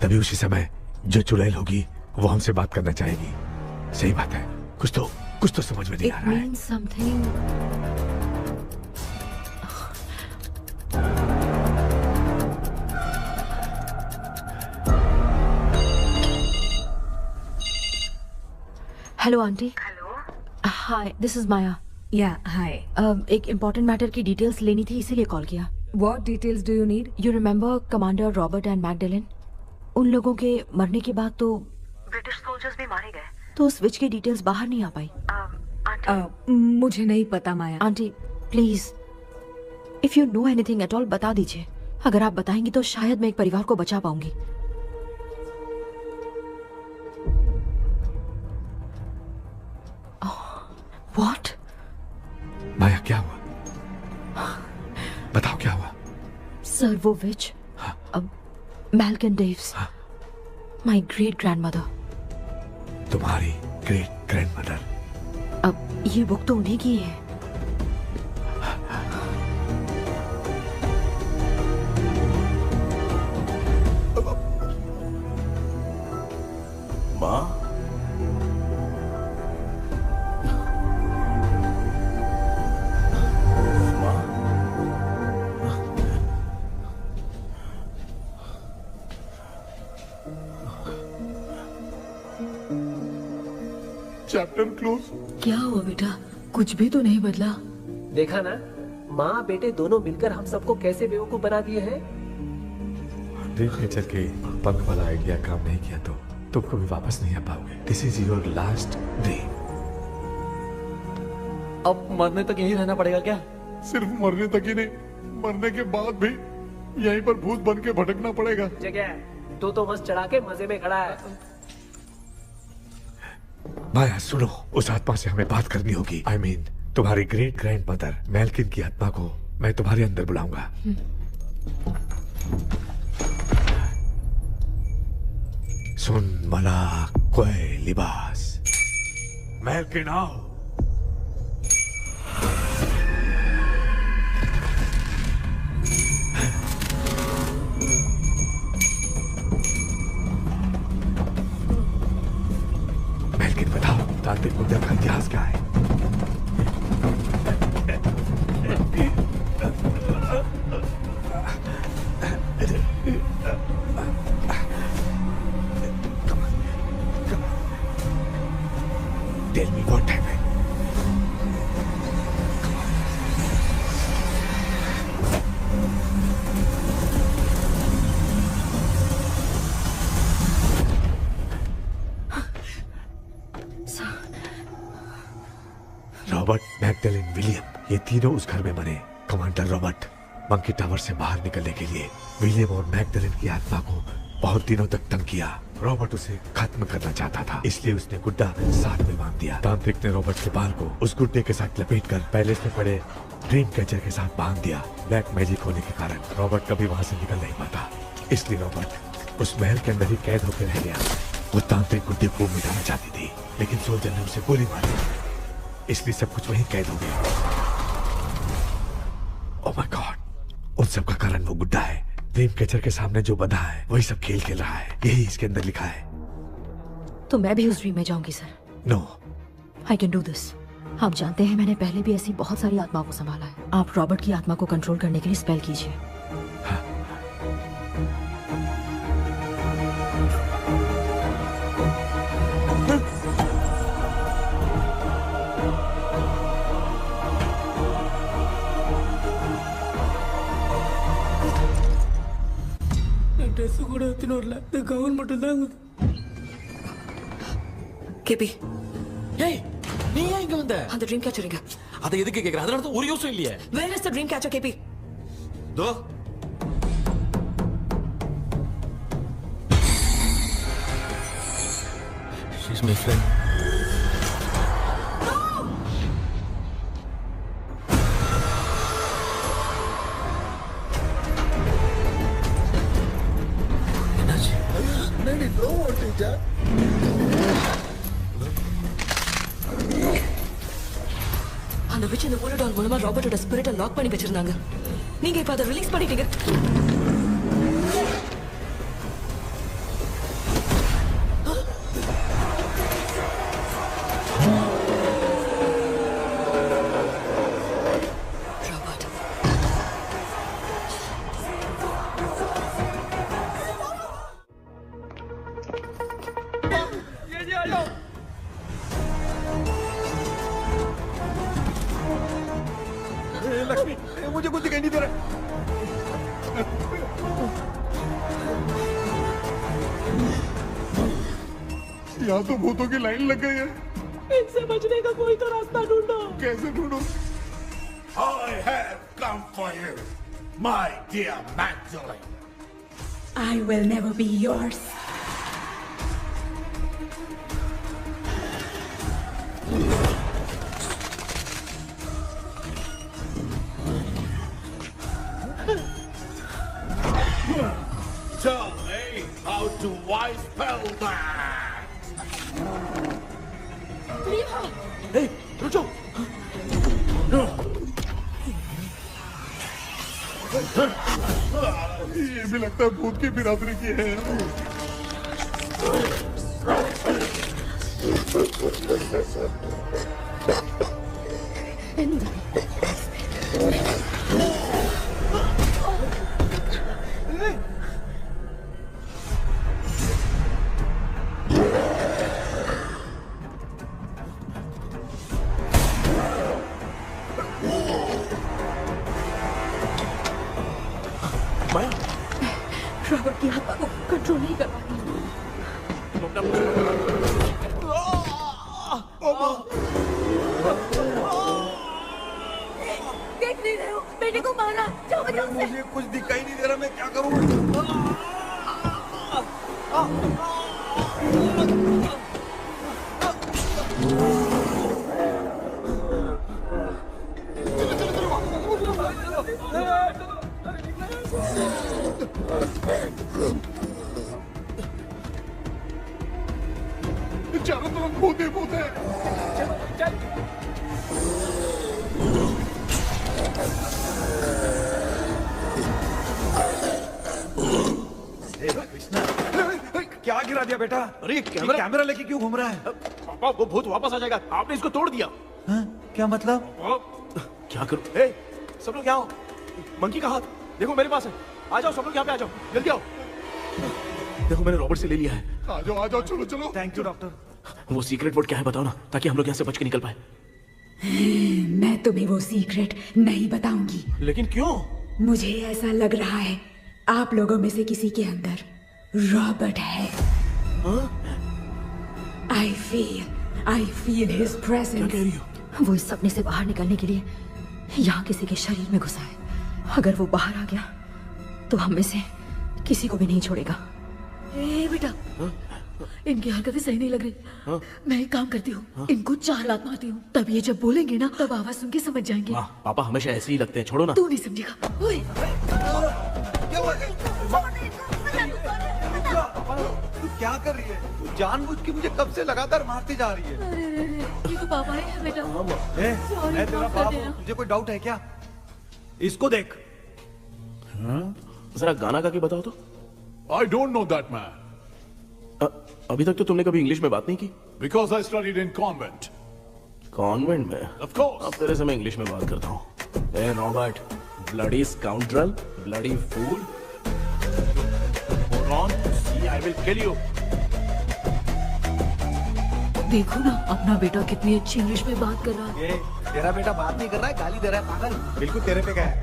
तभी उसी समय जो चुड़ैल होगी वो हमसे बात करना चाहेगी। सही बात है। कुछ तो समझ में नहीं आ रहा है। It means something. Hello aunty. Hello. Hi, this is Maya. Yeah hi. एक इम्पोर्टेंट मैटर की डिटेल्स लेनी थी, इसीलिए कॉल किया। What details do you need? You remember commander Robert and Magdalene? उन लोगों के मरने के बाद तो ब्रिटिश सोल्जर्स भी मारे गए, तो स्विच की डिटेल्स बाहर नहीं आ पाई। मुझे नहीं पता Maya. Aunty please, if you know anything at all बता दीजिए। अगर आप बताएंगी तो शायद मैं एक परिवार को बचा पाऊंगी। व्हाट? माया क्या हुआ? बताओ क्या हुआ? सर वो विच, मैल्कन डेव्स, माय ग्रेट ग्रैंडमदर। तुम्हारी ग्रेट ग्रैंडमदर? अब ये बुक तो उन्हीं की है। माँ, चैप्टर क्लोज। क्या हुआ बेटा? कुछ भी तो नहीं बदला। देखा ना, माँ बेटे दोनों मिलकर हम सबको कैसे बेवकूफ बना दिए हैं। ड्रीम कैचर के पंख वाला आइडिया काम नहीं किया तो तुम कभी वापस नहीं आ पाओगे। This is your last dream. अब मरने तक यही रहना पड़ेगा क्या? सिर्फ मरने तक ही नहीं, मरने के बाद भी यहीं पर भूत बन के भटकना पड़ेगा। जगह तो मस्त चढ़ा के मजे में खड़ा है। माया सुनो, उस आत्मा से हमें बात करनी होगी। I mean, तुम्हारी ग्रेट ग्रैंड मदर मैल्किन की आत्मा को मैं तुम्हारे अंदर बुलाऊंगा। सुन मला कोई लिबास, मैल्किन आओ। मैल्किन बताओ, तांत्रिक मुद्रा का इतिहास क्या है? Tell me what happened. Robert, Magdalene, William, ये तीनों उस घर में मरे। कमांडर रॉबर्ट मंकी टावर से बाहर निकलने के लिए विलियम और मैगडेलिन की आत्मा को बहुत दिनों तक तंग किया। रॉबर्ट उसे खत्म करना चाहता था, इसलिए उसने गुड्डा साथ में बांध दिया। तांत्रिक ने रॉबर्ट के बाल को उस गुड्डे के साथ लपेटकर पैलेस में पड़े ड्रीम कैचर के साथ बांध दिया। ब्लैक मैजिक होने के कारण रॉबर्ट कभी वहां से निकल नहीं पाता, इसलिए रॉबर्ट उस महल के अंदर ही कैद होकर रह गया। वो तांत्रिक गुड्डे को मिटाना चाहती थी, लेकिन सोल्जर ने उसे गोली मारी, इसलिए सब कुछ वहीं कैद हो गया। ओह माय गॉड, उन सब का कारण वो गुड्डा है। ड्रीम कैचर के सामने जो बंधा है वही सब खेल खेल रहा है, यही इसके अंदर लिखा है। तो मैं भी उस ड्रीम में जाऊंगी sir? No, I can do this. आप जानते हैं मैंने पहले भी ऐसी बहुत सारी आत्माओं को संभाला है। आप रॉबर्ट की आत्मा को कंट्रोल करने के लिए स्पेल कीजिए। ட்ரெஸ் கூட எடுத்துன்னு வரல, இந்த கவுன் மட்டும் தான். கேபி, ஏய் நீ ஏன் இங்க வந்த? அந்த ட்ரீம் கேச்சர் எங்க? அதை எதுக்கு கேக்குற? அதனால தான் ஒரு யூஸும் இல்லையே. Where is the dream catcher, கேபி? Though she's my friend. வந்துட்டா அந்த விட்ச் இந்த போலடால் மூலமா ராபர்ட்டோட ஸ்பிரிட்டை லாக் பண்ணி வச்சிருந்தாங்க. நீங்க இப்ப அதை ரிலீஸ் பண்ணிட்டீங்க. लक्ष्मी मुझे कुछ दिखाई नहीं दे रहा। यहाँ तो भूतों की लाइन लग गई है। इनसे बचने का कोई तो रास्ता ढूंढो। कैसे ढूंढो? I have come for you, my dear Magdalene. I will never be yours. Tell me how to wipe spell that. Hey, रुको। ये भी लगता है भूत की बिरादरी की है। रॉबर्ट की आत्मा को कंट्रोल नहीं कर पाती। देख नहीं रहे हो बेटे को मारा। जाओ बचाओ उसे। मुझे कुछ दिखाई नहीं दे रहा, मैं क्या करूं? चारों तरफ भूत ही भूत है। क्या गिरा दिया बेटा? अरे कैमरा लेके क्यों घूम रहा है? पापा वो भूत वापस आ जाएगा। आपने इसको तोड़ दिया। क्या मतलब? क्या करूं? सब लोग यहाँ आओ। मंकी का हाथ देखो मेरे पास है। आ जाओ सब लोग यहाँ पे आ जाओ, जल्दी आओ। देखो मैंने रॉबर्ट से ले लिया है। आ जाओ चलो चलो। Thank you doctor. वो सीक्रेट वर्ड क्या है बताओ ना, ताकि हम लोग यहाँ से बच के निकल पाए। मैं तुम्हें वो सीक्रेट नहीं बताऊंगी। लेकिन क्यों? मुझे ऐसा लग रहा है आप लोगों में से किसी के अंदर रॉबर्ट है। I feel his presence। क्या कह रही हो? वो इस सपने से बाहर निकलने के लिए यहाँ किसी के शरीर में घुसा है। अगर वो बाहर आ गया तो हम में से किसी को भी नहीं छोड़ेगा। ए बेटा, इनकी हरकतें सही नहीं लग रही। मैं एक काम करती हूँ, इनको 4 लात मारती हूँ, तब ये जब बोलेंगे ना तब आवाज सुन के समझ जाएंगे। पापा हमेशा ऐसे ही लगते हैं, छोड़ो ना। तू नहीं समझेगा। ओए, तू क्या कर रही है? तू जानबूझ के मुझे कब से लगातार मारती जा रही है। ये तो पापा है बेटा। मैं तेरा बाप हूँ, तुझे कोई डाउट है क्या? इसको देख। जरा गाना गा के बताओ तो। I don't know that man. अभी तक तो तुमने कभी इंग्लिश में बात नहीं की। Because I studied in convent. Convent में? Of course. अब तेरे से मैं इंग्लिश में बात करता हूँ। ए Robert, bloody scoundrel, bloody fool. Hold on, see I will kill you. देखो ना अपना बेटा कितनी अच्छी इंग्लिश में बात कर रहा है। ये तेरा बेटा बात नहीं कर रहा है, गाली दे रहा है पागल। बिल्कुल तेरे पे क्या है?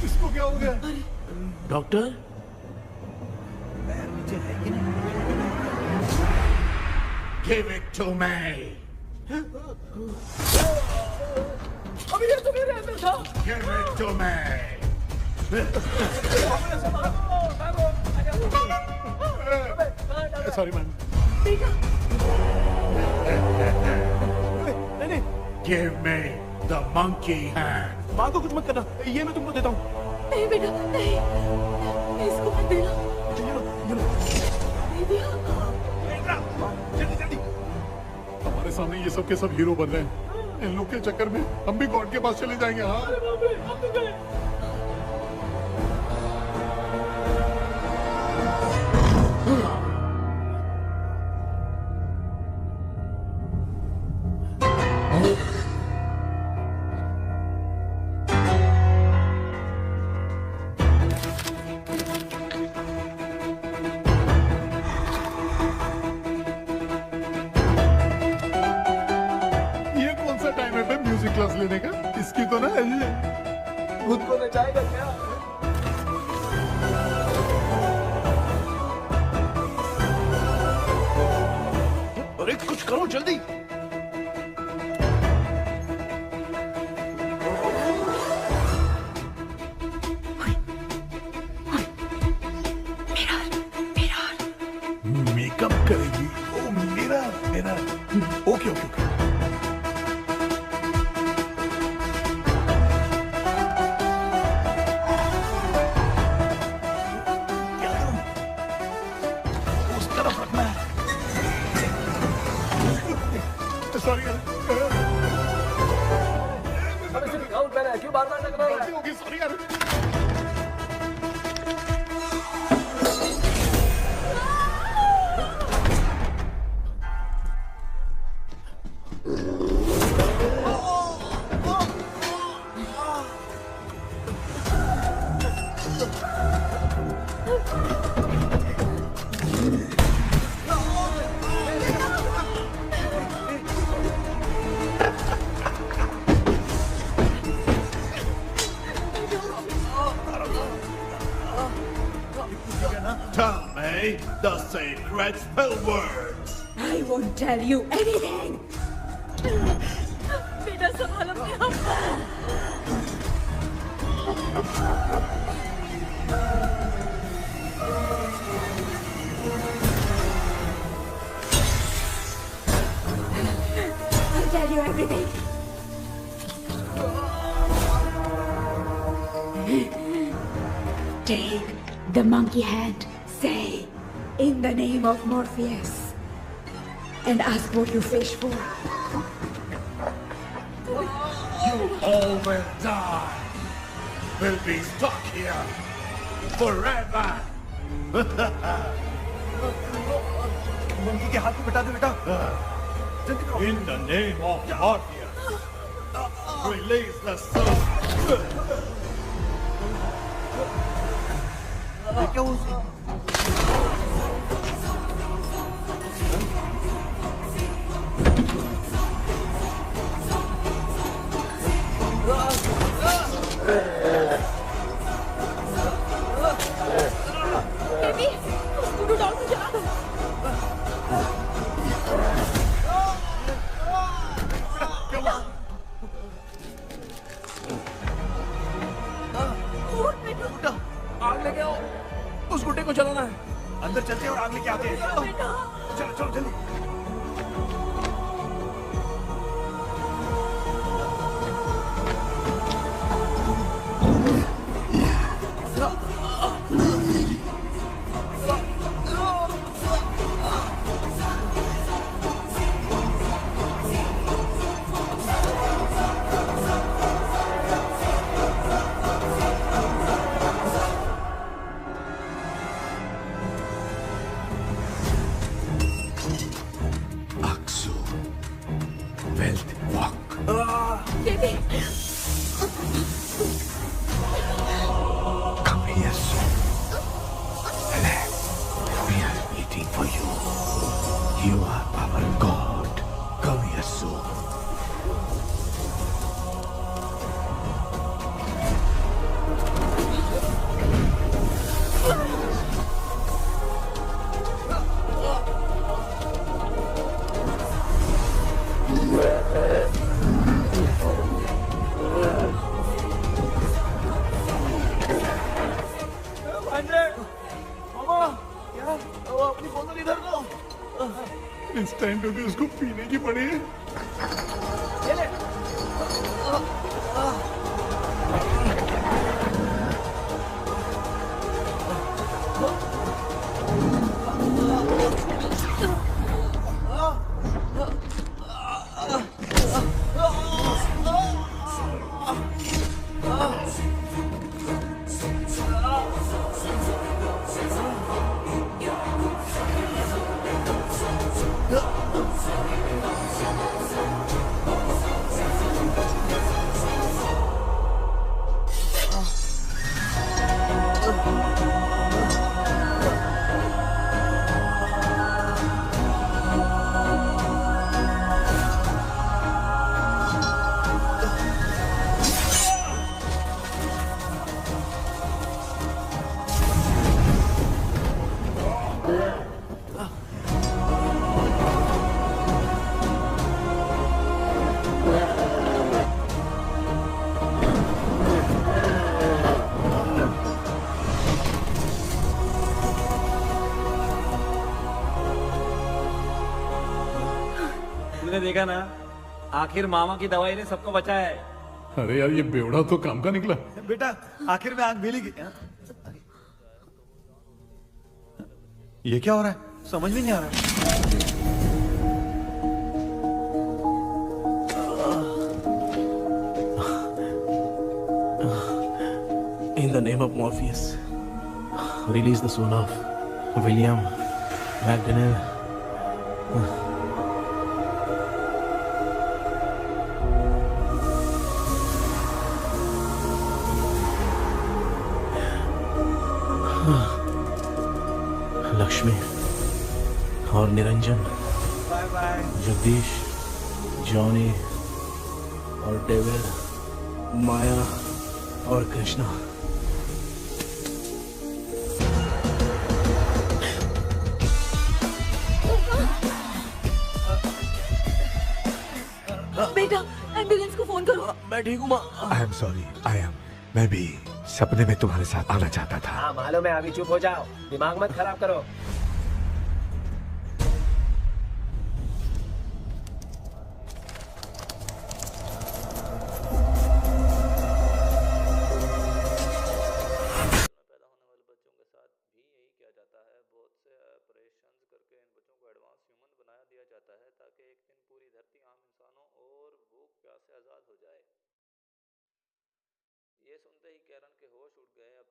इसको क्या हो गया? Doctor? Give it to me. अभी ये तो मेरे अंदर था। Give it to me. Sorry man. नहीं। Give me the monkey hand. माँ को कुछ मत करना, ये मैं तुमको देता हूँ। नहीं बेटा नहीं, इसको मत देना। हमारे सामने ये सब के सब हीरो बन रहे हैं, इन लोग के चक्कर में हम भी गॉड के पास चले जाएंगे। हाँ क्लास लेने का, इसकी तो ना खुद को नचाएगा क्या? अरे कुछ करो जल्दी। मेकअप करेगी? ओ मेरा ओके ओके ओके। क्यों बार-बार टकरा रहा है? होगी, सॉरी यार। Tell me the sacred spell words. I won't tell you anything. बेटा संभाल अपने आप। I'll tell you everything. Take the monkey hand. Say, in the name of Morpheus, and ask what you fish for. You all will die. Will be stuck here forever. Monkey के हाथ में बता दो बेटा। In the name of Morpheus, release the soul. क्या हुआ? Baby, scooter doll को जला दो। आग लेके आओ, उस गुड्डे को जलाना है। अंदर चलते हैं और आग लेके आते हैं। चलो चलो जल्दी। Baby. Come here soon. Relax. We are waiting for you. You are our God. Come here soon. इस टाइम पे भी उसको पीने की पड़ी है। तुमने देखा ना, आखिर मामा की दवाई ने सबको बचाया है। अरे यार ये बेवड़ा तो काम का निकला। बेटा आखिर में आंख मिली ये क्या हो रहा है समझ में नहीं आ रहा है। In the name of Morpheus, release the soul of William McDonnell. Lakshmi और निरंजन, जगदीश, जॉनी और डेविड, माया और कृष्णा। बेटा एम्बुलेंस को फोन करो। मैं ठीक हूँ माँ। आई एम सॉरी, मैं भी सपने में तुम्हारे साथ आना चाहता था। हाँ मालूम है, अभी चुप हो जाओ, दिमाग मत खराब करो। ये सुनते ही कैरन के होश उड़ गए। अब